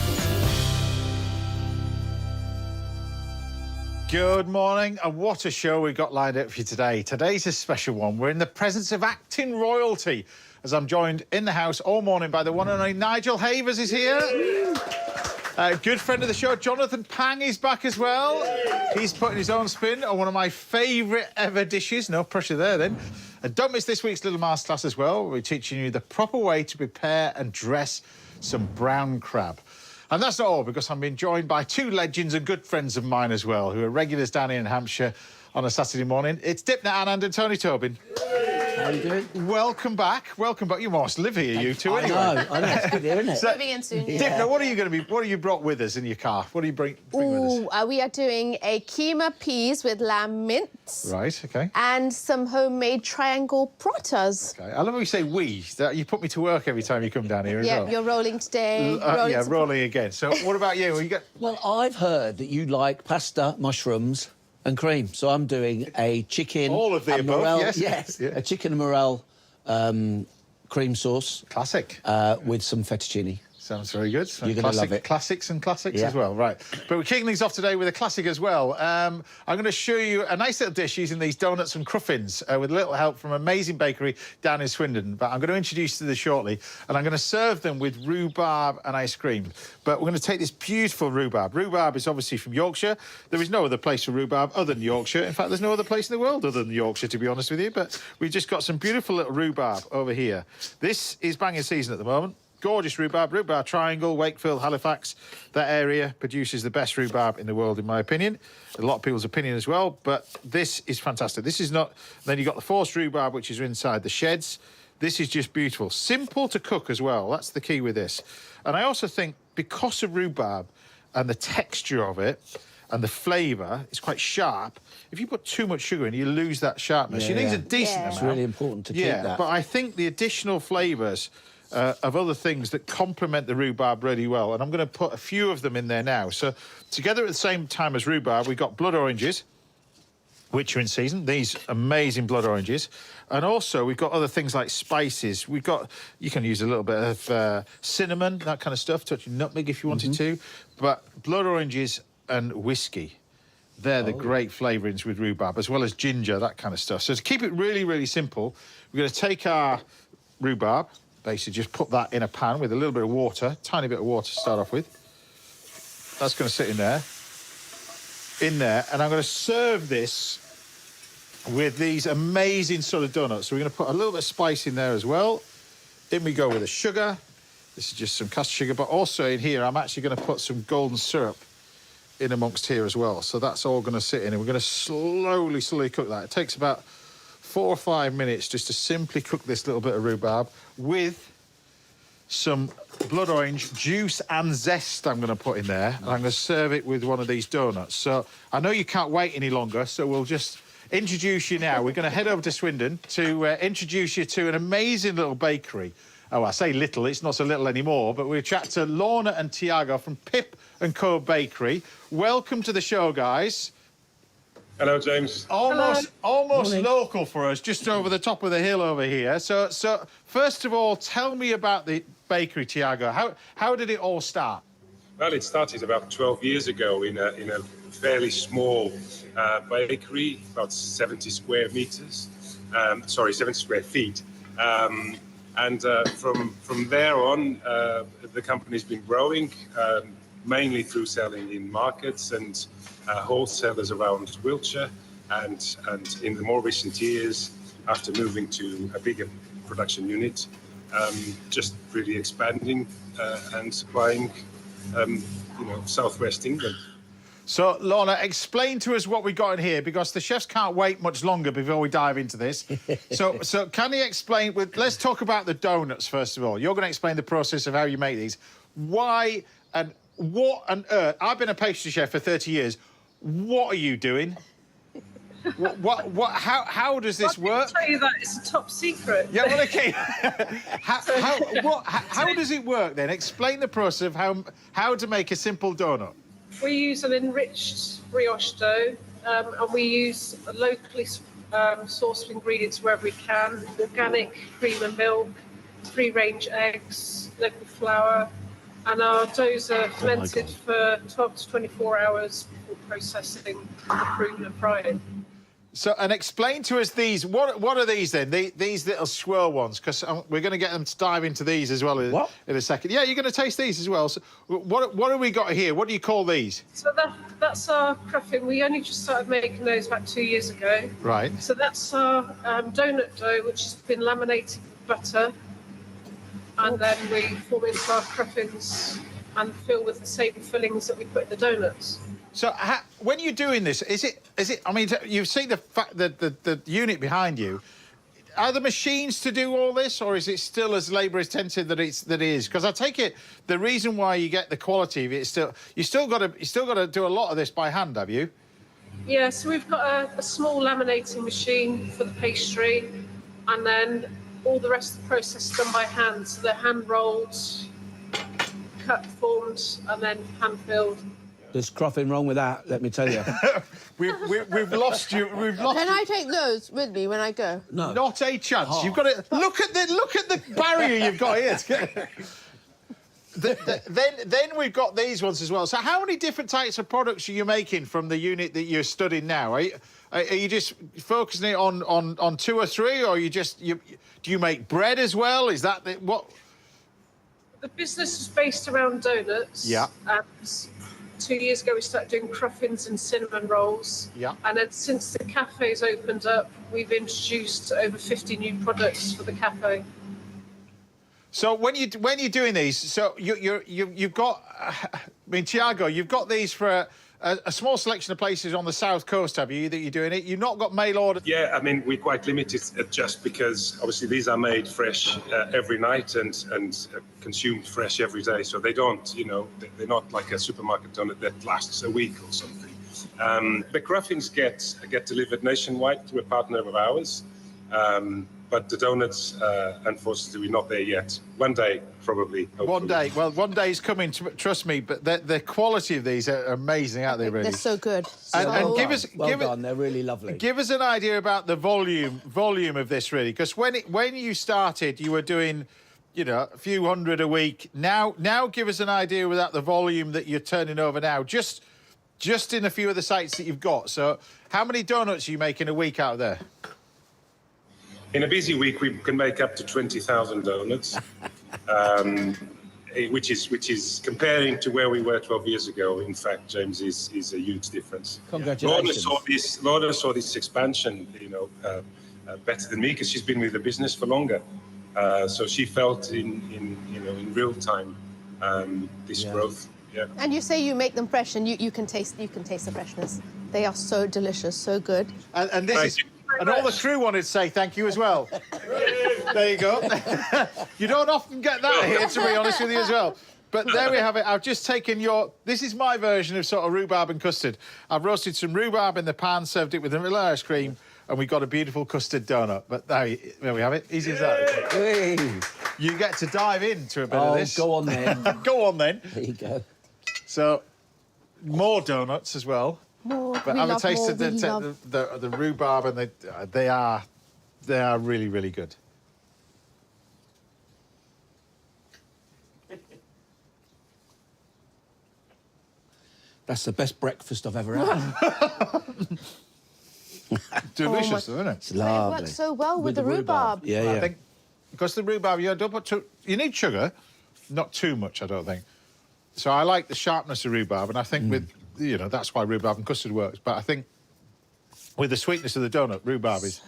Good morning, and what a show we've got lined up for you today. Today's a special one. We're in the presence of acting royalty, as I'm joined in the house all morning by the one and only Nigel Havers is here. Good friend of the show, Jonathan Pang, is back as well. He's putting his own spin on one of my favourite ever dishes. No pressure there, then. And don't miss this week's little masterclass as well. We're teaching you the proper way to prepare and dress some brown crab. And that's not all, because I'm being joined by two legends and good friends of mine as well, who are regulars down here in Hampshire on a Saturday morning. It's Dipna Anand and Tony Tobin. How you doing? Welcome back. Welcome back. You must live here, you two, anyway. I know. It's good here, isn't it? So, Moving in soon. Dipna, what are you going to be? What have you brought with us in your car? What do you bring with us? We are doing a keema peas with lamb mince. Right. Okay. And some homemade triangle pratas. Okay. I love when you say we. That you put me to work every time you come down here as well. Yeah, you're rolling today. Rolling again. So what about you? You got... Well, I've heard that you like pasta, mushrooms and cream. So I'm doing a chicken... All of the above, morel, yes. Yeah. A chicken and morel cream sauce. Classic. With some fettuccine. Sounds very good. You're going to love it. Classics as well, right. But we're kicking things off today with a classic as well. I'm going to show you a nice little dish using these donuts and cruffins with a little help from an amazing bakery down in Swindon. But I'm going to introduce you to this shortly, and I'm going to serve them with rhubarb and ice cream. But we're going to take this beautiful rhubarb. Rhubarb is obviously from Yorkshire. There is no other place for rhubarb other than Yorkshire. In fact, there's no other place in the world other than Yorkshire, to be honest with you. But we've just got some beautiful little rhubarb over here. This is banging season at the moment. Gorgeous rhubarb triangle, Wakefield, Halifax. That area produces the best rhubarb in the world, in my opinion. A lot of people's opinion as well, but this is fantastic. This is not... Then you've got the forced rhubarb, which is inside the sheds. This is just beautiful. Simple to cook as well. That's the key with this. And I also think because of rhubarb and the texture of it and the flavour, it's quite sharp. If you put too much sugar in, you lose that sharpness. You need a decent amount. It's really important to keep that. But I think the additional flavours of other things that complement the rhubarb really well. And I'm going to put a few of them in there now. So together at the same time as rhubarb, we've got blood oranges, which are in season. These amazing blood oranges. And also we've got other things like spices. We've got, you can use a little bit of cinnamon, that kind of stuff, touching nutmeg if you wanted to. But blood oranges and whiskey, they're the great flavourings with rhubarb, as well as ginger, that kind of stuff. So to keep it really, really simple, we're going to take our rhubarb, basically just put that in a pan with a little bit of water, tiny bit of water to start off with. That's going to sit in there, and I'm going to serve this with these amazing sort of donuts. So we're going to put a little bit of spice in there as well. In we go with the sugar. This is just some caster sugar, but also in here, I'm actually going to put some golden syrup in amongst here as well. So that's all going to sit in, and we're going to slowly cook that. It takes about 4 or 5 minutes just to simply cook this little bit of rhubarb with some blood orange juice and zest I'm going to put in there. Nice. And I'm going to serve it with one of these donuts. So I know you can't wait any longer, so we'll just introduce you now. We're going to head over to Swindon to introduce you to an amazing little bakery. Oh, I say little, it's not so little anymore, but we'll chat to Lorna and Tiago from Pip & Co Bakery. Welcome to the show, guys. Hello, James. Almost local for us, just over the top of the hill over here. So first of all, tell me about the bakery, Tiago. How did it all start? Well, it started about 12 years ago in a fairly small bakery, about 70 square meters. 70 square feet. And from there on, the company's been growing, mainly through selling in markets and wholesalers around Wiltshire, and in the more recent years, after moving to a bigger production unit, just really expanding and supplying, southwest England. So, Lorna, explain to us what we got in here, because the chefs can't wait much longer before we dive into this. So can you explain... Let's talk about the donuts, first of all. You're going to explain the process of how you make these. Why and what on earth... I've been a pastry chef for 30 years. What are you doing? How does this work? I can tell you that it's a top secret. Yeah, well, OK. How does it work, then? Explain the process of how to make a simple donut. We use an enriched brioche dough, and we use locally sourced ingredients wherever we can. Organic cream and milk, free-range eggs, local flour, and our doughs are fermented for 12 to 24 hours processing, the pruning and frying. So, and explain to us these. What are these then? These little swirl ones, because we're going to get them to dive into these as well in a second. Yeah, you're going to taste these as well. So, what have we got here? What do you call these? So that's our cruffin. We only just started making those about 2 years ago. Right. So that's our donut dough, which has been laminated with butter, and then we form into our cruffins and fill with the same fillings that we put in the donuts. So when you're doing this, is it? I mean, you've seen the unit behind you. Are the machines to do all this, or is it still as labour-intensive that it is? Because I take it the reason why you get the quality of it is you still got to do a lot of this by hand, have you? Yeah. So we've got a small laminating machine for the pastry, and then all the rest of the process is done by hand. So they're hand rolled, cut, formed, and then hand filled. There's nothing wrong with that, let me tell you. we've lost you. We've lost. Can I take those with me when I go? No. Not a chance. Oh. You've got to look at the barrier you've got here. Then we've got these ones as well. So how many different types of products are you making from the unit that you're studying now? Are you just focusing it on 2 or 3, or do you make bread as well? Is that what? The business is based around donuts. Yeah. And 2 years ago, we started doing cruffins and cinnamon rolls. Yeah. And then since the cafe's opened up, we've introduced over 50 new products for the cafe. So when you're doing these, so you've got, I mean, Tiago, you've got these for a small selection of places on the south coast, have you? That you're doing it. You've not got mail order. Yeah, I mean, we're quite limited just because obviously these are made fresh every night and consumed fresh every day. So they don't, they're not like a supermarket donut that lasts a week or something. The cruffins get delivered nationwide to a partner of ours. But the donuts, unfortunately, we're not there yet. One day, probably. Hopefully. One day. Well, one day is coming, trust me, but the quality of these are amazing, aren't they, really? They're so good. And give us... Well done, they're really lovely. Give us an idea about the volume of this, really, because when you started, you were doing, a few hundred a week. Now give us an idea about the volume that you're turning over now, just in a few of the sites that you've got. So how many donuts are you making a week out there? In a busy week, we can make up to 20,000 donuts, which is comparing to where we were 12 years ago. In fact, James, is a huge difference. Congratulations. Lorna saw this expansion, better than me because she's been with the business for longer. So she felt in real time this growth. Yeah. And you say you make them fresh, and you can taste the freshness. They are so delicious, so good. And this is. And all the crew wanted to say thank you as well. There you go. You don't often get that here, to be honest with you, as well. But there we have it. I've just taken this is my version of sort of rhubarb and custard. I've roasted some rhubarb in the pan, served it with vanilla ice cream, and we got a beautiful custard donut. But there we have it. Easy as that. Hey. You get to dive into a bit of this. Go on then. Go on then. There you go. So, more donuts as well. More. But have a taste of the rhubarb, and they are really, really good. That's the best breakfast I've ever had. Delicious, isn't it? It's lovely. It works so well with the rhubarb. Yeah, I think because the rhubarb, you need sugar, not too much, I don't think. So I like the sharpness of rhubarb, and I think with that's why rhubarb and custard works. But I think with the sweetness of the donut, rhubarb is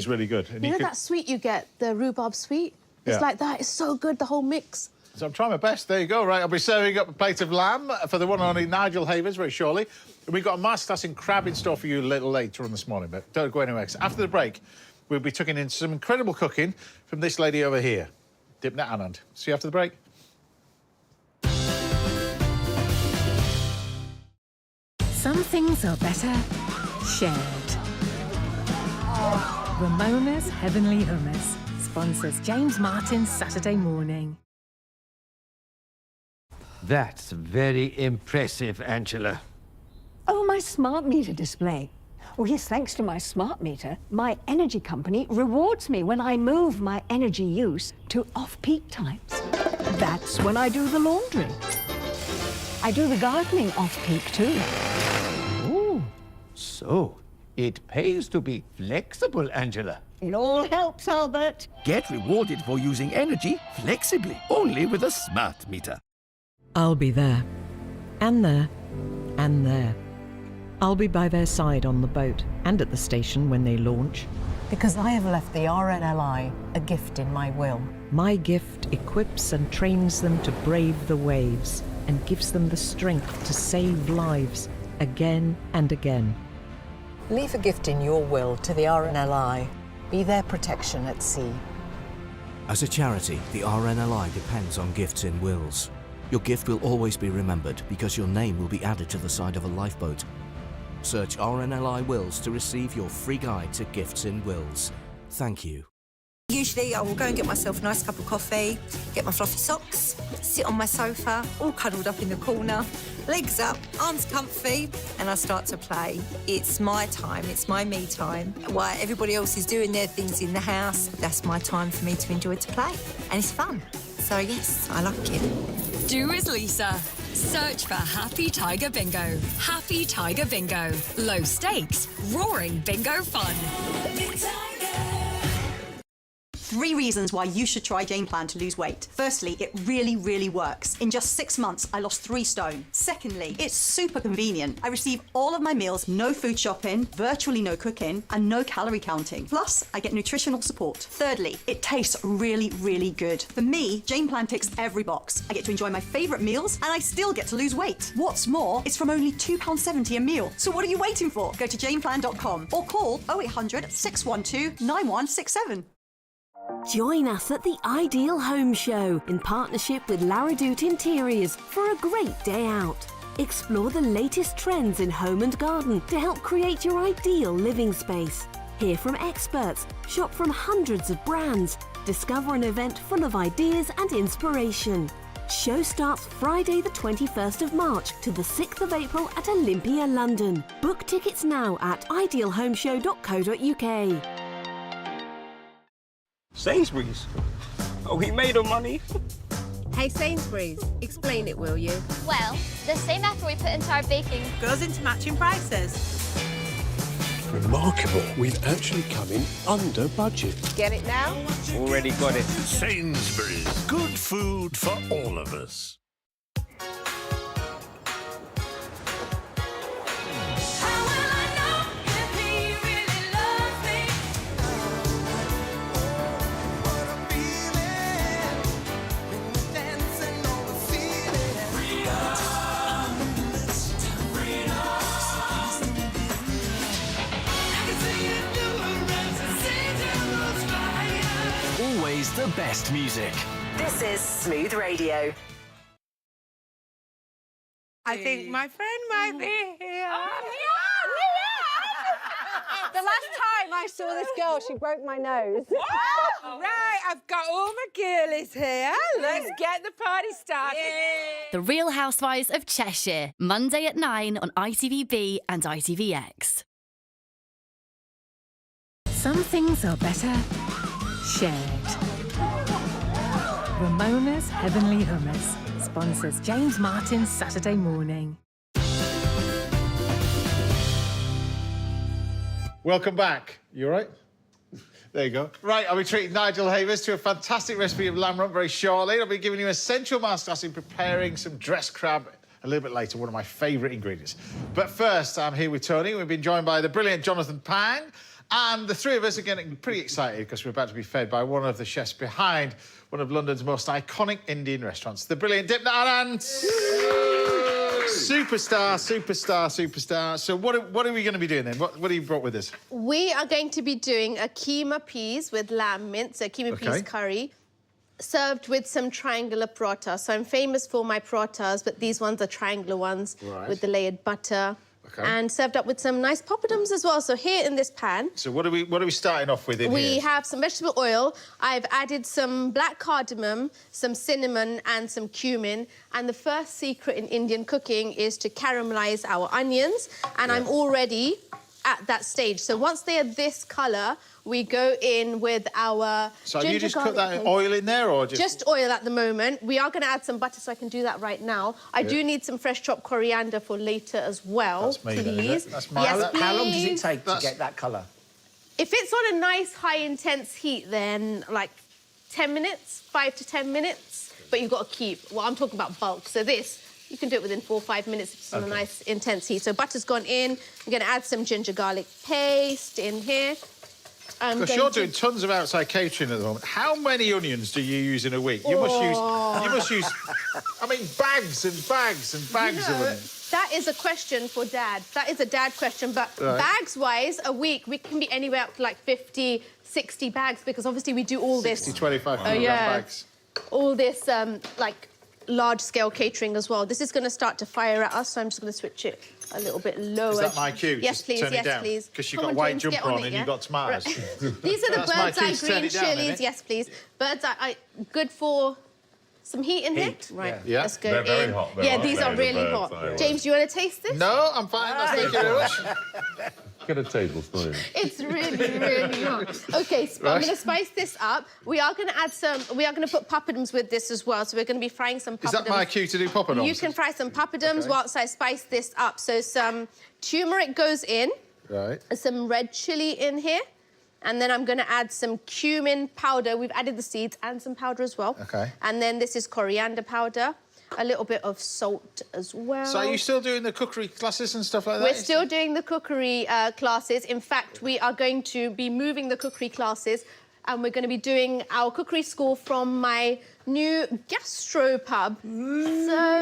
really good. And you know that sweet you get, the rhubarb sweet? It's like that. It's so good, the whole mix. So I'm trying my best. There you go. Right, I'll be serving up a plate of lamb for the one and only Nigel Havers very shortly. And we've got a masterclass in crab in store for you a little later on this morning, but don't go anywhere. After the break, we'll be tucking in some incredible cooking from this lady over here, Dipnat Anand. See you after the break. Some things are better shared. Ramona's Heavenly Hummus sponsors James Martin's Saturday morning. That's very impressive, Angela. Oh, my smart meter display. Oh, yes, thanks to my smart meter, my energy company rewards me when I move my energy use to off-peak times. That's when I do the laundry. I do the gardening off-peak, too. So, it pays to be flexible, Angela. It all helps, Albert. Get rewarded for using energy flexibly, only with a smart meter. I'll be there. And there. And there. I'll be by their side on the boat and at the station when they launch. Because I have left the RNLI a gift in my will. My gift equips and trains them to brave the waves and gives them the strength to save lives again and again. Leave a gift in your will to the RNLI. Be their protection at sea. As a charity, the RNLI depends on gifts in wills. Your gift will always be remembered because your name will be added to the side of a lifeboat. Search RNLI Wills to receive your free guide to gifts in wills. Thank you. Usually I will go and get myself a nice cup of coffee, get my fluffy socks, sit on my sofa, all cuddled up in the corner, legs up, arms comfy, and I start to play. It's my time, it's my me time. While everybody else is doing their things in the house, that's my time for me to enjoy to play. And it's fun. So yes, I like it. Do as Lisa. Search for Happy Tiger Bingo. Happy Tiger Bingo. Low stakes, roaring bingo fun. 3 reasons why you should try Jane Plan to lose weight. Firstly, it really, really works. In just 6 months, I lost 3 stone. Secondly, it's super convenient. I receive all of my meals, no food shopping, virtually no cooking, and no calorie counting. Plus, I get nutritional support. Thirdly, it tastes really, really good. For me, Jane Plan ticks every box. I get to enjoy my favourite meals, and I still get to lose weight. What's more, it's from only £2.70 a meal. So what are you waiting for? Go to janeplan.com or call 0800 612 9167. Join us at the Ideal Home Show in partnership with Laradoute Interiors for a great day out. Explore the latest trends in home and garden to help create your ideal living space. Hear from experts, shop from hundreds of brands, discover an event full of ideas and inspiration. Show starts Friday the 21st of March to the 6th of April at Olympia, London. Book tickets now at idealhomeshow.co.uk. Sainsbury's? Oh, he made her money. Hey Sainsbury's, explain it, will you? Well, the same effort we put into our baking goes into matching prices. Remarkable. We've actually come in under budget. Get it now? Already got it. Sainsbury's. Good food for all of us. Always the best music. This is Smooth Radio. I think my friend might be here. The last time I saw this girl, she broke my nose. Right, I've got all my girlies here. Let's get the party started. The Real Housewives of Cheshire, Monday at 9 on ITVB and ITVX. Some things are better shared. Ramona's Heavenly Hummus sponsors James Martin's Saturday morning. Welcome back. You all right? There you go. Right, I'll be treating Nigel Havers to a fantastic recipe of lamb rump very shortly. I'll be giving you a essential masterclass in preparing some dressed crab a little bit later, one of my favourite ingredients. But first, I'm here with Tony. We've been joined by the brilliant Jonathan Pang. And the three of us are getting pretty excited because we're about to be fed by one of the chefs behind one of London's most iconic Indian restaurants, the brilliant Dipna Anand. Superstar, superstar, superstar. So what are we going to be doing then? What have you brought with us? We are going to be doing a keema peas with lamb mince, a keema peas curry, served with some triangular paratha. So I'm famous for my parathas, but these ones are triangular ones with the layered butter. And served up with some nice poppadoms as well. So here in this pan... So what are we starting off with in here? We have some vegetable oil. I've added some black cardamom, some cinnamon and some cumin. And the first secret in Indian cooking is to caramelise our onions. And I'm already at that stage. So once they are this colour, we go in with our So have you just ginger put that garlic oil in there, or just oil at the moment. We are going to add some butter, so I can do that right now. I do need some fresh chopped coriander for later as well, That's me, then, is please. it? That's my- Yes, How long does it please. take to get that colour? If it's on a nice high intense heat, then like 10 minutes, 5 to 10 minutes. But you've got to keep. Well, I'm talking about bulk. So this, you can do it within 4 or 5 minutes if it's on a nice intense heat. So butter's gone in. I'm going to add some ginger garlic paste in here. Because you're doing tons of outside catering at the moment. How many onions do you use in a week? You must use. You must use. I mean, bags and bags and bags of onions. That is a question for Dad. That is a Dad question. But bags-wise, a week, we can be anywhere up to like 50, 60 bags because obviously we do all 60, 25 kilogram bags. All this, like, large-scale catering as well. This is going to start to fire at us, so I'm just going to switch it a little bit lower. Is that my cue? Yes, Just please. turn it Yes, down? please. Because you've Come got a white James, jumper get on it, and yeah? you've got tomatoes. These are the That's my bird's cue eye to turn green it down, chilies. innit? Yes, please. Bird's eye, good for some heat in here? Right, let's go in. They're very hot, though, yeah, aren't these they, are the really bird's hot. eye ones? James, do you want to taste this? No, I'm fine. Thank you very much. Get a tablespoon. It's really, really hot. OK, I'm going to spice this up. We are going to add some... We are going to put papadums with this as well, so we're going to be frying some papadums. Is that my cue to do papadums? You can fry some papadums whilst I spice this up. So some turmeric goes in. Right. Some red chilli in here. And then I'm going to add some cumin powder. We've added the seeds and some powder as well. OK. And then this is coriander powder. A little bit of salt as well. So are you still doing the cookery classes and stuff like that? We're still doing the cookery classes. In fact, we are going to be moving the cookery classes and we're going to be doing our cookery school from my new gastro pub. So,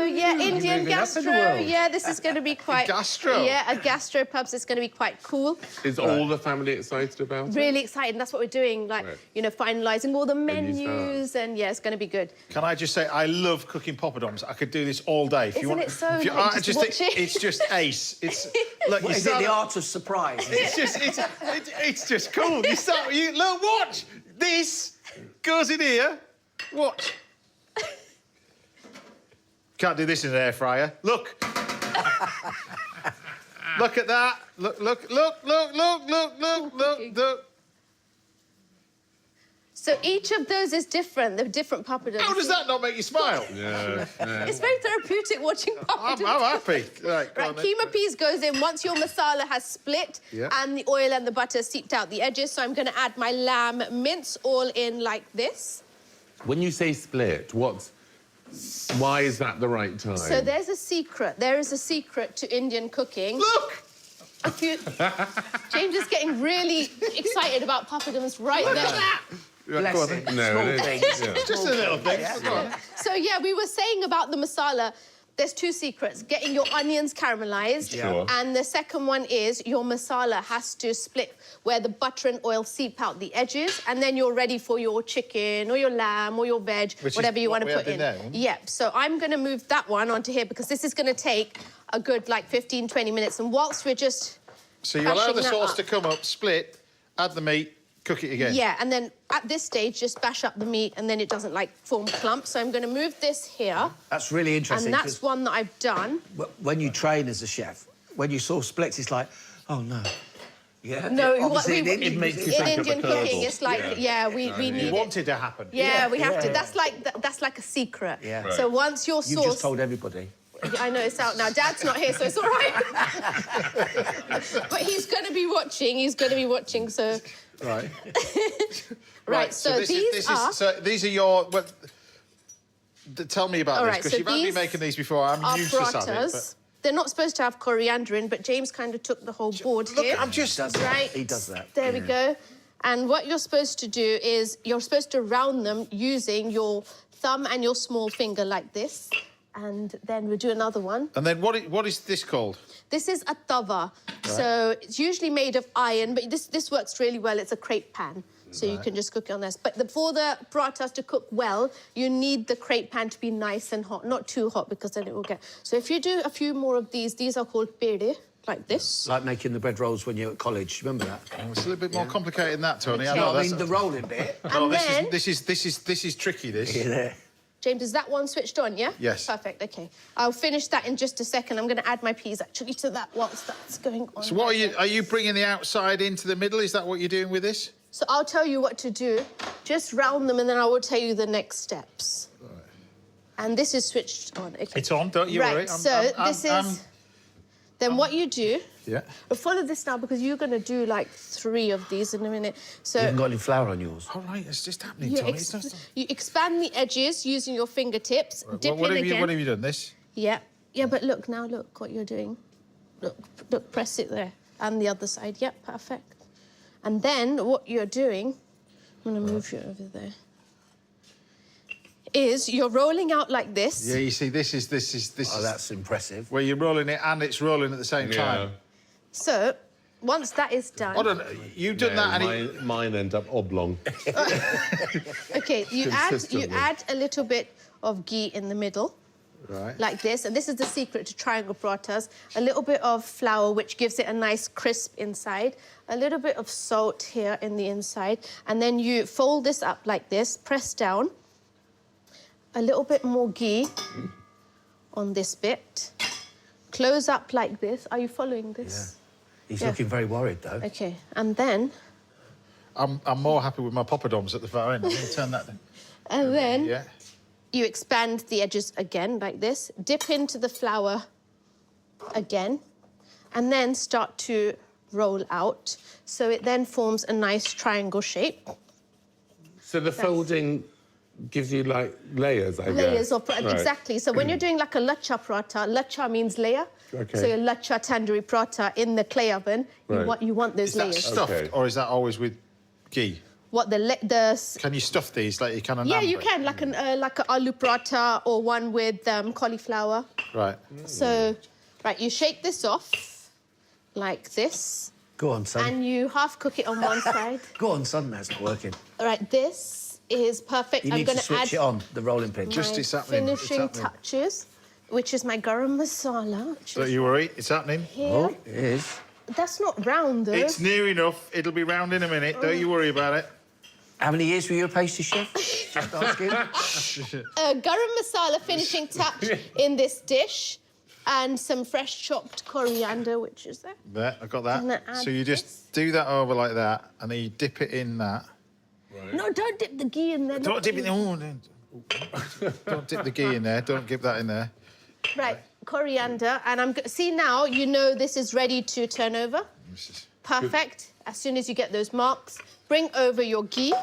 yeah, Indian gastro. Yeah, this is going to be quite... Gastro? Yeah, a gastro pub, so it's going to be quite cool. Is all the family excited about it? Really excited. That's what we're doing, like, you know, finalising all the Menus, menus and, yeah, it's going to be good. Can I just say, I love cooking poppadoms. I could do this all day. If you Isn't want, it so if you, good? I Just just watch think it. it's just ace. It's look. What you is it, start- the art of surprise? It's just, it's just cool. You start, you look, watch. This goes in here. Watch. Can't do this in an air fryer. Look. Look at that. Look, look, look, look, look, look, look, look, look. So each of those is different. They're different papadums. How does that not make you smile? Yeah. It's very therapeutic watching papadums. I'm happy. Right, go Right, on then. keema peas goes in once your masala has split and the oil and the butter seeped out the edges. So I'm going to add my lamb mince all in like this. When you say split, why is that the right time? So there's a secret. There is a secret to Indian cooking. Look! James is getting really excited about papadums right there. Right, go on then. No, it is. Yeah. Just a little thing. Go on. So, yeah, we were saying about the masala, there's two secrets. Getting your onions caramelised. Sure. And the second one is your masala has to split where the butter and oil seep out the edges, and then you're ready for your chicken or your lamb or your veg, Which is whatever you what want to we put had in. in there. Yeah, so I'm going to move that one onto here because this is going to take a good, like, 15, 20 minutes. And whilst we're just So you allow bashing the that sauce up- to come up, split, add the meat, cook it again. Yeah, and then at this stage, just bash up the meat and then it doesn't, like, form clumps. So I'm going to move this here. That's really interesting. And that's one that I've done. When you train as a chef, when you saw splits, it's like, oh, no. Yeah. No, obviously, what it makes you in think of Indian a curdle. cooking, it's like, we need You it. want it to happen. Yeah, we have to. yeah. That's like a secret. Yeah. So once your You sauce... just told everybody. I know it's out now. Dad's not here, so it's all right. But he's going to be watching. He's going to be watching, so... Right. Right, so these are your... Well, tell me about All this, right, because so you've had me these making these before. I'm are used to salad. parathas. They're not supposed to have coriander in, but James kind of took the whole board here. I'm just... Right. He does that. There we go. And what you're supposed to do is you're supposed to round them using your thumb and your small finger like this. And then we'll do another one. And then what is this called? This is a tava. So it's usually made of iron, but this works really well. It's a crepe pan. So you can just cook it on this. But for the parathas to cook well, you need the crepe pan to be nice and hot. Not too hot, because then it will get... So if you do a few more of these are called pede, like this. Like making the bread rolls when you're at college. Remember that? It's a little bit more complicated than that, Tony. No, I mean the rolling bit. No, And then- this is tricky, this. Yeah. James, is that one switched on, yeah? Yes. Perfect, okay. I'll finish that in just a second. I'm going to add my peas, actually, to that whilst that's going on. So what are you bringing the outside into the middle? Is that what you're doing with this? So I'll tell you what to do. Just round them, and then I will tell you the next steps. Right. And this is switched on. Okay. It's on, don't you worry. Right, Then what you do... Yeah. Follow this now, because you're going to do, like, 3 of these in a minute. So You haven't got any flour on yours? All right, it's just happening, Tommy. You expand the edges using your fingertips. Dip in again. What have you done, this? Yeah. Yeah, but look, now look what you're doing. Look, press it there. And the other side. Yep, perfect. And then what you're doing, I'm going to move you over there, is you're rolling out like this. Yeah, you see, this is. Oh, that's impressive. Where you're rolling it and it's rolling at the same time. So, once that is done... Hold on, you've done that and mine end up oblong. OK, you add a little bit of ghee in the middle. Right. Like this, and this is the secret to triangle parathas. A little bit of flour, which gives it a nice crisp inside. A little bit of salt here in the inside. And then you fold this up like this, press down. A little bit more ghee on this bit. Close up like this. Are you following this? Yeah. He's looking very worried, though. OK, and then... I'm more happy with my poppadoms at the far end. I'm going to turn that then. And then... Yeah. You expand the edges again, like this. Dip into the flour again. And then start to roll out. So it then forms a nice triangle shape. So the folding gives you, like, layers, I guess? Layers of... Right. Exactly. So when you're doing, like, a lachha paratha, lachha means layer. Okay. So your lachha tandoori paratha in the clay oven, Right. you want those Is that layers. stuffed, or is that always with ghee? What, Can you stuff these like you can a Yeah, naan you bread? can, like an aloo paratha or one with cauliflower. Right. So, right, you shake this off like this. Go on, son. And you half cook it on one side. Go on, son, that's not working. All right, this is perfect. You I'm need going to switch add it on, the rolling pin. my finishing touches, which is my garam masala. Don't you worry, it's happening. Here. Oh, it is. That's not round, though. It's near enough. It'll be round in a minute. Don't you worry about it. How many years were you a pastry chef? Just asking. Garam masala finishing touch in this dish, and some fresh chopped coriander, which is there. There, I got I'm gonna that. add So you just do that over like that, and then you dip it in that. No, don't dip the ghee in there. Don't dip it in. Don't dip the ghee in there. Don't dip that in there. Right, coriander, and see now, you know this is ready to turn over. Perfect. As soon as you get those marks, bring over your ghee.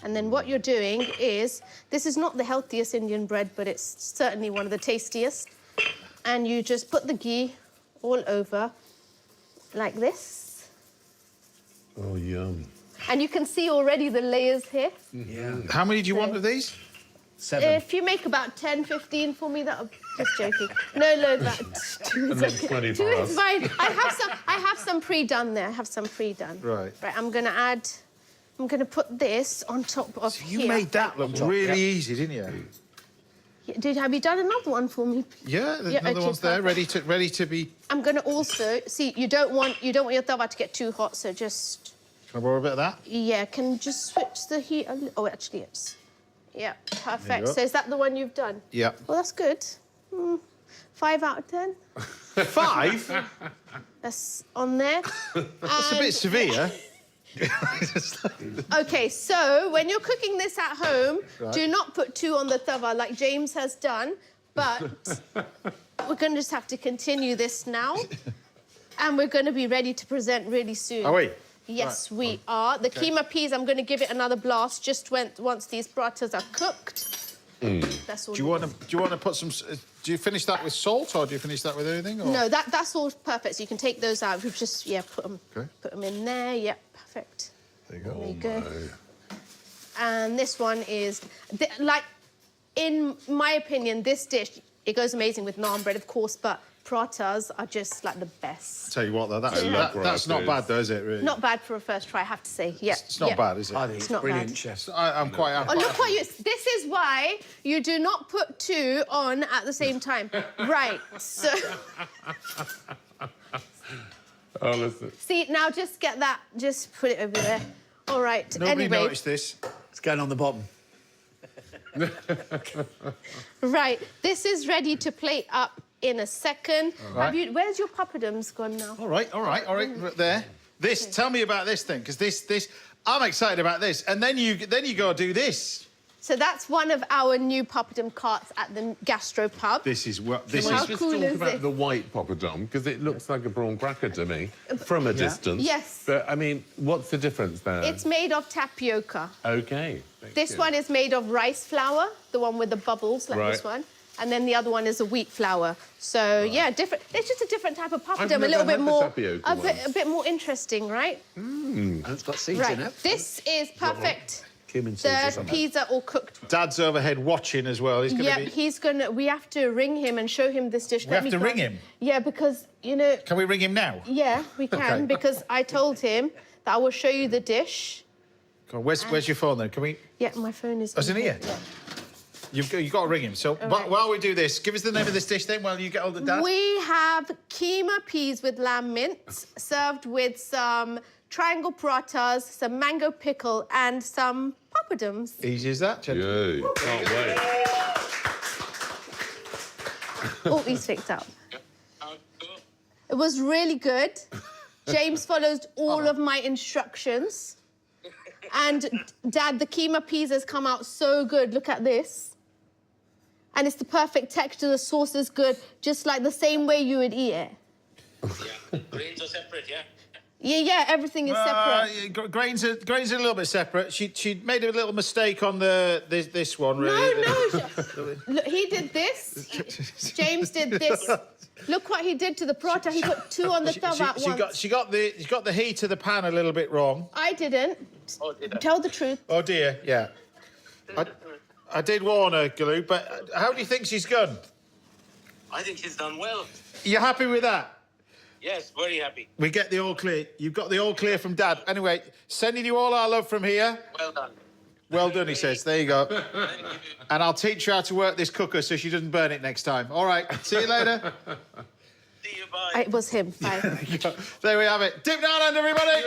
And then what you're doing is, this is not the healthiest Indian bread, but it's certainly one of the tastiest. And you just put the ghee all over like this. Oh, yum. And you can see already the layers here. Yeah. How many do you want of these? 7. If you make about 10, 15 for me, that'll... Just joking. No, that... And then 20 for us. It's fine. I have some pre-done there. I have some pre-done. Right. Right, I'm going to put this on top of You here. made that look really easy, didn't you? Have you done another one for me? Yeah, there's another okay, one's there, perfect. ready to be... I'm going to also... See, you don't want your tawa to get too hot, so just... Can I borrow a bit of that? Yeah, can you just switch the heat a little... Oh, actually, it's... Yeah, perfect. go. So is that the one you've done? Yeah. Well, that's good. 5 out of 10. 5? That's on there. That's a bit severe. OK, so when you're cooking this at home, Right. do not put 2 on the tawa like James has done, but we're going to just have to continue this now, and we're going to be ready to present really soon. Are we? Yes, Right. we are. The Okay. keema peas, I'm going to give it another blast just once these parathas are cooked. That's all. Do you want to put some... Do you finish that with salt, or do you finish that with anything? Or? No, that's all perfect. So you can take those out. We've just, put them in there. Yep, perfect. There you go. There you go. And this one is, like, in my opinion, this dish, it goes amazing with naan bread, of course, but parathas are just, like, the best. Tell you what, though, that's not bad, though, is it, really? Not bad for a first try, I have to say. Yeah. It's not bad, is it? I think It's not brilliant, bad. chef. I'm quite... Oh, look what you... This is why you do not put 2 on at the same time. Right, so... Oh, listen. See, now just get that... Just put it over there. All right, Nobody anyway... noticed this. It's going on the bottom. Right, this is ready to plate up in a second. All right. Where's your papadums gone now? All right, right there. This, tell me about this thing, because this, I'm excited about this. And then you go do this. So that's one of our new papadum carts at the Gastro Pub. This is what Can we just talk about the white poppadom, because it looks like a prawn cracker to me from a distance. Yes. But I mean, what's the difference there? It's made of tapioca. Okay. This one is made of rice flour, the one with the bubbles, like this one. And then the other one is a wheat flour. So yeah, different. It's just a different type of papadum, a little bit more, a bit more interesting, right? And it's got seeds Right. in it. This is perfect. Cumin seeds or The something. peas are all cooked. Dad's overhead watching as well. He's gonna be... he's gonna. We have to ring him and show him this dish. We have to ring him? Yeah, because you know. Can we ring him now? Yeah, we can Okay. because I told him that I will show you the dish. Go on, where's your phone then? Can we? Yeah, my phone is. Oh, it's in here. Yeah. You've got to ring him. So while we do this, give us the name of this dish then while you get all the dad. We have keema peas with lamb mince, served with some triangle parathas, some mango pickle, and some papadums. Easy as that, gentlemen. Yay, can't wait. Oh, he's picked up. It was really good. James followed all of my instructions. And Dad, the keema peas has come out so good. Look at this. And it's the perfect texture. The sauce is good, just like the same way you would eat it. Yeah, grains are separate, yeah? Yeah, everything is separate. Grains are a little bit separate. She made a little mistake on this one, really. No. Look, he did this. James did this. Look what he did to the paratha. He put two on the stove at once. She got the heat of the pan a little bit wrong. I didn't. Oh, did I? Tell the truth. Oh dear, yeah. I did warn her, Galoo, but how do you think she's gone? I think she's done well. You happy with that? Yes, very happy. We get the all clear. You've got the all clear from Dad. Anyway, sending you all our love from here. Well done. Well done, he says. There you go. And I'll teach her how to work this cooker so she doesn't burn it next time. All right, see you later. See you, bye. It was him. Bye. There we have it. Dip down under, everybody.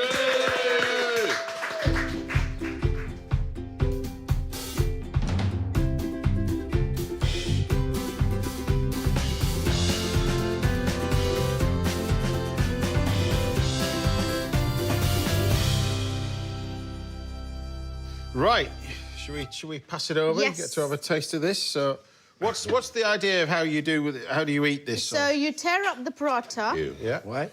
Right, should we pass it over? Yes. Get to have a taste of this. So, what's the idea of how you do with it? How do you eat this? So you tear up the paratha. Yeah. Right.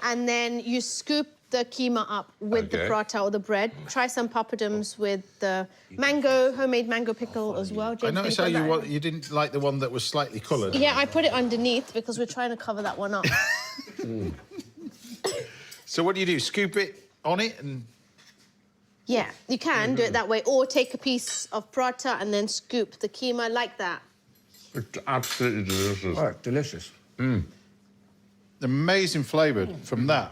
And then you scoop the keema up with the paratha or the bread. Try some papadums with the homemade mango pickle as well. I James, noticed can how you put that you didn't like the one that was slightly coloured. in? Yeah, I put it underneath because we're trying to cover that one up. So what do? Scoop it on it and... Yeah, you can do it that way, or take a piece of paratha and then scoop the keema like that. It's absolutely delicious. Oh, delicious. Amazing flavour from that.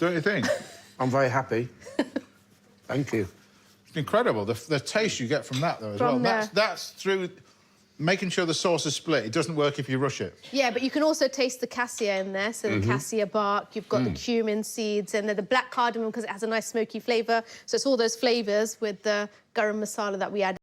Don't you think? I'm very happy. Thank you. It's incredible, the taste you get from that, though, as well. That's through making sure the sauce is split. It doesn't work if you rush it. Yeah, but you can also taste the cassia in there. So the cassia bark, you've got the cumin seeds, and then the black cardamom because it has a nice smoky flavour. So it's all those flavours with the garam masala that we add.